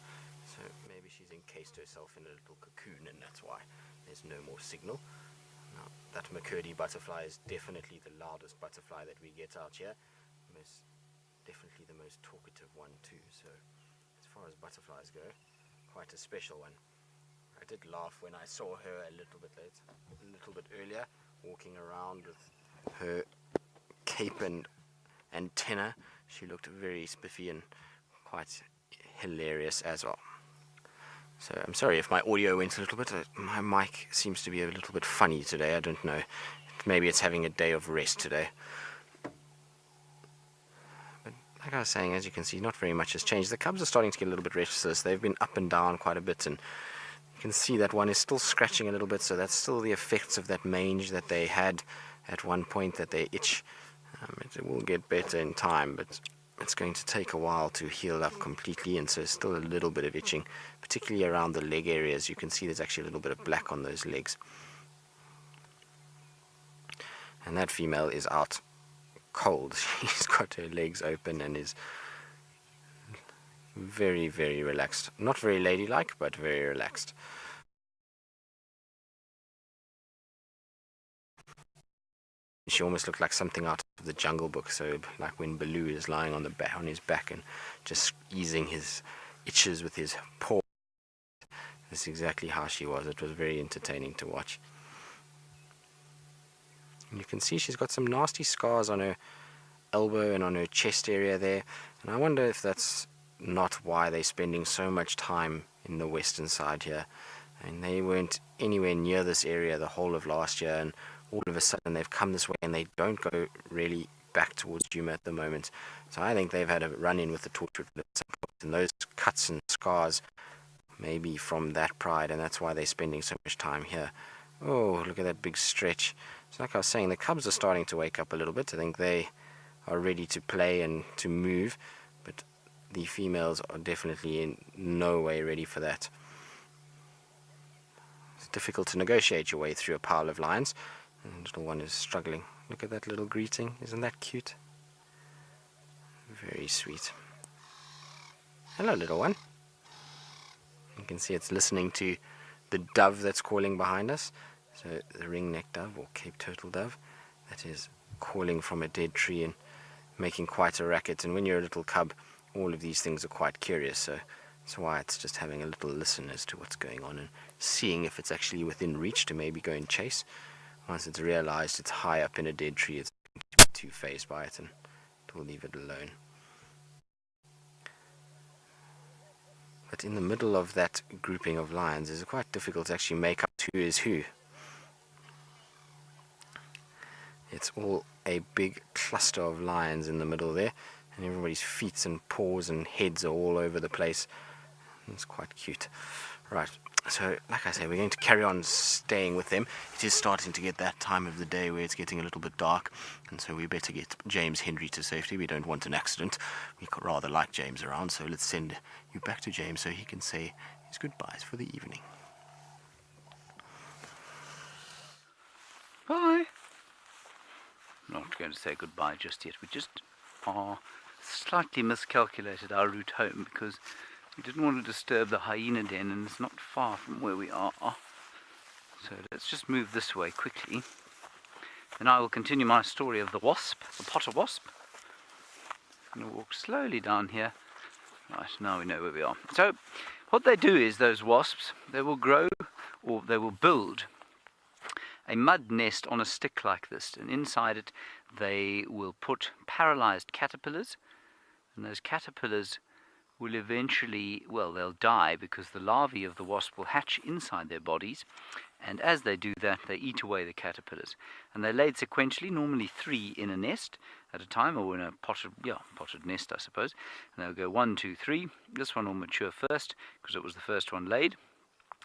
So maybe she's encased herself in a little cocoon, and that's why there's no more signal. Now, that McCurdy butterfly is definitely the loudest butterfly that we get out here. Definitely the most talkative one too. So, as far as butterflies go, quite a special one. I did laugh when I saw her a little bit earlier, walking around with her cape and antenna. She looked very spiffy and quite hilarious as well. So I'm sorry if my audio went a little bit. My mic seems to be a little bit funny today. I don't know. Maybe it's having a day of rest today. But like I was saying, as you can see, not very much has changed. The cubs are starting to get a little bit restless. They've been up and down quite a bit, and you can see that one is still scratching a little bit, so that's still the effects of that mange that they had at one point, that they itch. It will get better in time, but it's going to take a while to heal up completely, and so there's still a little bit of itching, particularly around the leg areas. You can see there's actually a little bit of black on those legs. And that female is out cold. She's got her legs open and is very, very relaxed. Not very ladylike, but very relaxed. She almost looked like something out of the Jungle Book, so like when Baloo is lying on his back and just easing his itches with his paw. That's exactly how she was. It was very entertaining to watch. And you can see she's got some nasty scars on her elbow and on her chest area there, and I wonder if that's not why they're spending so much time in the western side here. And they weren't anywhere near this area the whole of last year, and all of a sudden they've come this way and they don't go really back towards Djuma at the moment. So I think they've had a run-in with the torchwood at some point, and those cuts and scars may be from that pride, and that's why they're spending so much time here. Oh, look at that big stretch. So like I was saying, the cubs are starting to wake up a little bit. I think they are ready to play and to move, but the females are definitely in no way ready for that. It's difficult to negotiate your way through a pile of lions. And the little one is struggling. Look at that little greeting. Isn't that cute? Very sweet. Hello, little one. You can see it's listening to the dove that's calling behind us. So the ring-necked dove or Cape turtle dove, that is calling from a dead tree and making quite a racket. And when you're a little cub, all of these things are quite curious, so that's why it's just having a little listen as to what's going on and seeing if it's actually within reach to maybe go and chase. Once it's realized it's high up in a dead tree, it's too phased by it and it will leave it alone. But in the middle of that grouping of lions, it's quite difficult to actually make out who is who. It's all a big cluster of lions in the middle there, and everybody's feet and paws and heads are all over the place. It's quite cute. Right, so like I say, we're going to carry on staying with them. It is starting to get that time of the day where it's getting a little bit dark, and so we better get James Henry to safety. We don't want an accident. We rather like James around, so let's send you back to James so he can say his goodbyes for the evening. Bye. I'm not going to say goodbye just yet. We just slightly miscalculated our route home because we didn't want to disturb the hyena den, and it's not far from where we are. So let's just move this way quickly. And I will continue my story of the wasp, the potter wasp. I'm going to walk slowly down here. Right, now we know where we are. So what they do is, those wasps, they will grow, or they will build a mud nest on a stick like this, and inside it they will put paralyzed caterpillars, and those caterpillars will eventually, well, they'll die because the larvae of the wasp will hatch inside their bodies, and as they do that, they eat away the caterpillars. And they're laid sequentially, normally 3 in a nest at a time, or in a potted nest, I suppose. And they'll go 1, 2, 3. This one will mature first because it was the first one laid,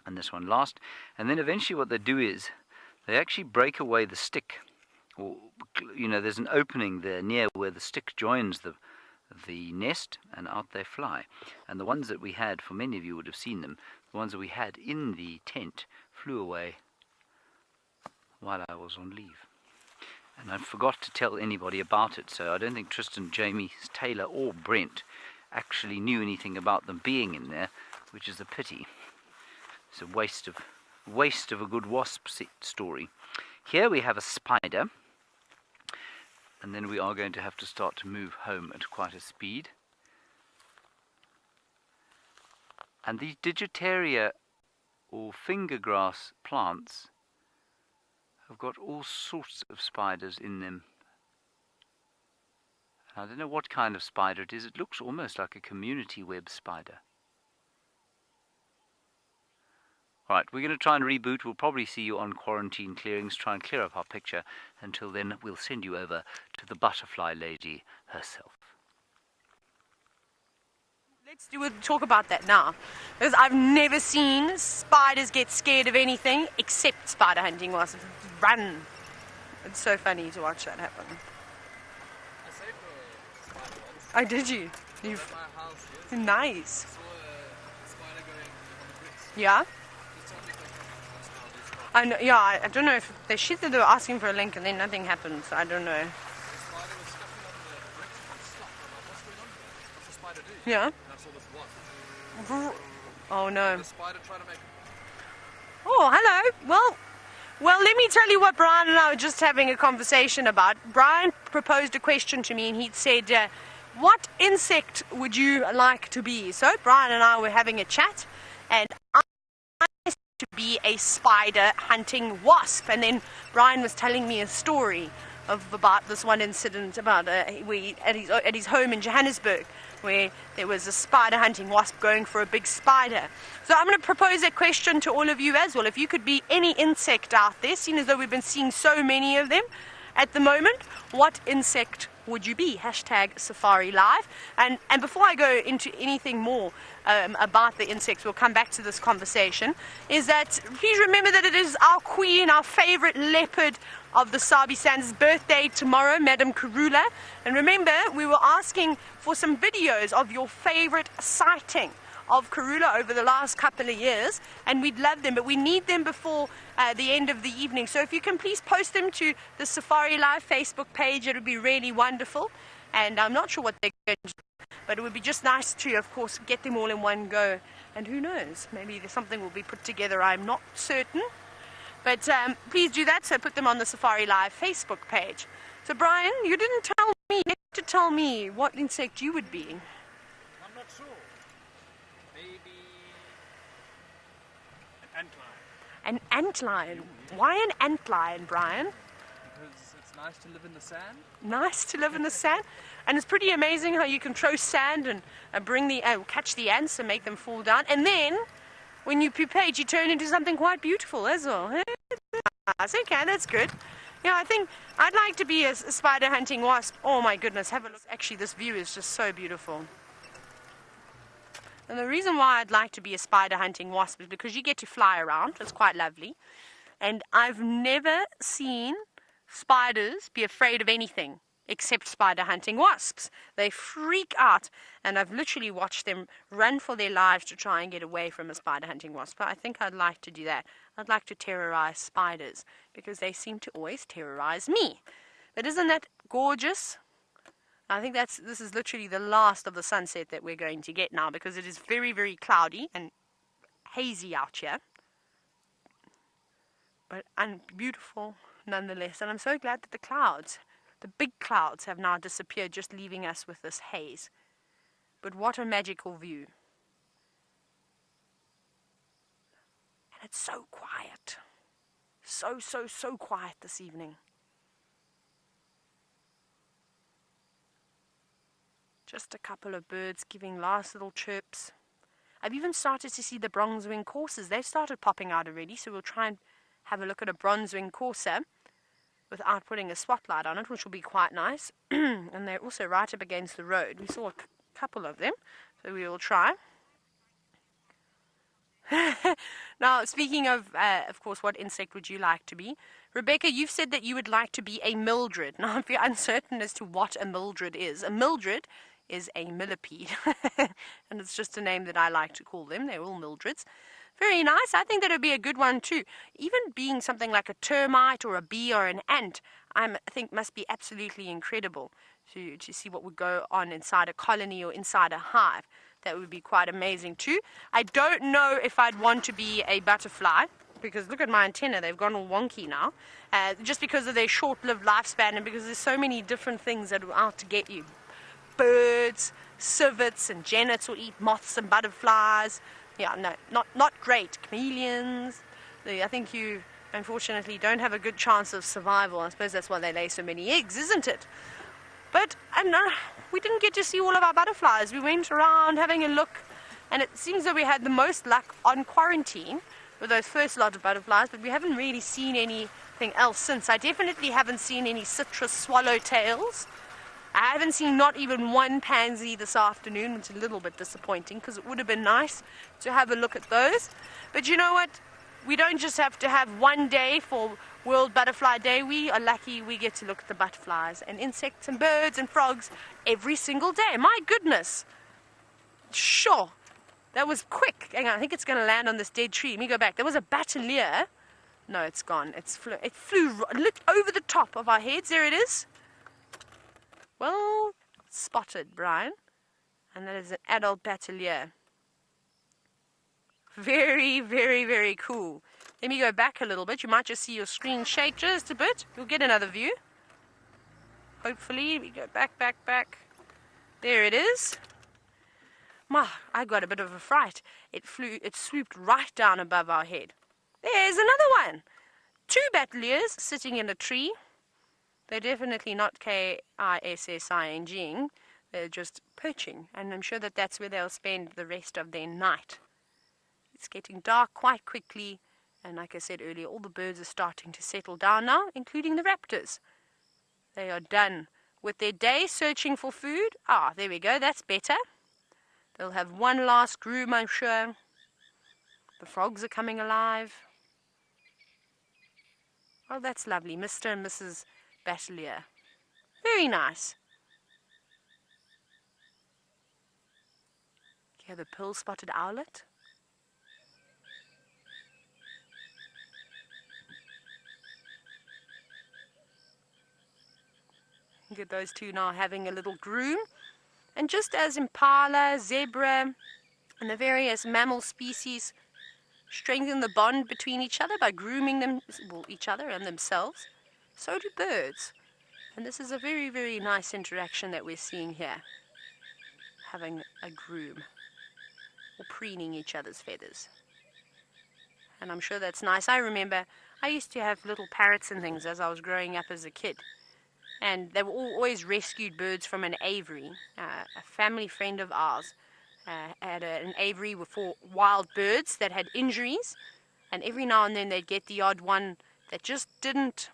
and this one last. And then eventually what they do is they actually break away the stick, or there's an opening there near where the stick joins the nest, and out they fly. And the ones that we had, for many of you would have seen them, the ones that we had in the tent flew away while I was on leave. And I forgot to tell anybody about it, so I don't think Tristan, Jamie, Taylor or Brent actually knew anything about them being in there, which is a pity. It's a waste of a good wasp story. Here we have a spider, and then we are going to have to start to move home at quite a speed. And these Digitaria or fingergrass plants have got all sorts of spiders in them. I don't know what kind of spider it is. It looks almost like a community web spider. Right, we're going to try and reboot. We'll probably see you on quarantine clearings, try and clear up our picture. Until then, we'll send you over to the butterfly lady herself. Let's talk about that now, because I've never seen spiders get scared of anything except spider hunting wasps. Run! It's so funny to watch that happen. I saved a spider once. Oh, did you? At my house, yes. Nice. I saw a spider going on the bricks. Yeah? It's only like a I know, yeah, I don't know if they said that they were asking for a link and then nothing happened, so I don't know. The spider was stepping on the bricks and stuck. I'm like, what's going on here? What's the spider doing? Yeah? And I saw this wasp. Oh no. The spider tried to make Oh, hello. Well, let me tell you what Brian and I were just having a conversation about. Brian proposed a question to me, and he'd said, what insect would you like to be? So Brian and I were having a chat, and I wanted to be a spider hunting wasp. And then Brian was telling me a story about this one incident about at his home in Johannesburg, where there was a spider hunting wasp going for a big spider. So I'm going to propose a question to all of you as well. If you could be any insect out there, seeing as though we've been seeing so many of them at the moment, what insect would you be? Hashtag SafariLive. And before I go into anything more about the insects, we'll come back to this conversation, is that please remember that it is our queen, our favorite leopard of the Sabi Sands' birthday tomorrow, Madam Karula. And remember, we were asking for some videos of your favorite sighting of Karula over the last couple of years, and we'd love them, but we need them before the end of the evening. So if you can please post them to the SafariLive Facebook page, it would be really wonderful. And I'm not sure what they're going to do, but it would be just nice to, of course, get them all in one go. And who knows, maybe there's something will be put together, I'm not certain. But please do that, so put them on the SafariLive Facebook page. So Brian, you didn't tell me, you had to tell me what insect you would be. I'm not sure. Maybe an antlion. An antlion. Why an antlion, Brian? Because it's nice to live in the sand. Nice to live in the sand. And it's pretty amazing how you can throw sand and catch the ants and make them fall down. And then, when you pupate, you turn into something quite beautiful as well. That's okay, that's good. Yeah, I think I'd like to be a spider hunting wasp. Oh my goodness, have a look. Actually, this view is just so beautiful. And the reason why I'd like to be a spider hunting wasp is because you get to fly around. It's quite lovely. And I've never seen spiders be afraid of anything except spider hunting wasps. They freak out, and I've literally watched them run for their lives to try and get away from a spider hunting wasp. But I think I'd like to do that. I'd like to terrorize spiders because they seem to always terrorize me. But isn't that gorgeous? I think this is literally the last of the sunset that we're going to get now, because it is very, very cloudy and hazy out here. But beautiful nonetheless. And I'm so glad that the big clouds, have now disappeared, just leaving us with this haze. But what a magical view. And it's so quiet. So quiet this evening. Just a couple of birds giving last little chirps. I've even started to see the bronze-winged coursers. They've started popping out already, so we'll try and have a look at a bronze-winged courser without putting a spotlight on it, which will be quite nice. And they're also right up against the road. We saw a couple of them, so we will try. Now, speaking of course, what insect would you like to be? Rebecca, you've said that you would like to be a mildred. Now, if you're uncertain as to what a mildred is a millipede. And it's just a name that I like to call them. They're all mildreds. Very nice. I think that would be a good one too. Even being something like a termite or a bee or an ant, I think must be absolutely incredible to see what would go on inside a colony or inside a hive. That would be quite amazing too. I don't know if I'd want to be a butterfly, because look at my antenna, they've gone all wonky now. Just because of their short-lived lifespan, and because there's so many different things that are out to get you. Birds, civets and genets will eat moths and butterflies. Yeah, no, not great. Chameleons. I think you, unfortunately, don't have a good chance of survival. I suppose that's why they lay so many eggs, isn't it? But we didn't get to see all of our butterflies. We went around having a look, and it seems that we had the most luck on quarantine with those first lot of butterflies, but we haven't really seen anything else since. I definitely haven't seen any citrus swallowtails. I haven't seen not even one pansy this afternoon, which is a little bit disappointing, because it would have been nice to have a look at those. But you know what? We don't just have to have one day for World Butterfly Day. We are lucky we get to look at the butterflies and insects and birds and frogs every single day. My goodness. Sure. That was quick. Hang on, I think it's going to land on this dead tree. Let me go back. There was a batelier. No, it's gone. It flew over the top of our heads. There it is. Well spotted, Brian. And that is an adult batelier. Very, very, very cool. Let me go back a little bit. You might just see your screen shake just a bit. You'll get another view. Hopefully. We go back. There it is. I got a bit of a fright. It swooped right down above our head. There's another one. 2 bateliers sitting in a tree. They're definitely not KISSINGing. They're just perching. And I'm sure that that's where they'll spend the rest of their night. It's getting dark quite quickly. And like I said earlier, all the birds are starting to settle down now, including the raptors. They are done with their day searching for food. Ah, there we go. That's better. They'll have one last groom, I'm sure. The frogs are coming alive. Oh, that's lovely. Mr. and Mrs. Batelier. Very nice. Here, the pearl-spotted owlet. Look at those two now having a little groom. And just as impala, zebra, and the various mammal species strengthen the bond between each other by grooming them, well, each other and themselves. So do birds. And this is a very, very nice interaction that we're seeing here. Having a groom or preening each other's feathers. And I'm sure that's nice. I remember I used to have little parrots and things as I was growing up as a kid. And they were always rescued birds from an aviary. A family friend of ours had an aviary for wild birds that had injuries. And every now and then they'd get the odd one that just didn't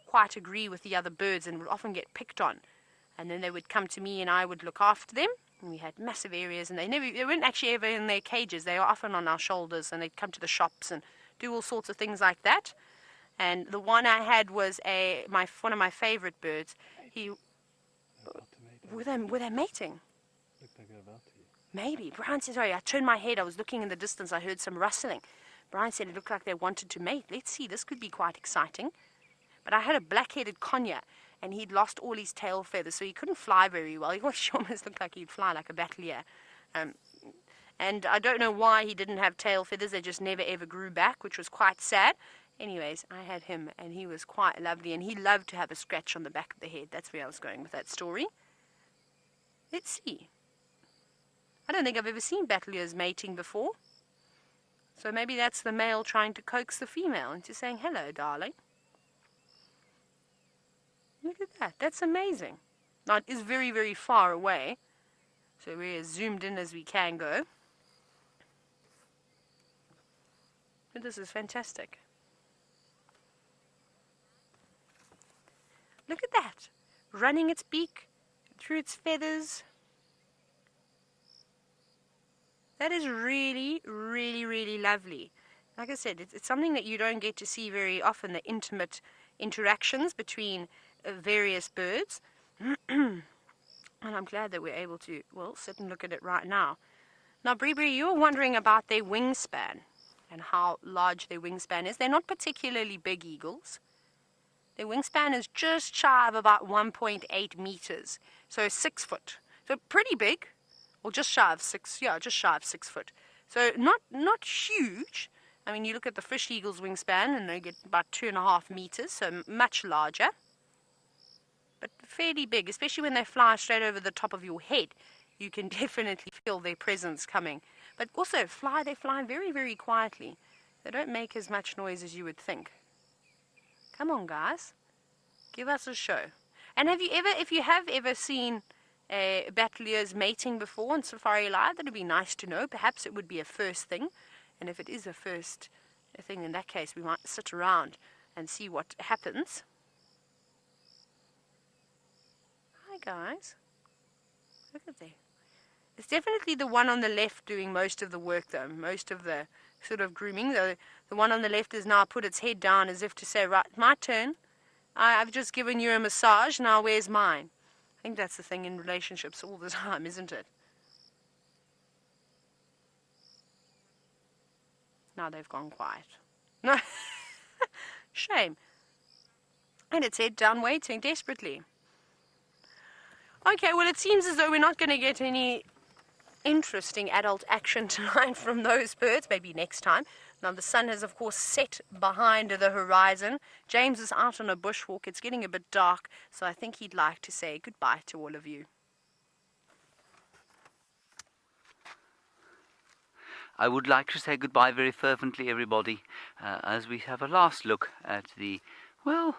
quite agree with the other birds and would often get picked on. And then they would come to me and I would look after them. And we had massive areas, and they weren't actually ever in their cages. They were often on our shoulders, and they'd come to the shops and do all sorts of things like that. And the one I had was one of my favorite birds. Were they mating? Looked like they're about to. Maybe. Brian said, sorry, I turned my head. I was looking in the distance. I heard some rustling. Brian said it looked like they wanted to mate. Let's see. This could be quite exciting. But I had a black-headed conure, and he'd lost all his tail feathers, so he couldn't fly very well. He almost looked like he'd fly like a battalier. And I don't know why he didn't have tail feathers. They just never ever grew back, which was quite sad. Anyways, I had him, and he was quite lovely, and he loved to have a scratch on the back of the head. That's where I was going with that story. Let's see. I don't think I've ever seen battaliers mating before. So maybe that's the male trying to coax the female into saying, hello, darling. Look at that. That's amazing. Now, it is very, very far away. So we're as zoomed in as we can go. But this is fantastic. Look at that. Running its beak through its feathers. That is really, really, really lovely. Like I said, it's something that you don't get to see very often, the intimate interactions between various birds. And I'm glad that we're able to, well, sit and look at it right now. Now, Bree, you were wondering about their wingspan and how large their wingspan is. They're not particularly big eagles. Their wingspan is just shy of about 1.8 meters, so 6 foot. So pretty big, or just shy of 6, yeah, just shy of 6 foot. So not huge. I mean, you look at the fish eagle's wingspan, and they get about 2.5 meters, so much larger. But fairly big, especially when they fly straight over the top of your head. You can definitely feel their presence coming. But also, they fly very, very quietly. They don't make as much noise as you would think. Come on, guys. Give us a show. And if you have ever seen battaliers mating before on SafariLive, that would be nice to know. Perhaps it would be a first thing. And if it is a first thing, in that case, we might sit around and see what happens. Hi, guys. Look at that. It's definitely the one on the left doing most of the work, though. Most of the sort of grooming. The one on the left has now put its head down as if to say, right, my turn. I've just given you a massage, now where's mine? I think that's the thing in relationships all the time, isn't it? Now they've gone quiet. No. Shame. And its head down waiting desperately. Okay, well, it seems as though we're not going to get any interesting adult action tonight from those birds. Maybe next time. Now, the sun has, of course, set behind the horizon. James is out on a bushwalk. It's getting a bit dark, so I think he'd like to say goodbye to all of you. I would like to say goodbye very fervently, everybody, as we have a last look at well,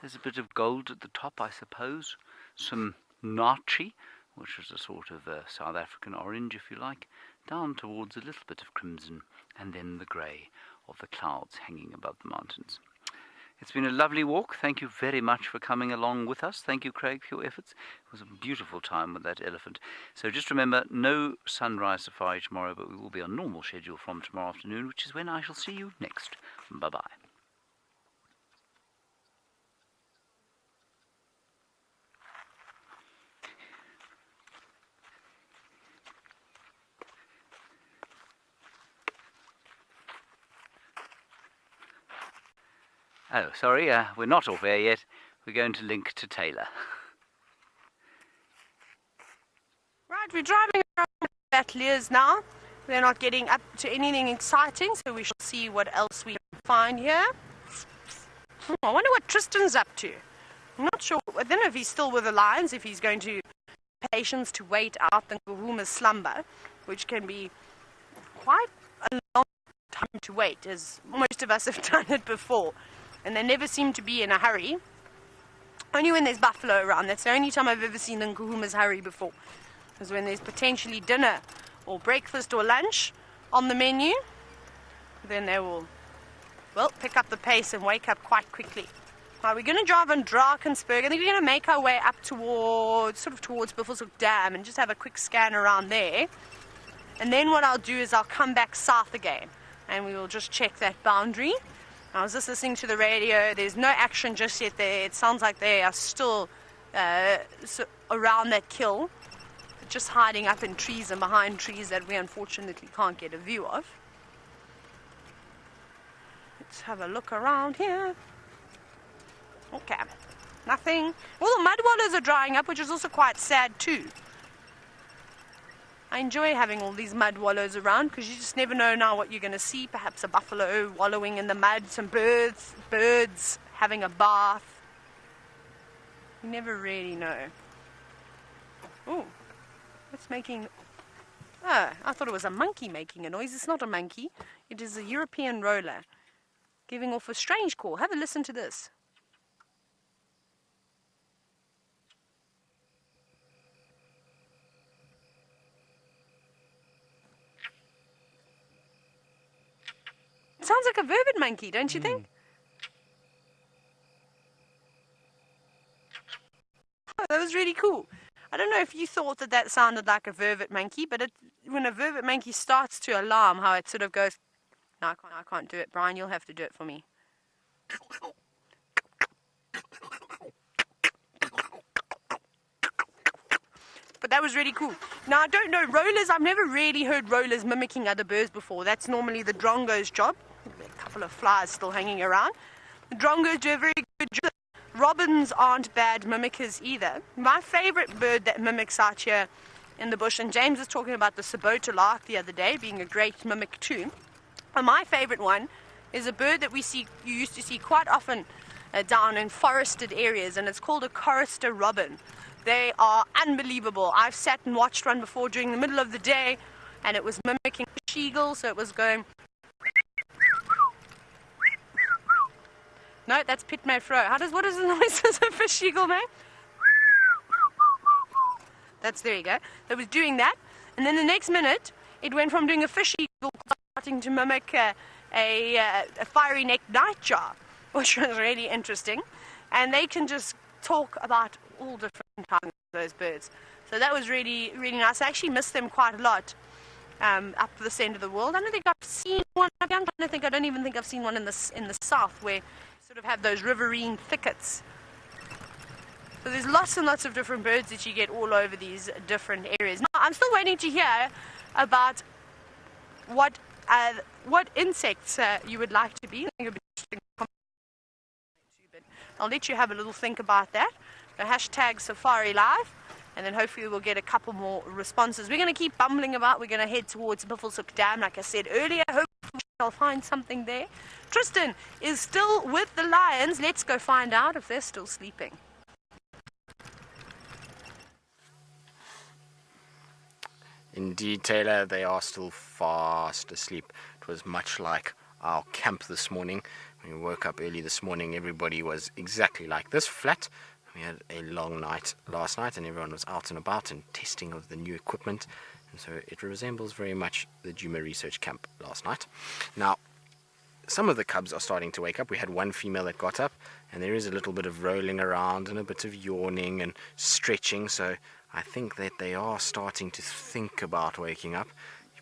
there's a bit of gold at the top, I suppose. Some nachi, which is a sort of South African orange, if you like, down towards a little bit of crimson, and then the grey of the clouds hanging above the mountains. It's been a lovely walk. Thank you very much for coming along with us. Thank you, Craig, for your efforts. It was a beautiful time with that elephant. So just remember, no sunrise safari tomorrow, but we will be on normal schedule from tomorrow afternoon, which is when I shall see you next. Bye-bye. Oh, sorry, we're not off air yet. We're going to link to Taylor. Right, we're driving around Battaliers now, They're not getting up to anything exciting, so we shall see what else we can find here. I wonder what Tristan's up to. I'm not sure. I don't know if he's still with the lions, if he's going to patience to wait out the Nguhuma's slumber, which can be quite a long time to wait, as most of us have done it before. And they never seem to be in a hurry. Only when there's buffalo around. That's the only time I've ever seen the Nguhumas hurry before. Is when there's potentially dinner or breakfast or lunch on the menu. Then they will, well, pick up the pace and wake up quite quickly. Now we're going to drive on Drakensberg. I think we're going to make our way up towards Buffelshoek Dam and just have a quick scan around there. And then what I'll do is I'll come back south again and we will just check that boundary. I was just listening to the radio. There's no action just yet there. It sounds like they are still around that kill, just hiding up in trees and behind trees that we unfortunately can't get a view of. Let's have a look around here. Okay, nothing. All the mud wallows are drying up, which is also quite sad too. I enjoy having all these mud wallows around because you just never know now what you're going to see. Perhaps a buffalo wallowing in the mud, some birds having a bath. You never really know. Oh, what's making... Oh, I thought it was a monkey making a noise. It's not a monkey. It is a European roller giving off a strange call. Have a listen to this. Sounds like a vervet monkey, don't you think? Oh, that was really cool. I don't know if you thought that sounded like a vervet monkey, but when a vervet monkey starts to alarm, how it sort of goes, no, I can't do it. Brian, you'll have to do it for me. But that was really cool. Now, I don't know, rollers, I've never really heard rollers mimicking other birds before. That's normally the drongo's job. A couple of flies still hanging around. The drongos do a very good job. Robins aren't bad mimickers either. My favorite bird that mimics out here in the bush, and James was talking about the Sabota lark the other day being a great mimic too. And my favorite one is a bird that you used to see quite often down in forested areas, and it's called a chorister robin. They are unbelievable. I've sat and watched one before during the middle of the day, and it was mimicking fish eagle, so it was going... No, that's Pitmay Fro. What is the noise of a fish eagle make? There you go. It was doing that, and then the next minute, it went from doing a fish eagle starting to mimic a fiery necked nightjar, which was really interesting. And they can just talk about all different kinds of those birds. So that was really, really nice. I actually miss them quite a lot up this end of the world. I don't think I've seen one. I don't even think I've seen one in the south where sort of have those riverine thickets. So there's lots and lots of different birds that you get all over these different areas. Now, I'm still waiting to hear about what insects you would like to be. I think it would be interesting to comment. But I'll let you have a little think about that. The hashtag SafariLive, and then hopefully we'll get a couple more responses. We're going to keep bumbling about. We're going to head towards Buffelshoek Dam, like I said earlier. Hopefully I'll find something there. Tristan is still with the lions. Let's go find out if they're still sleeping. Indeed, Taylor, they are still fast asleep. It was much like our camp this morning. When we woke up early this morning, everybody was exactly like this, flat. We had a long night last night, and everyone was out and about and testing of the new equipment. And so it resembles very much the Djuma research camp last night. Now, some of the cubs are starting to wake up. We had one female that got up, and there is a little bit of rolling around and a bit of yawning and stretching. So I think that they are starting to think about waking up.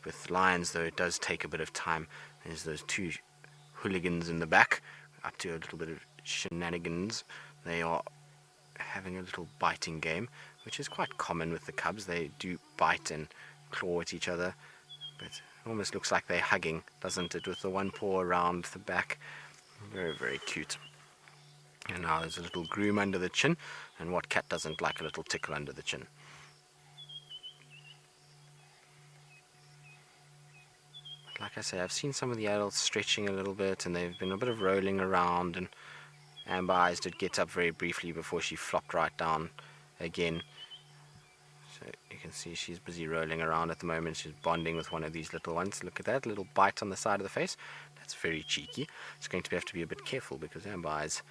With lions, though, it does take a bit of time. There's those two hooligans in the back, up to a little bit of shenanigans. They are having a little biting game, which is quite common with the cubs. They do bite and claw at each other, but it almost looks like they're hugging, doesn't it, with the one paw around the back. Very, very cute. And now there's a little groom under the chin, and what cat doesn't like a little tickle under the chin? like I say, I've seen some of the adults stretching a little bit, and they've been a bit of rolling around, and Amber Eyes did get up very briefly before she flopped right down again. So you can see she's busy rolling around at the moment. She's bonding with one of these little ones. Look at that little bite on the side of the face. That's very cheeky. It's going to have to be a bit careful because Amber Eyes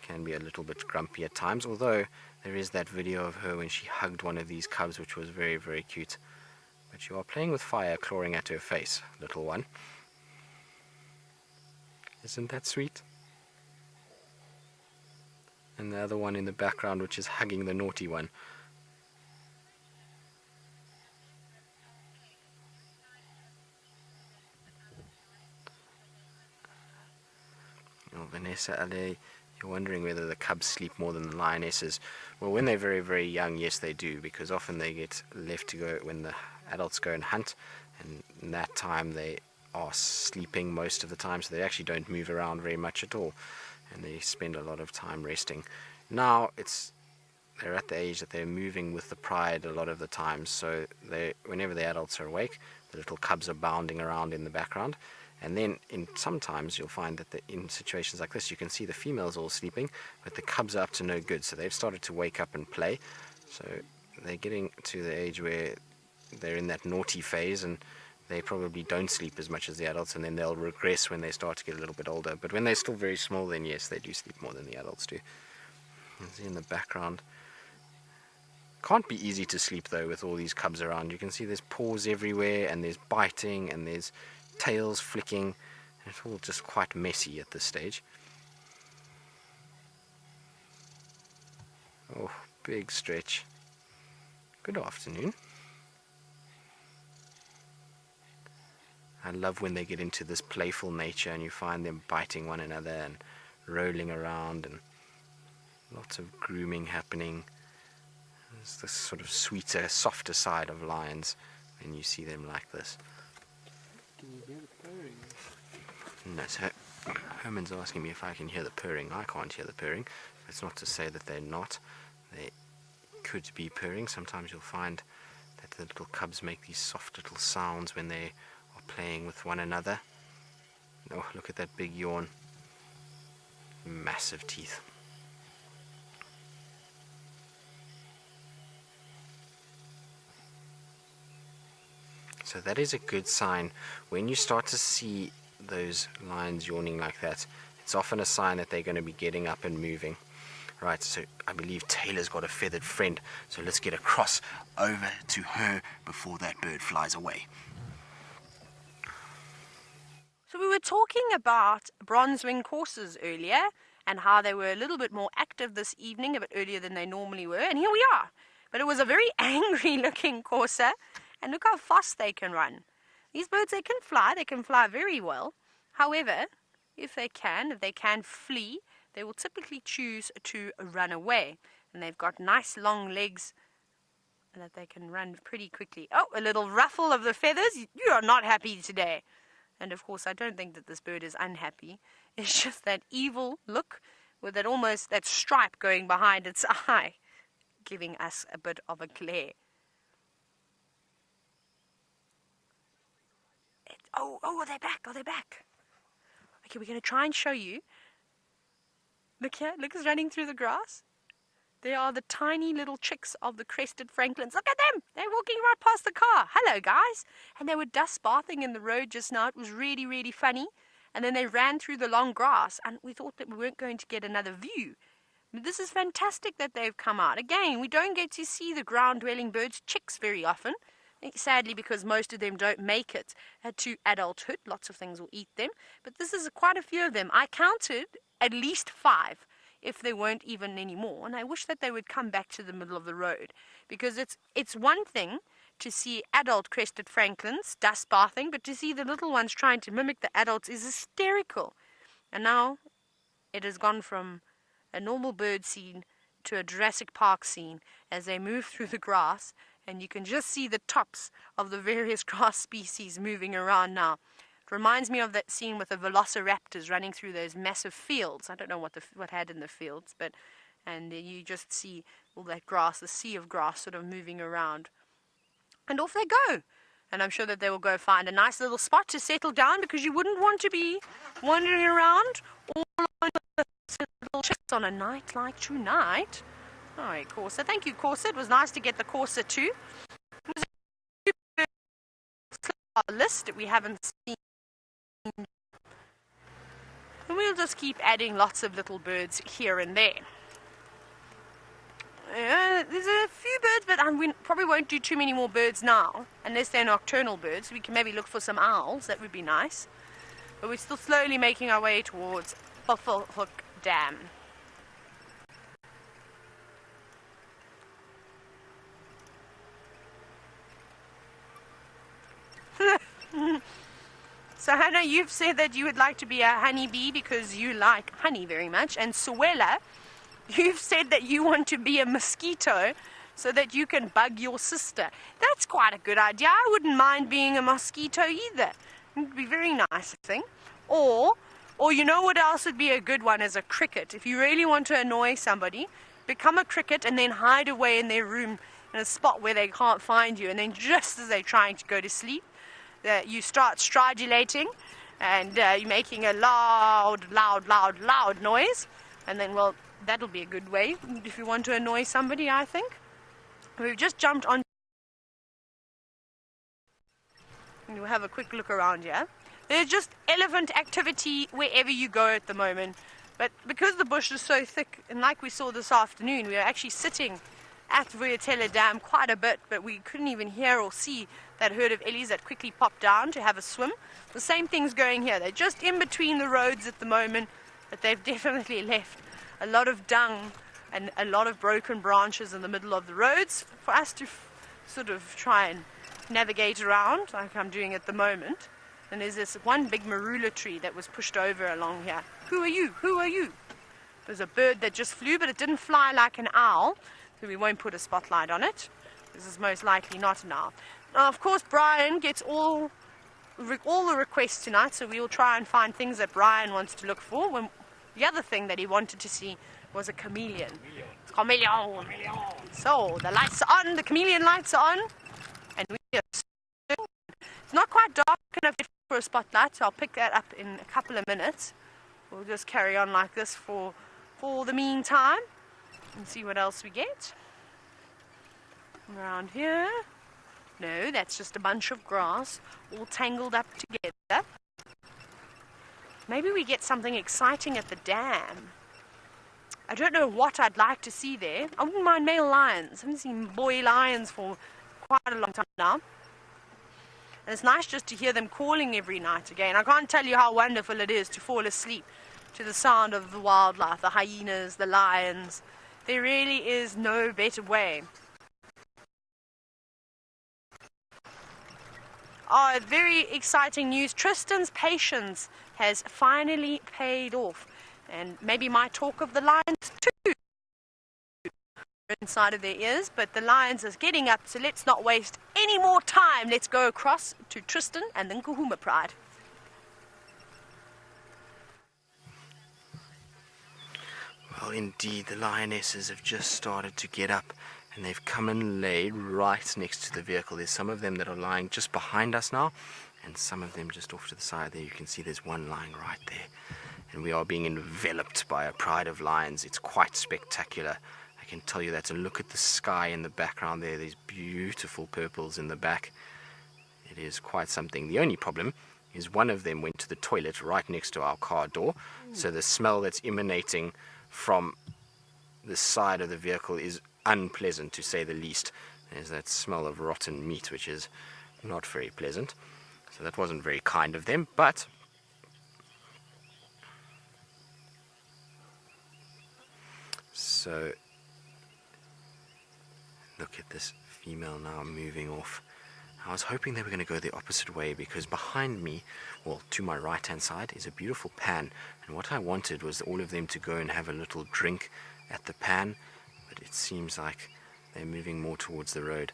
can be a little bit grumpy at times, although there is that video of her when she hugged one of these cubs, which was very, very cute. But you are playing with fire, clawing at her face, little one. Isn't that sweet? And the other one in the background, which is hugging the naughty one. Oh, Vanessa Ale, you're wondering whether the cubs sleep more than the lionesses. Well, when they're very, very young, yes they do, because often they get left to go when the adults go and hunt, and in that time they are sleeping most of the time, so they actually don't move around very much at all, and they spend a lot of time resting. Now they're at the age that they're moving with the pride a lot of the time, so whenever the adults are awake, the little cubs are bounding around in the background. And then sometimes you'll find that in situations like this, you can see the females all sleeping, but the cubs are up to no good, so they've started to wake up and play. So they're getting to the age where they're in that naughty phase, and they probably don't sleep as much as the adults, and then they'll regress when they start to get a little bit older. But when they're still very small, then yes, they do sleep more than the adults do. You can see in the background. Can't be easy to sleep though with all these cubs around. You can see there's paws everywhere, and there's biting, and there's tails flicking. It's all just quite messy at this stage. Oh, big stretch. Good afternoon. I love when they get into this playful nature and you find them biting one another and rolling around, and lots of grooming happening. There's this sort of sweeter, softer side of lions when you see them like this. Can you hear the purring? No, so Herman's asking me if I can hear the purring. I can't hear the purring. It's not to say that they're not. They could be purring. Sometimes you'll find that the little cubs make these soft little sounds when they are playing with one another. Oh, look at that big yawn. Massive teeth. So that is a good sign. When you start to see those lions yawning like that, it's often a sign that they're going to be getting up and moving. Right, so I believe Taylor's got a feathered friend, so let's get across over to her before that bird flies away. So we were talking about bronze-wing coursers earlier and how they were a little bit more active this evening, a bit earlier than they normally were, and here we are. But it was a very angry-looking courser, and look how fast they can run. These birds, they can fly very well. However, if they can flee, they will typically choose to run away. And they've got nice long legs and that they can run pretty quickly. Oh, a little ruffle of the feathers. You are not happy today. And of course, I don't think that this bird is unhappy. It's just that evil look with that stripe going behind its eye, giving us a bit of a glare. Oh, they're back. Are they back? Okay, we're going to try and show you. Look here. Look, it's running through the grass. They are the tiny little chicks of the crested francolins. Look at them. They're walking right past the car. Hello, guys. And they were dust bathing in the road just now. It was really, really funny. And then they ran through the long grass, and we thought that we weren't going to get another view. But this is fantastic that they've come out. Again, we don't get to see the ground-dwelling birds' chicks very often. Sadly, because most of them don't make it to adulthood. Lots of things will eat them. But this is quite a few of them. I counted at least 5, if there weren't even any more. And I wish that they would come back to the middle of the road. Because it's one thing to see adult crested francolins dust bathing, but to see the little ones trying to mimic the adults is hysterical. And now it has gone from a normal bird scene to a Jurassic Park scene as they move through the grass. And you can just see the tops of the various grass species moving around now. It reminds me of that scene with the velociraptors running through those massive fields. I don't know what had in the fields, and you just see all that grass, the sea of grass sort of moving around. And off they go. And I'm sure that they will go find a nice little spot to settle down, because you wouldn't want to be wandering around all on the little chicks on a night like tonight. All right, Corsa. Thank you, Corsa. It was nice to get the Corsa too. It was a list that we haven't seen. And we'll just keep adding lots of little birds here and there. There's a few birds, but we probably won't do too many more birds now, unless they're nocturnal birds. We can maybe look for some owls. That would be nice. But we're still slowly making our way towards Bufflehook Dam. So Hannah, you've said that you would like to be a honeybee because you like honey very much. And Suella, you've said that you want to be a mosquito so that you can bug your sister. That's quite a good idea. I wouldn't mind being a mosquito either. It would be very nice, I think. Or you know what else would be a good one, as a cricket. If you really want to annoy somebody, become a cricket and then hide away in their room in a spot where they can't find you. And then just as they're trying to go to sleep, you start stridulating, and you're making a loud noise. And then, well, that'll be a good way if you want to annoy somebody, I think. We've just jumped on. We'll have a quick look around here. There's just elephant activity wherever you go at the moment. But because the bush is so thick, and like we saw this afternoon, we were actually sitting at Vuyatela Dam quite a bit, but we couldn't even hear or see that herd of ellies that quickly popped down to have a swim. The same thing's going here. They're just in between the roads at the moment, but they've definitely left a lot of dung and a lot of broken branches in the middle of the roads for us to sort of try and navigate around like I'm doing at the moment. And there's this one big marula tree that was pushed over along here. Who are you? Who are you? There's a bird that just flew, but it didn't fly like an owl, so we won't put a spotlight on it. This is most likely not an owl. Now, of course, Brian gets all the requests tonight, so we will try and find things that Brian wants to look for. The other thing that he wanted to see was a chameleon. Chameleon. So the lights are on, the chameleon lights are on, and we are. It's not quite dark enough for a spotlight, so I'll pick that up in a couple of minutes. We'll just carry on like this for the meantime and see what else we get. Around here. No, that's just a bunch of grass all tangled up together. Maybe we get something exciting at the dam. I don't know what I'd like to see there. I wouldn't mind male lions. I haven't seen boy lions for quite a long time now. And it's nice just to hear them calling every night again. I can't tell you how wonderful it is to fall asleep to the sound of the wildlife, the hyenas, the lions. There really is no better way. Oh, very exciting news. Tristan's patience has finally paid off. And maybe my talk of the lions too inside of their ears, but the lions is getting up, so let's not waste any more time. Let's go across to Tristan and then Kahuma Pride. Well, indeed, the lionesses have just started to get up, and they've come and laid right next to the vehicle. There's some of them that are lying just behind us now, and some of them just off to the side there. You can see there's one lying right there. And we are being enveloped by a pride of lions. It's quite spectacular. I can tell you that. And look at the sky in the background there. These beautiful purples in the back. It is quite something. The only problem is one of them went to the toilet right next to our car door. So the smell that's emanating from the side of the vehicle is unpleasant, to say the least. There's that smell of rotten meat, which is not very pleasant. So that wasn't very kind of them, but so look at this female now moving off. I was hoping they were going to go the opposite way, because behind me, well, to my right hand side, is a beautiful pan, and what I wanted was all of them to go and have a little drink at the pan, but it seems like they're moving more towards the road.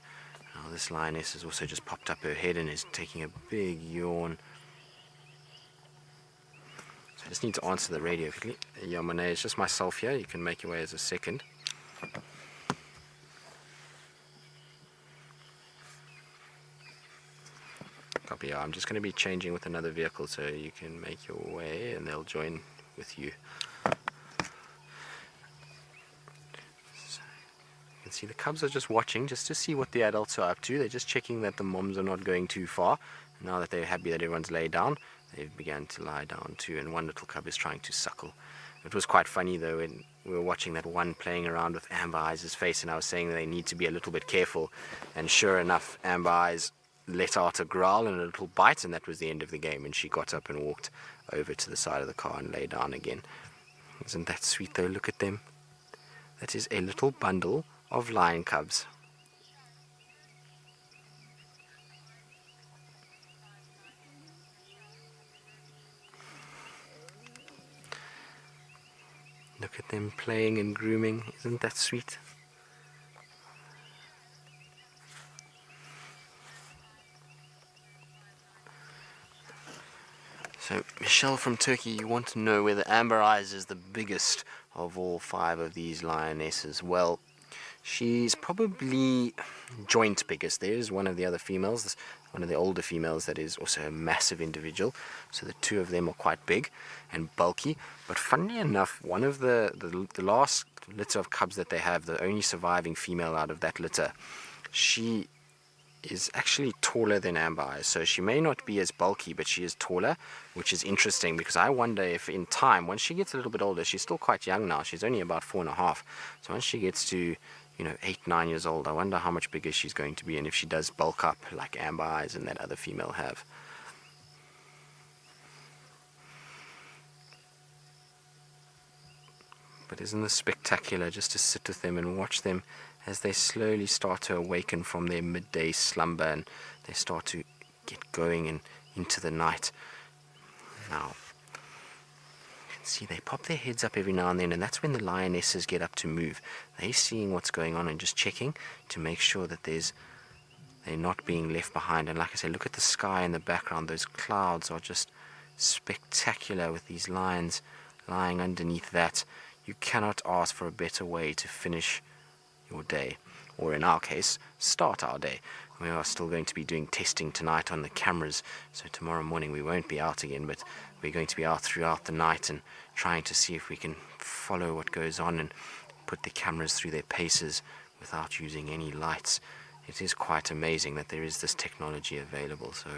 Now this lioness has also just popped up her head and is taking a big yawn. So I just need to answer the radio quickly. Yeah, Monet, it's just myself here. You can make your way as a second. Copy. I'm just going to be changing with another vehicle so you can make your way and they'll join with you. So you can see the cubs are just watching just to see what the adults are up to. They're just checking that the moms are not going too far. Now that they're happy that everyone's laid down, they've begun to lie down too, and one little cub is trying to suckle. It was quite funny though when we were watching that one playing around with Amber Eyes' face, and I was saying that they need to be a little bit careful, and sure enough, Amber Eyes let out a growl and a little bite, and that was the end of the game, and she got up and walked over to the side of the car and lay down again. Isn't that sweet though? Look at them. That is a little bundle of lion cubs. Look at them playing and grooming. Isn't that sweet? So, Michelle from Turkey, you want to know whether Amber Eyes is the biggest of all 5 of these lionesses. Well, she's probably joint biggest. There's one of the other females, one of the older females that is also a massive individual. So the 2 of them are quite big and bulky. But funnily enough, one of the last litter of cubs that they have, the only surviving female out of that litter, she is actually taller than Amber Eyes. So she may not be as bulky, but she is taller, which is interesting because I wonder if in time, once she gets a little bit older, she's still quite young now. She's only about 4.5. So once she gets to 8-9 years old, I wonder how much bigger she's going to be and if she does bulk up like Amber Eyes and that other female have. But isn't this spectacular just to sit with them and watch them as they slowly start to awaken from their midday slumber and they start to get going and into the night. Now, you can see they pop their heads up every now and then, and that's when the lionesses get up to move. They're seeing what's going on and just checking to make sure that they're not being left behind. And like I say, look at the sky in the background. Those clouds are just spectacular with these lions lying underneath that. You cannot ask for a better way to finish your day, or in our case, start our day. We are still going to be doing testing tonight on the cameras, so tomorrow morning we won't be out again, but we're going to be out throughout the night and trying to see if we can follow what goes on and put the cameras through their paces without using any lights. It is quite amazing that there is this technology available, so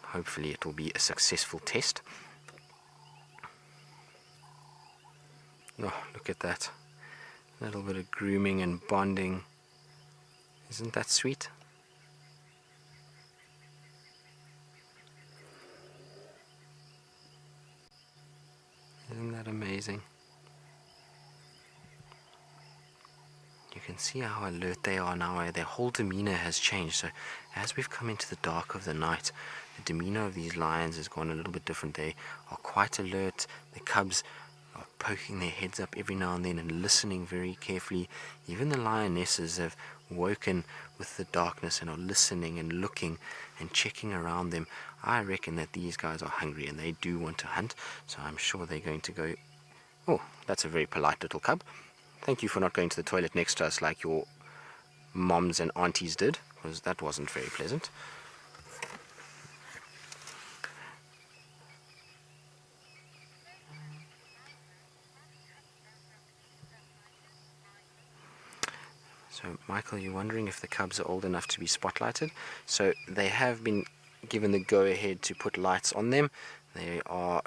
hopefully it will be a successful test. Oh, look at that. A little bit of grooming and bonding. Isn't that sweet? Isn't that amazing? You can see how alert they are now. Their whole demeanor has changed. So as we've come into the dark of the night, the demeanor of these lions has gone a little bit different. They are quite alert. The cubs are poking their heads up every now and then and listening very carefully. Even the lionesses have woken with the darkness and are listening and looking and checking around them. I reckon that these guys are hungry and they do want to hunt, so I'm sure they're going to go. Oh, that's a very polite little cub. Thank you for not going to the toilet next to us like your moms and aunties did, because that wasn't very pleasant. So, Michael, you're wondering if the cubs are old enough to be spotlighted. So they have been given the go-ahead to put lights on them. They are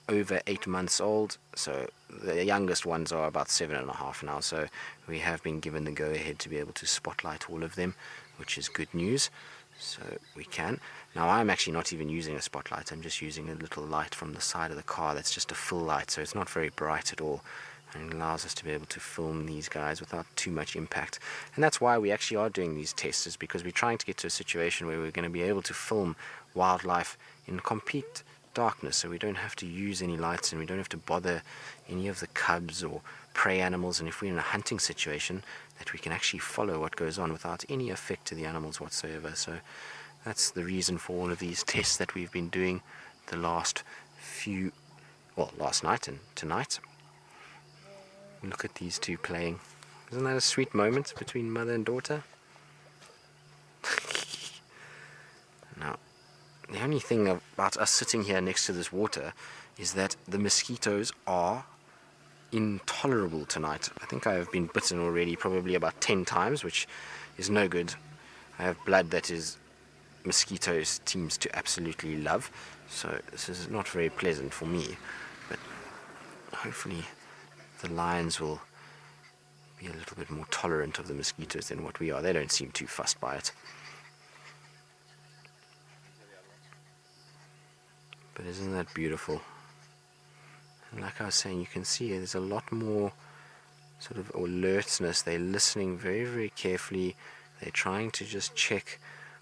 over 8 months old, so the youngest ones are about 7.5 now. So we have been given the go-ahead to be able to spotlight all of them, which is good news. So we can. Now I'm actually not even using a spotlight. I'm just using a little light from the side of the car. That's just a full light, so it's not very bright at all. And it allows us to be able to film these guys without too much impact. And that's why we actually are doing these tests, is because we're trying to get to a situation where we're going to be able to film wildlife in complete darkness, so we don't have to use any lights and we don't have to bother any of the cubs or prey animals. And if we're in a hunting situation, that we can actually follow what goes on without any effect to the animals whatsoever. So that's the reason for all of these tests that we've been doing the last night and tonight. Look at these two playing. Isn't that a sweet moment between mother and daughter? Now, The only thing about us sitting here next to this water is that the mosquitoes are intolerable tonight. I think I have been bitten already probably about 10 times, which is no good. I have blood that is mosquitoes seems to absolutely love, so this is not very pleasant for me, but hopefully the lions will be a little bit more tolerant of the mosquitoes than what we are. They don't seem too fussed by it. But isn't that beautiful? And like I was saying, you can see there's a lot more sort of alertness. They're listening very, very carefully. They're trying to just check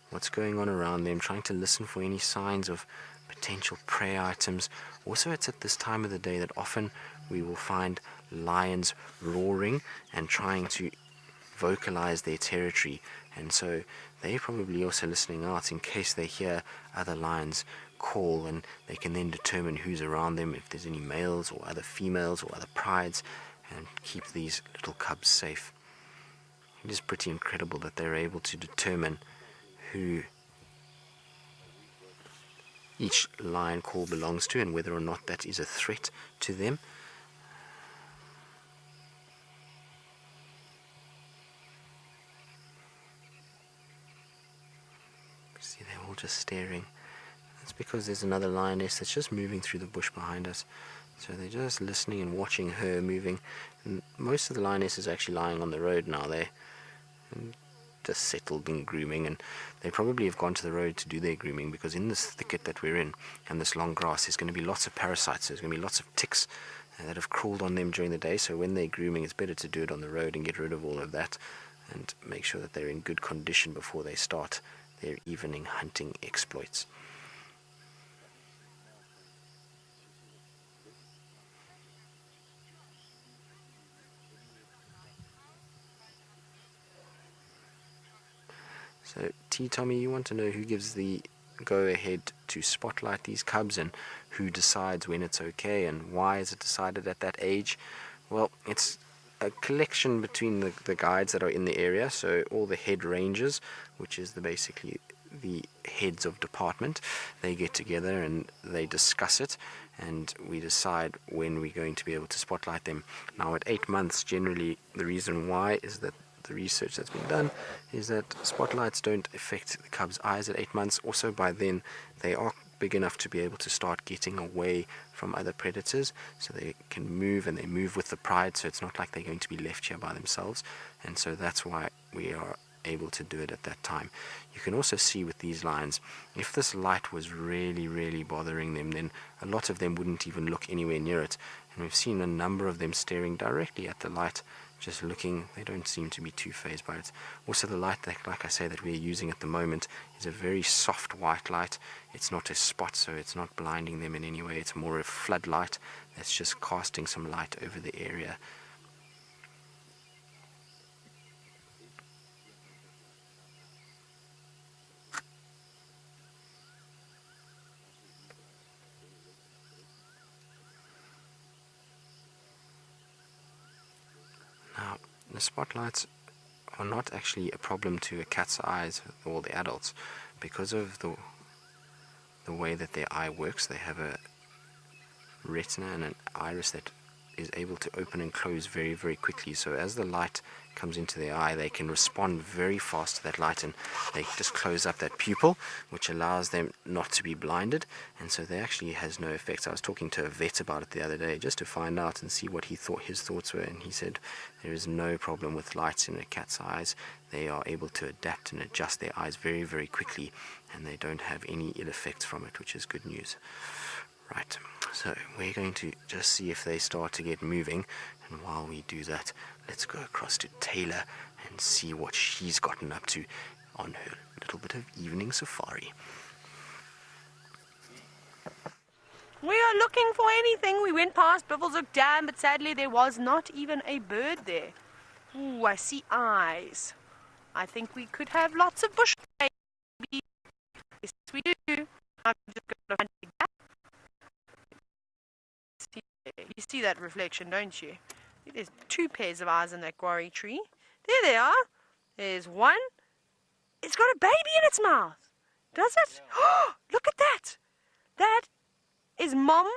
what's going on around them, trying to listen for any signs of potential prey items. Also, it's at this time of the day that often we will find lions roaring and trying to vocalize their territory, and so they're probably also listening out in case they hear other lions call, and they can then determine who's around them, if there's any males or other females or other prides, and keep these little cubs safe. It is pretty incredible that they're able to determine who each lion call belongs to and whether or not that is a threat to them. See, they're all just staring. That's because there's another lioness that's just moving through the bush behind us. So they're just listening and watching her moving. And most of the lioness is actually lying on the road now. They're just settled in grooming, and they probably have gone to the road to do their grooming, because in this thicket that we're in and this long grass, there's going to be lots of parasites. There's going to be lots of ticks that have crawled on them during the day. So when they're grooming, it's better to do it on the road and get rid of all of that and make sure that they're in good condition before they start their evening hunting exploits. So, Tommy, you want to know who gives the go-ahead to spotlight these cubs and who decides when it's okay and why is it decided at that age? Well, it's a collection between the guides that are in the area, so all the head rangers, which is basically the heads of department, they get together and they discuss it, and we decide when we're going to be able to spotlight them. Now, at 8 months, generally, the reason why is that the research that's been done is that spotlights don't affect the cubs' eyes at 8 months. Also, by then, they are big enough to be able to start getting away from other predators, so they can move, and they move with the pride, so it's not like they're going to be left here by themselves, and so that's why we are able to do it at that time. You can also see with these lions, if this light was really, really bothering them, then a lot of them wouldn't even look anywhere near it, and we've seen a number of them staring directly at the light, just looking. They don't seem to be too fazed by it. Also, the light that, like I say, that we're using at the moment is a very soft white light. It's not a spot, so it's not blinding them in any way. It's more a floodlight that's just casting some light over the area. Now, the spotlights are not actually a problem to a cat's eyes or the adults, because of the way that their eye works. They have a retina and an iris that is able to open and close very, very quickly. So as the light comes into their eye, they can respond very fast to that light, and they just close up that pupil, which allows them not to be blinded, and so they actually has no effect. I was talking to a vet about it the other day just to find out and see what he thought his thoughts were, and he said there is no problem with lights in a cat's eyes. They are able to adapt and adjust their eyes very, very quickly, and they don't have any ill effects from it, which is good news. Right, so we're going to just see if they start to get moving, and while we do that, let's go across to Taylor and see what she's gotten up to on her little bit of evening safari. We are looking for anything. We went past Bivelshoek Dam, but sadly there was not even a bird there. Ooh, I see eyes. I think we could have lots of bush babies. Yes, we do. I'm just going to find it back. You see that reflection, don't you? There's 2 pairs of eyes in that guarri tree. There they are. There's one. It's got a baby in its mouth. Does it? Oh, look at that. That is Mom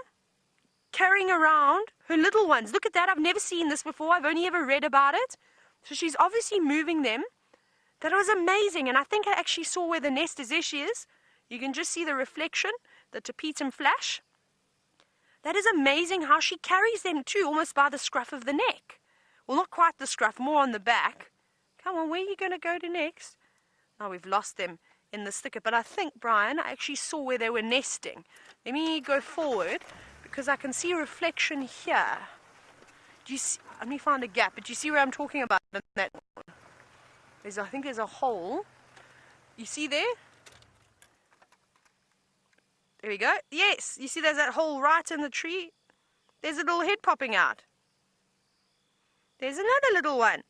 carrying around her little ones. Look at that. I've never seen this before. I've only ever read about it. So she's obviously moving them. That was amazing. And I think I actually saw where the nest is. There she is. You can just see the reflection, the tapetum flash. That is amazing how she carries them too, almost by the scruff of the neck. Well, not quite the scruff, more on the back. Come on, where are you going to go to next? Oh, we've lost them in the thicket. But I think, Brian, I actually saw where they were nesting. Let me go forward because I can see a reflection here. Do you see? Let me find a gap. But do you see where I'm talking about in that one? I think there's a hole. You see there? There we go. Yes, you see there's that hole right in the tree? There's a little head popping out. There's another little one.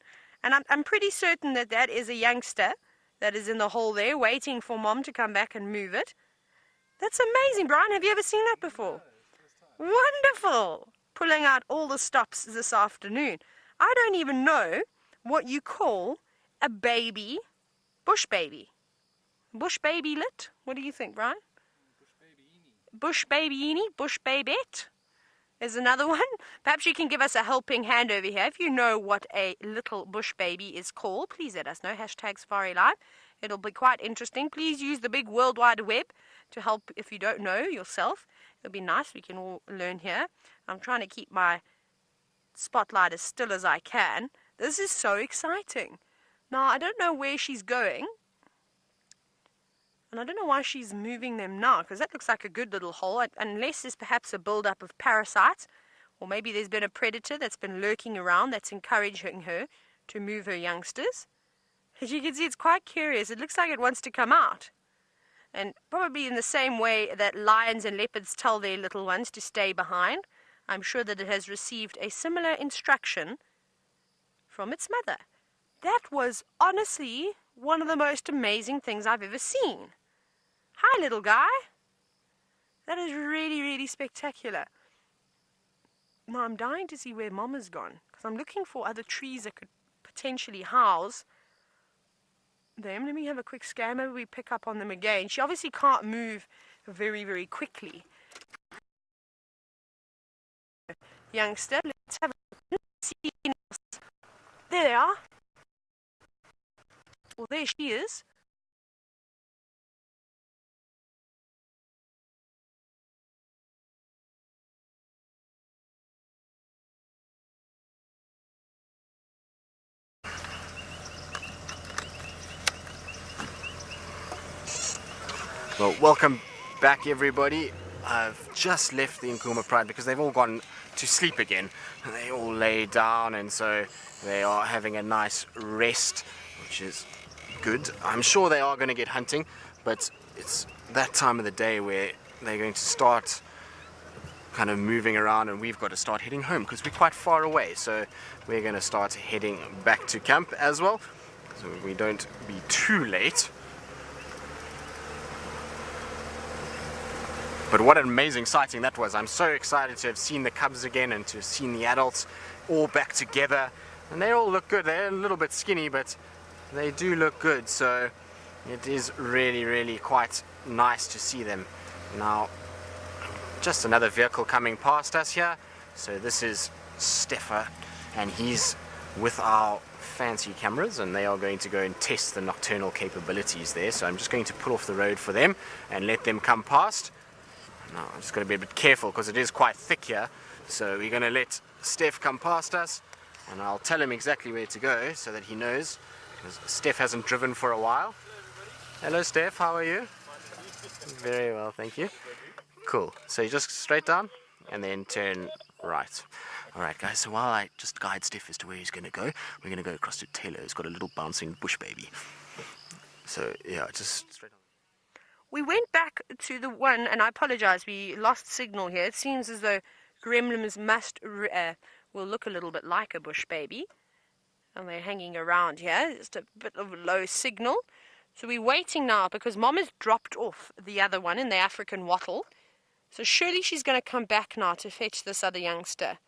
And I'm pretty certain that that is a youngster that is in the hole there waiting for Mom to come back and move it. That's amazing, Brian. Have you ever seen that before? Wonderful. Pulling out all the stops this afternoon. I don't even know what you call a baby, bush baby. Bush baby lit? What do you think, Brian? Bush baby-ini, bush babette is another one. Perhaps you can give us a helping hand over here. If you know what a little bush baby is called, please let us know. #SafariLive. It'll be quite interesting. Please use the big World Wide Web to help if you don't know yourself. It'll be nice. We can all learn here. I'm trying to keep my spotlight as still as I can. This is so exciting. Now, I don't know where she's going. And I don't know why she's moving them now, because that looks like a good little hole, unless there's perhaps a build-up of parasites, or maybe there's been a predator that's been lurking around that's encouraging her to move her youngsters. As you can see, it's quite curious. It looks like it wants to come out. And probably in the same way that lions and leopards tell their little ones to stay behind, I'm sure that it has received a similar instruction from its mother. That was honestly one of the most amazing things I've ever seen. Hi, little guy. That is really, really spectacular. Now, I'm dying to see where Mom has gone, because I'm looking for other trees that could potentially house them. Let me have a quick scan. Maybe we pick up on them again. She obviously can't move very, very quickly. Youngster, let's have a see. There they are. Well, there she is. Well, welcome back, everybody. I've just left the Nkuma Pride because they've all gone to sleep again. They all lay down, and so they are having a nice rest, which is good. I'm sure they are going to get hunting, but it's that time of the day where they're going to start kind of moving around, and we've got to start heading home because we're quite far away. So we're going to start heading back to camp as well, so we don't be too late. But what an amazing sighting that was. I'm so excited to have seen the cubs again and to have seen the adults all back together. And they all look good. They're a little bit skinny, but they do look good. So it is really, really quite nice to see them. Now, just another vehicle coming past us here. So this is Steffa, and he's with our fancy cameras, and they are going to go and test the nocturnal capabilities there. So I'm just going to pull off the road for them and let them come past. Now, I'm just going to be a bit careful because it is quite thick here. So we're going to let Steph come past us, and I'll tell him exactly where to go so that he knows, because Steph hasn't driven for a while. Hello, Steph. How are you? Very well, thank you. Cool. So you just straight down and then turn right. All right, guys. So while I just guide Steph as to where he's going to go, we're going to go across to Taylor, who's got a little bouncing bush baby. So, yeah, just straight on. We went back to the one, and I apologize, we lost signal here. It seems as though gremlins will look a little bit like a bush baby. And they're hanging around here. Just a bit of low signal. So we're waiting now because Mom has dropped off the other one in the African wattle. So surely she's going to come back now to fetch this other youngster.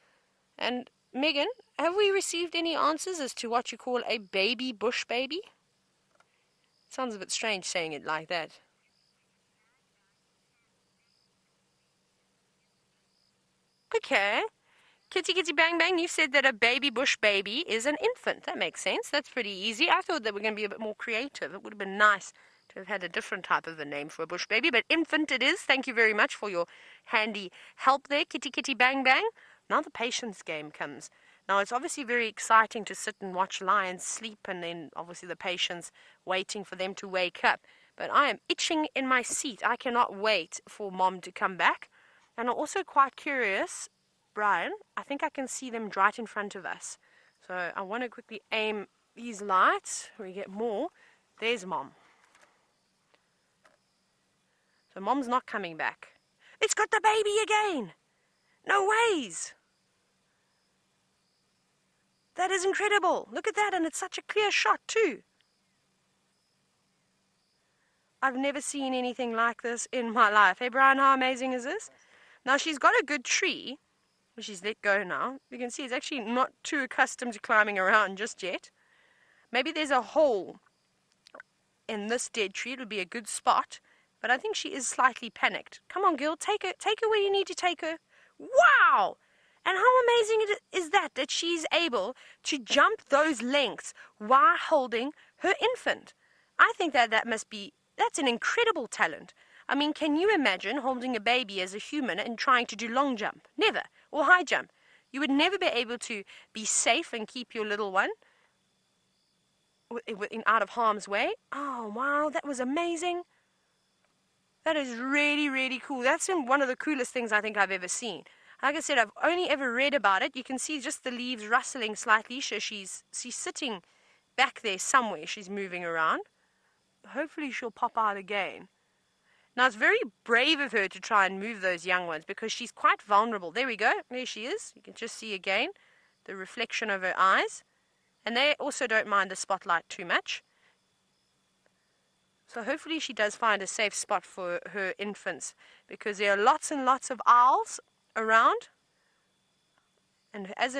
And Megan, have we received any answers as to what you call a baby bush baby? Sounds a bit strange saying it like that. Okay. Kitty Kitty Bang Bang, you said that a baby bush baby is an infant. That makes sense. That's pretty easy. I thought that we're going to be a bit more creative. It would have been nice to have had a different type of a name for a bush baby, but infant it is. Thank you very much for your handy help there, Kitty Kitty Bang Bang. Now the patience game comes. Now it's obviously very exciting to sit and watch lions sleep, and then obviously the patients waiting for them to wake up. But I am itching in my seat. I cannot wait for Mom to come back. And I'm also quite curious, Brian, I think I can see them right in front of us. So I want to quickly aim these lights. We get more. There's Mom. So Mom's not coming back. It's got the baby again. No ways. That is incredible. Look at that, and it's such a clear shot too. I've never seen anything like this in my life. Hey Brian, how amazing is this? Now she's got a good tree, which she's let go now. You can see it's actually not too accustomed to climbing around just yet. Maybe there's a hole in this dead tree. It would be a good spot. But I think she is slightly panicked. Come on, girl, take her where you need to take her. Wow! And how amazing is that she's able to jump those lengths while holding her infant. I think that's an incredible talent. I mean, can you imagine holding a baby as a human and trying to do long jump? Never. Or high jump. You would never be able to be safe and keep your little one out of harm's way. Oh, wow, that was amazing. That is really, really cool. That's one of the coolest things I think I've ever seen. Like I said, I've only ever read about it. You can see just the leaves rustling slightly. So she's sitting back there somewhere. She's moving around. Hopefully she'll pop out again. Now, it's very brave of her to try and move those young ones because she's quite vulnerable. There we go. There she is. You can just see again the reflection of her eyes. And they also don't mind the spotlight too much. So hopefully she does find a safe spot for her infants because there are lots and lots of owls around. And at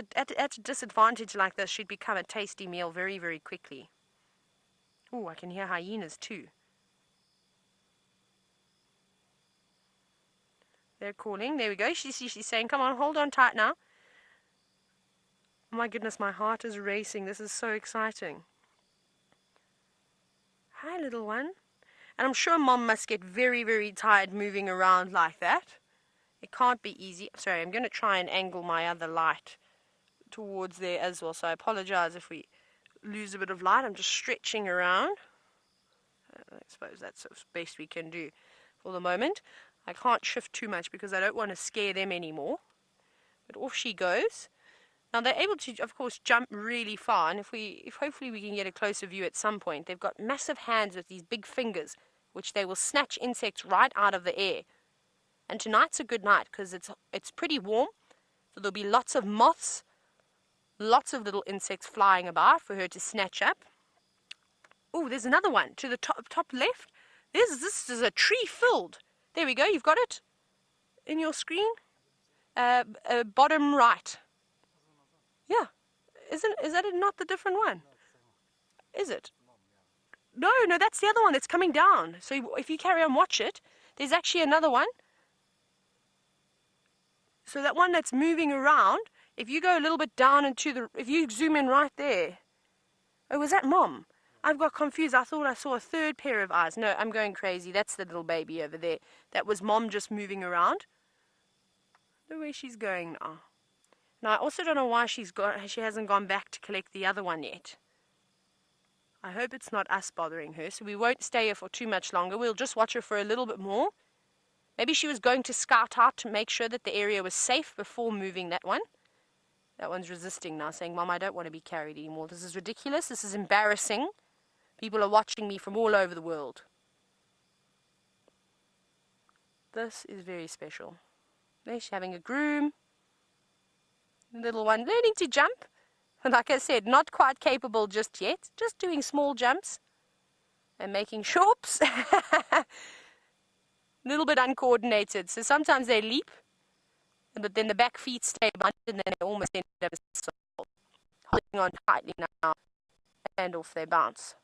a disadvantage like this, she'd become a tasty meal very, very quickly. Oh, I can hear hyenas too. They're calling. There we go. She's saying, come on, hold on tight now. Oh my goodness, my heart is racing. This is so exciting. Hi, little one. And I'm sure Mom must get very, very tired moving around like that. It can't be easy. Sorry, I'm going to try and angle my other light towards there as well. So I apologize if we lose a bit of light. I'm just stretching around. I suppose that's the best we can do for the moment. I can't shift too much because I don't want to scare them anymore. But off she goes. Now they're able to, of course, jump really far, and if hopefully we can get a closer view at some point, they've got massive hands with these big fingers, which they will snatch insects right out of the air. And tonight's a good night because it's pretty warm, so there'll be lots of moths, lots of little insects flying about for her to snatch up. Oh, there's another one to the top left. This is a tree filled. There we go. You've got it in your screen. Bottom right. Yeah, is that not the different one? Is it? No, that's the other one that's coming down. So if you carry on, watch it. There's actually another one. So that one that's moving around, if you go a little bit down if you zoom in right there. Oh, was that Mom? I've got confused. I thought I saw a third pair of eyes. No, I'm going crazy. That's the little baby over there. That was Mom just moving around. Look where she's going now. Now, I also don't know why she hasn't gone back to collect the other one yet. I hope it's not us bothering her, so we won't stay here for too much longer. We'll just watch her for a little bit more. Maybe she was going to scout out to make sure that the area was safe before moving that one. That one's resisting now, saying, Mom, I don't want to be carried anymore. This is ridiculous. This is embarrassing. People are watching me from all over the world. This is very special. There she's having a groom. Little one learning to jump. And like I said, not quite capable just yet. Just doing small jumps and making shorps. A little bit uncoordinated. So sometimes they leap, but then the back feet stay behind and then they almost end up holding on tightly now and off they bounce.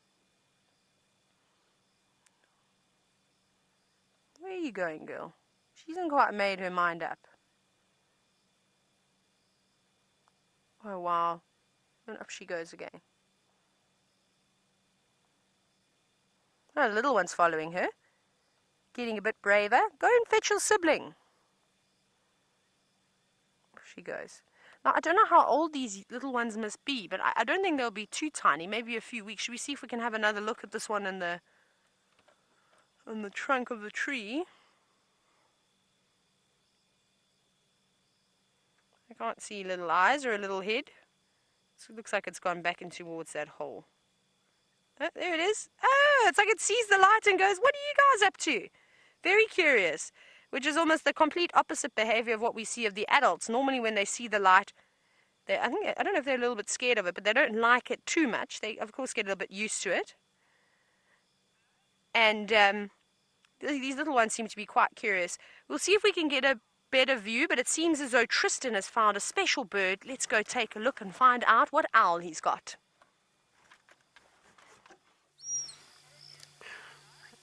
Where are you going, girl? She hasn't quite made her mind up. Oh, wow. And up she goes again. Oh, the little one's following her. Getting a bit braver. Go and fetch your sibling. Off she goes. Now, I don't know how old these little ones must be, but I don't think they'll be too tiny. Maybe a few weeks. Should we see if we can have another look at this one on the trunk of the tree? I can't see little eyes or a little head. So it looks like it's gone back in towards that hole. Oh, there it is. Oh, it's like it sees the light and goes, what are you guys up to? Very curious, which is almost the complete opposite behavior of what we see of the adults. Normally when they see the light, I don't know if they're a little bit scared of it, but they don't like it too much. They, of course, get a little bit used to it. And these little ones seem to be quite curious. We'll see if we can get a better view, but it seems as though Tristan has found a special bird. Let's go take a look and find out what owl he's got.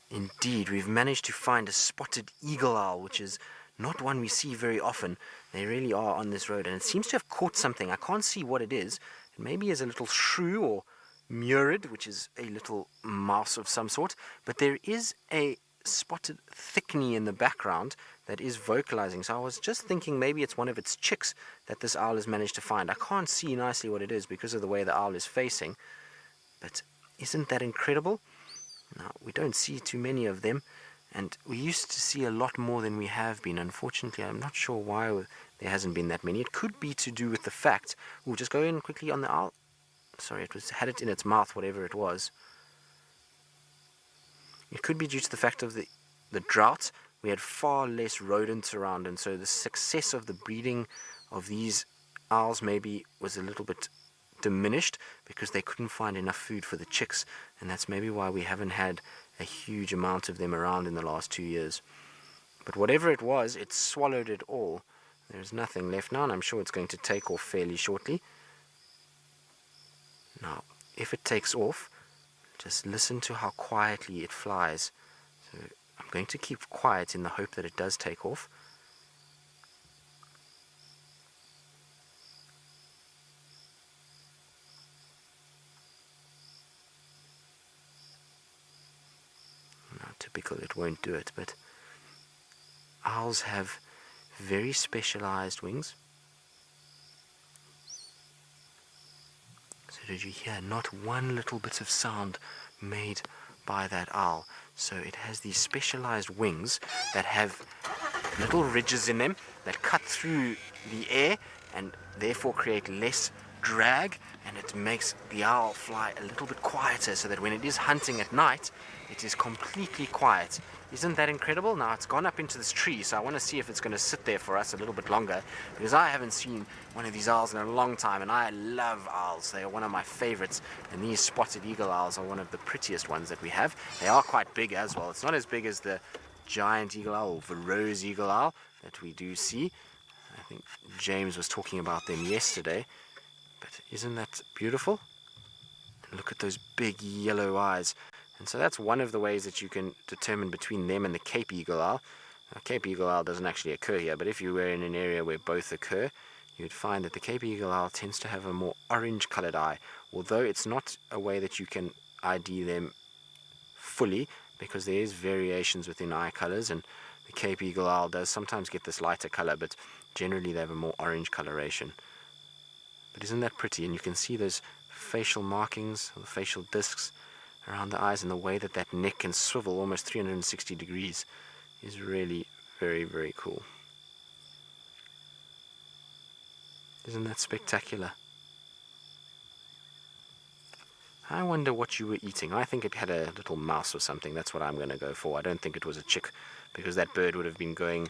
Indeed, we've managed to find a spotted eagle owl, which is not one we see very often. They really are on this road, and it seems to have caught something. I can't see what it is. It maybe is a little shrew or murid, which is a little mouse of some sort, but there is a spotted thickney in the background that is vocalizing. So I was just thinking maybe it's one of its chicks that this owl has managed to find. I can't see nicely what it is because of the way the owl is facing, but isn't that incredible? Now, we don't see too many of them, and we used to see a lot more than we have been. Unfortunately, I'm not sure why there hasn't been that many. It could be to do with the fact... We'll just go in quickly on the owl. Sorry, had it in its mouth, whatever it was. It could be due to the fact of the drought. We had far less rodents around, and so the success of the breeding of these owls maybe was a little bit diminished because they couldn't find enough food for the chicks, and that's maybe why we haven't had a huge amount of them around in the last 2 years. But whatever it was, it swallowed it all. There's nothing left now, and I'm sure it's going to take off fairly shortly. Now, if it takes off, just listen to how quietly it flies. So I'm going to keep quiet in the hope that it does take off. Now, typical, it won't do it, but owls have very specialized wings. So did you hear not one little bit of sound made by that owl? So it has these specialized wings that have little ridges in them that cut through the air and therefore create less drag, and it makes the owl fly a little bit quieter so that when it is hunting at night, it is completely quiet. Isn't that incredible? Now it's gone up into this tree, so I want to see if it's going to sit there for us a little bit longer, because I haven't seen one of these owls in a long time, and I love owls. They are one of my favorites, and these spotted eagle owls are one of the prettiest ones that we have. They are quite big as well. It's not as big as the giant eagle owl or the rose eagle owl that we do see. I think James was talking about them yesterday, but isn't that beautiful? And look at those big yellow eyes. And so that's one of the ways that you can determine between them and the Cape eagle owl. Now, Cape eagle owl doesn't actually occur here, but if you were in an area where both occur, you'd find that the Cape eagle owl tends to have a more orange colored eye, although it's not a way that you can ID them fully, because there is variations within eye colors, and the Cape eagle owl does sometimes get this lighter color, but generally they have a more orange coloration. But isn't that pretty? And you can see those facial markings, or the facial discs around the eyes, and the way that that neck can swivel almost 360 degrees is really very, very cool. Isn't that spectacular? I wonder what you were eating. I think it had a little mouse or something. That's what I'm going to go for. I don't think it was a chick, because that bird would have been going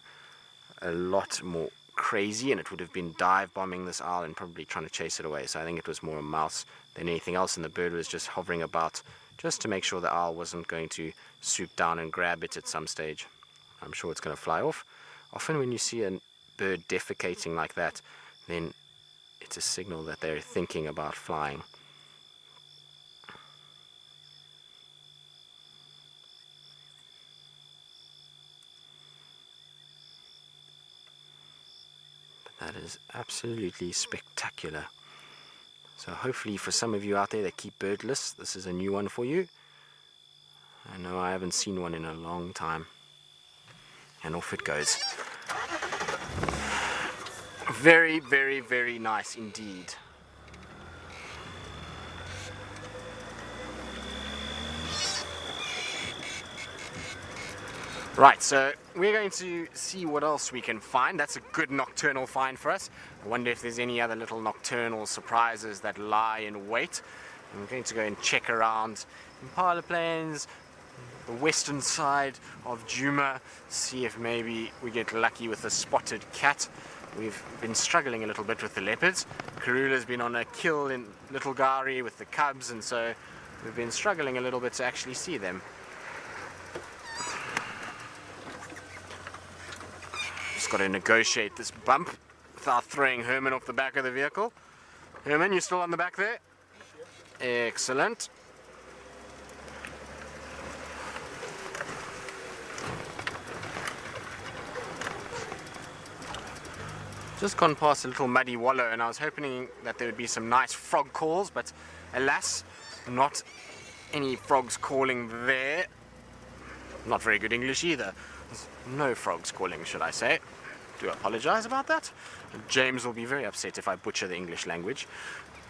a lot more crazy, and it would have been dive bombing this owl and probably trying to chase it away. So I think it was more a mouse than anything else, and the bird was just hovering about just to make sure the owl wasn't going to swoop down and grab it at some stage. I'm sure it's going to fly off. Often when you see a bird defecating like that, then it's a signal that they're thinking about flying. But that is absolutely spectacular. So hopefully for some of you out there that keep birdless, this is a new one for you. I know I haven't seen one in a long time. And off it goes. Very, very, very nice indeed. Right, so we're going to see what else we can find. That's a good nocturnal find for us. I wonder if there's any other little nocturnal surprises that lie in wait. And we're going to go and check around Impala Plains, the western side of Djuma, see if maybe we get lucky with a spotted cat. We've been struggling a little bit with the leopards. Karula's been on a kill in Little Gari with the cubs, and so we've been struggling a little bit to actually see them. Just got to negotiate this bump without throwing Herman off the back of the vehicle. Herman, you still on the back there? Excellent. Just gone past a little muddy wallow, and I was hoping that there would be some nice frog calls, but alas, not any frogs calling there. Not very good English either. There's no frogs calling, should I say. Do apologize about that. James will be very upset if I butcher the English language.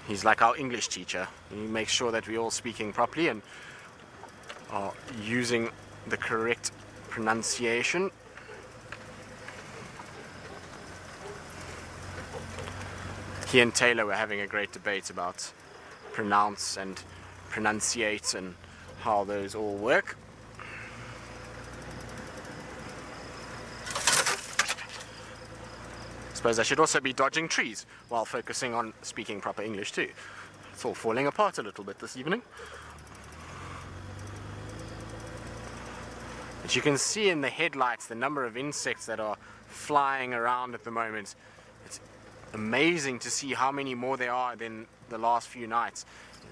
He's like our English teacher. He makes sure that we're all speaking properly and are using the correct pronunciation. He and Taylor were having a great debate about pronounce and pronunciate and how those all work. I suppose I should also be dodging trees while focusing on speaking proper English too. It's all falling apart a little bit this evening. But you can see in the headlights the number of insects that are flying around at the moment. It's amazing to see how many more there are than the last few nights.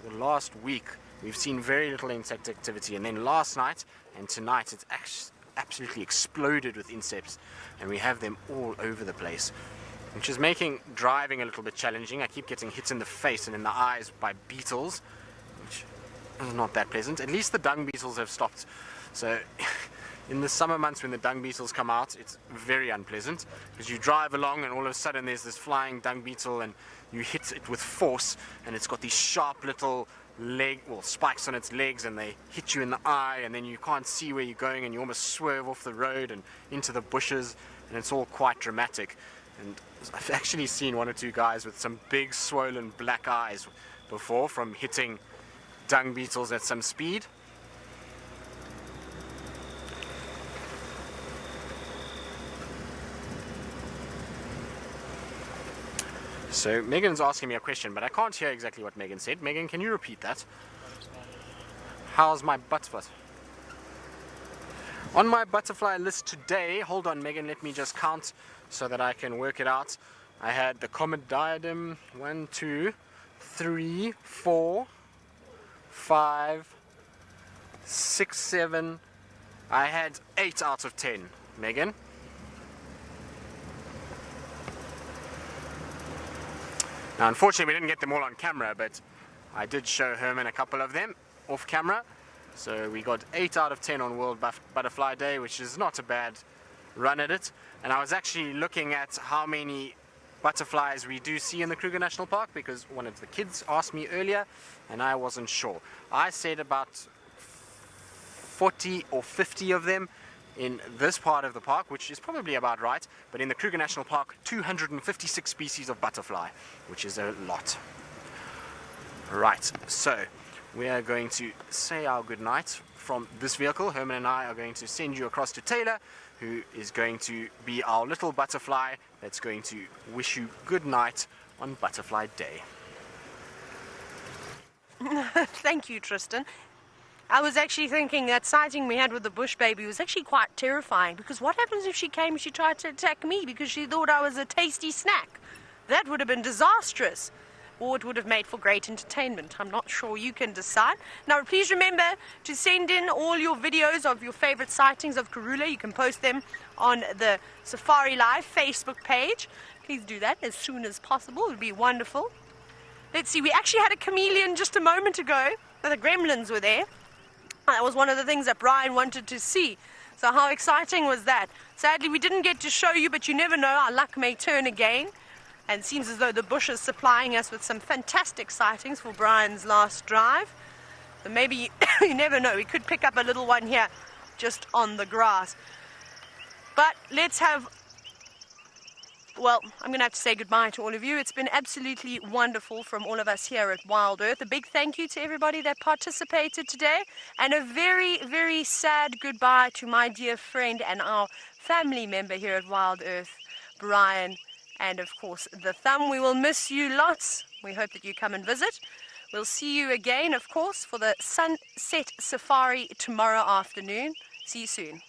The last week we've seen very little insect activity, and then last night and tonight it's absolutely exploded with insects, and we have them all over the place, which is making driving a little bit challenging. I keep getting hit in the face and in the eyes by beetles, which is not that pleasant. At least the dung beetles have stopped. So in the summer months when the dung beetles come out, it's very unpleasant, because you drive along and all of a sudden there's this flying dung beetle and you hit it with force, and it's got these sharp little spikes on its legs, and they hit you in the eye, and then you can't see where you're going and you almost swerve off the road and into the bushes, and it's all quite dramatic. And I've actually seen one or two guys with some big swollen black eyes before from hitting dung beetles at some speed. So Megan's asking me a question, but I can't hear exactly what Megan said. Megan, can you repeat that? How's my butterfly? On my butterfly list today, hold on Megan, let me just count so that I can work it out. I had the comet diadem, 1, 2, 3, 4, 5, 6, 7. I had 8 out of 10, Megan. Now unfortunately we didn't get them all on camera, but I did show Herman a couple of them off camera. So we got 8 out of 10 on World Butterfly Day, which is not a bad run at it. And I was actually looking at how many butterflies we do see in the Kruger National Park, because one of the kids asked me earlier and I wasn't sure. I said about 40 or 50 of them in this part of the park, which is probably about right, but in the Kruger National Park 256 species of butterfly, which is a lot. Right, so we are going to say our goodnight from this vehicle. Herman and I are going to send you across to Taylor, who is going to be our little butterfly that's going to wish you good night on Butterfly Day. Thank you, Tristan. I was actually thinking that sighting we had with the bush baby was actually quite terrifying, because what happens if she came and she tried to attack me because she thought I was a tasty snack? That would have been disastrous. Or it would have made for great entertainment. I'm not sure, you can decide. Now please remember to send in all your videos of your favorite sightings of Karula. You can post them on the SafariLive Facebook page. Please do that as soon as possible. It would be wonderful. Let's see, we actually had a chameleon just a moment ago. The gremlins were there. That was one of the things that Brian wanted to see. So how exciting was that? Sadly, we didn't get to show you, but you never know, our luck may turn again. And it seems as though the bush is supplying us with some fantastic sightings for Brian's last drive. So maybe, you never know, we could pick up a little one here just on the grass. But let's have, well, I'm going to have to say goodbye to all of you. It's been absolutely wonderful from all of us here at Wild Earth. A big thank you to everybody that participated today. And a very, very sad goodbye to my dear friend and our family member here at Wild Earth, Brian. And of course, the thumb. We will miss you lots. We hope that you come and visit. We'll see you again, of course, for the Sunset Safari tomorrow afternoon. See you soon.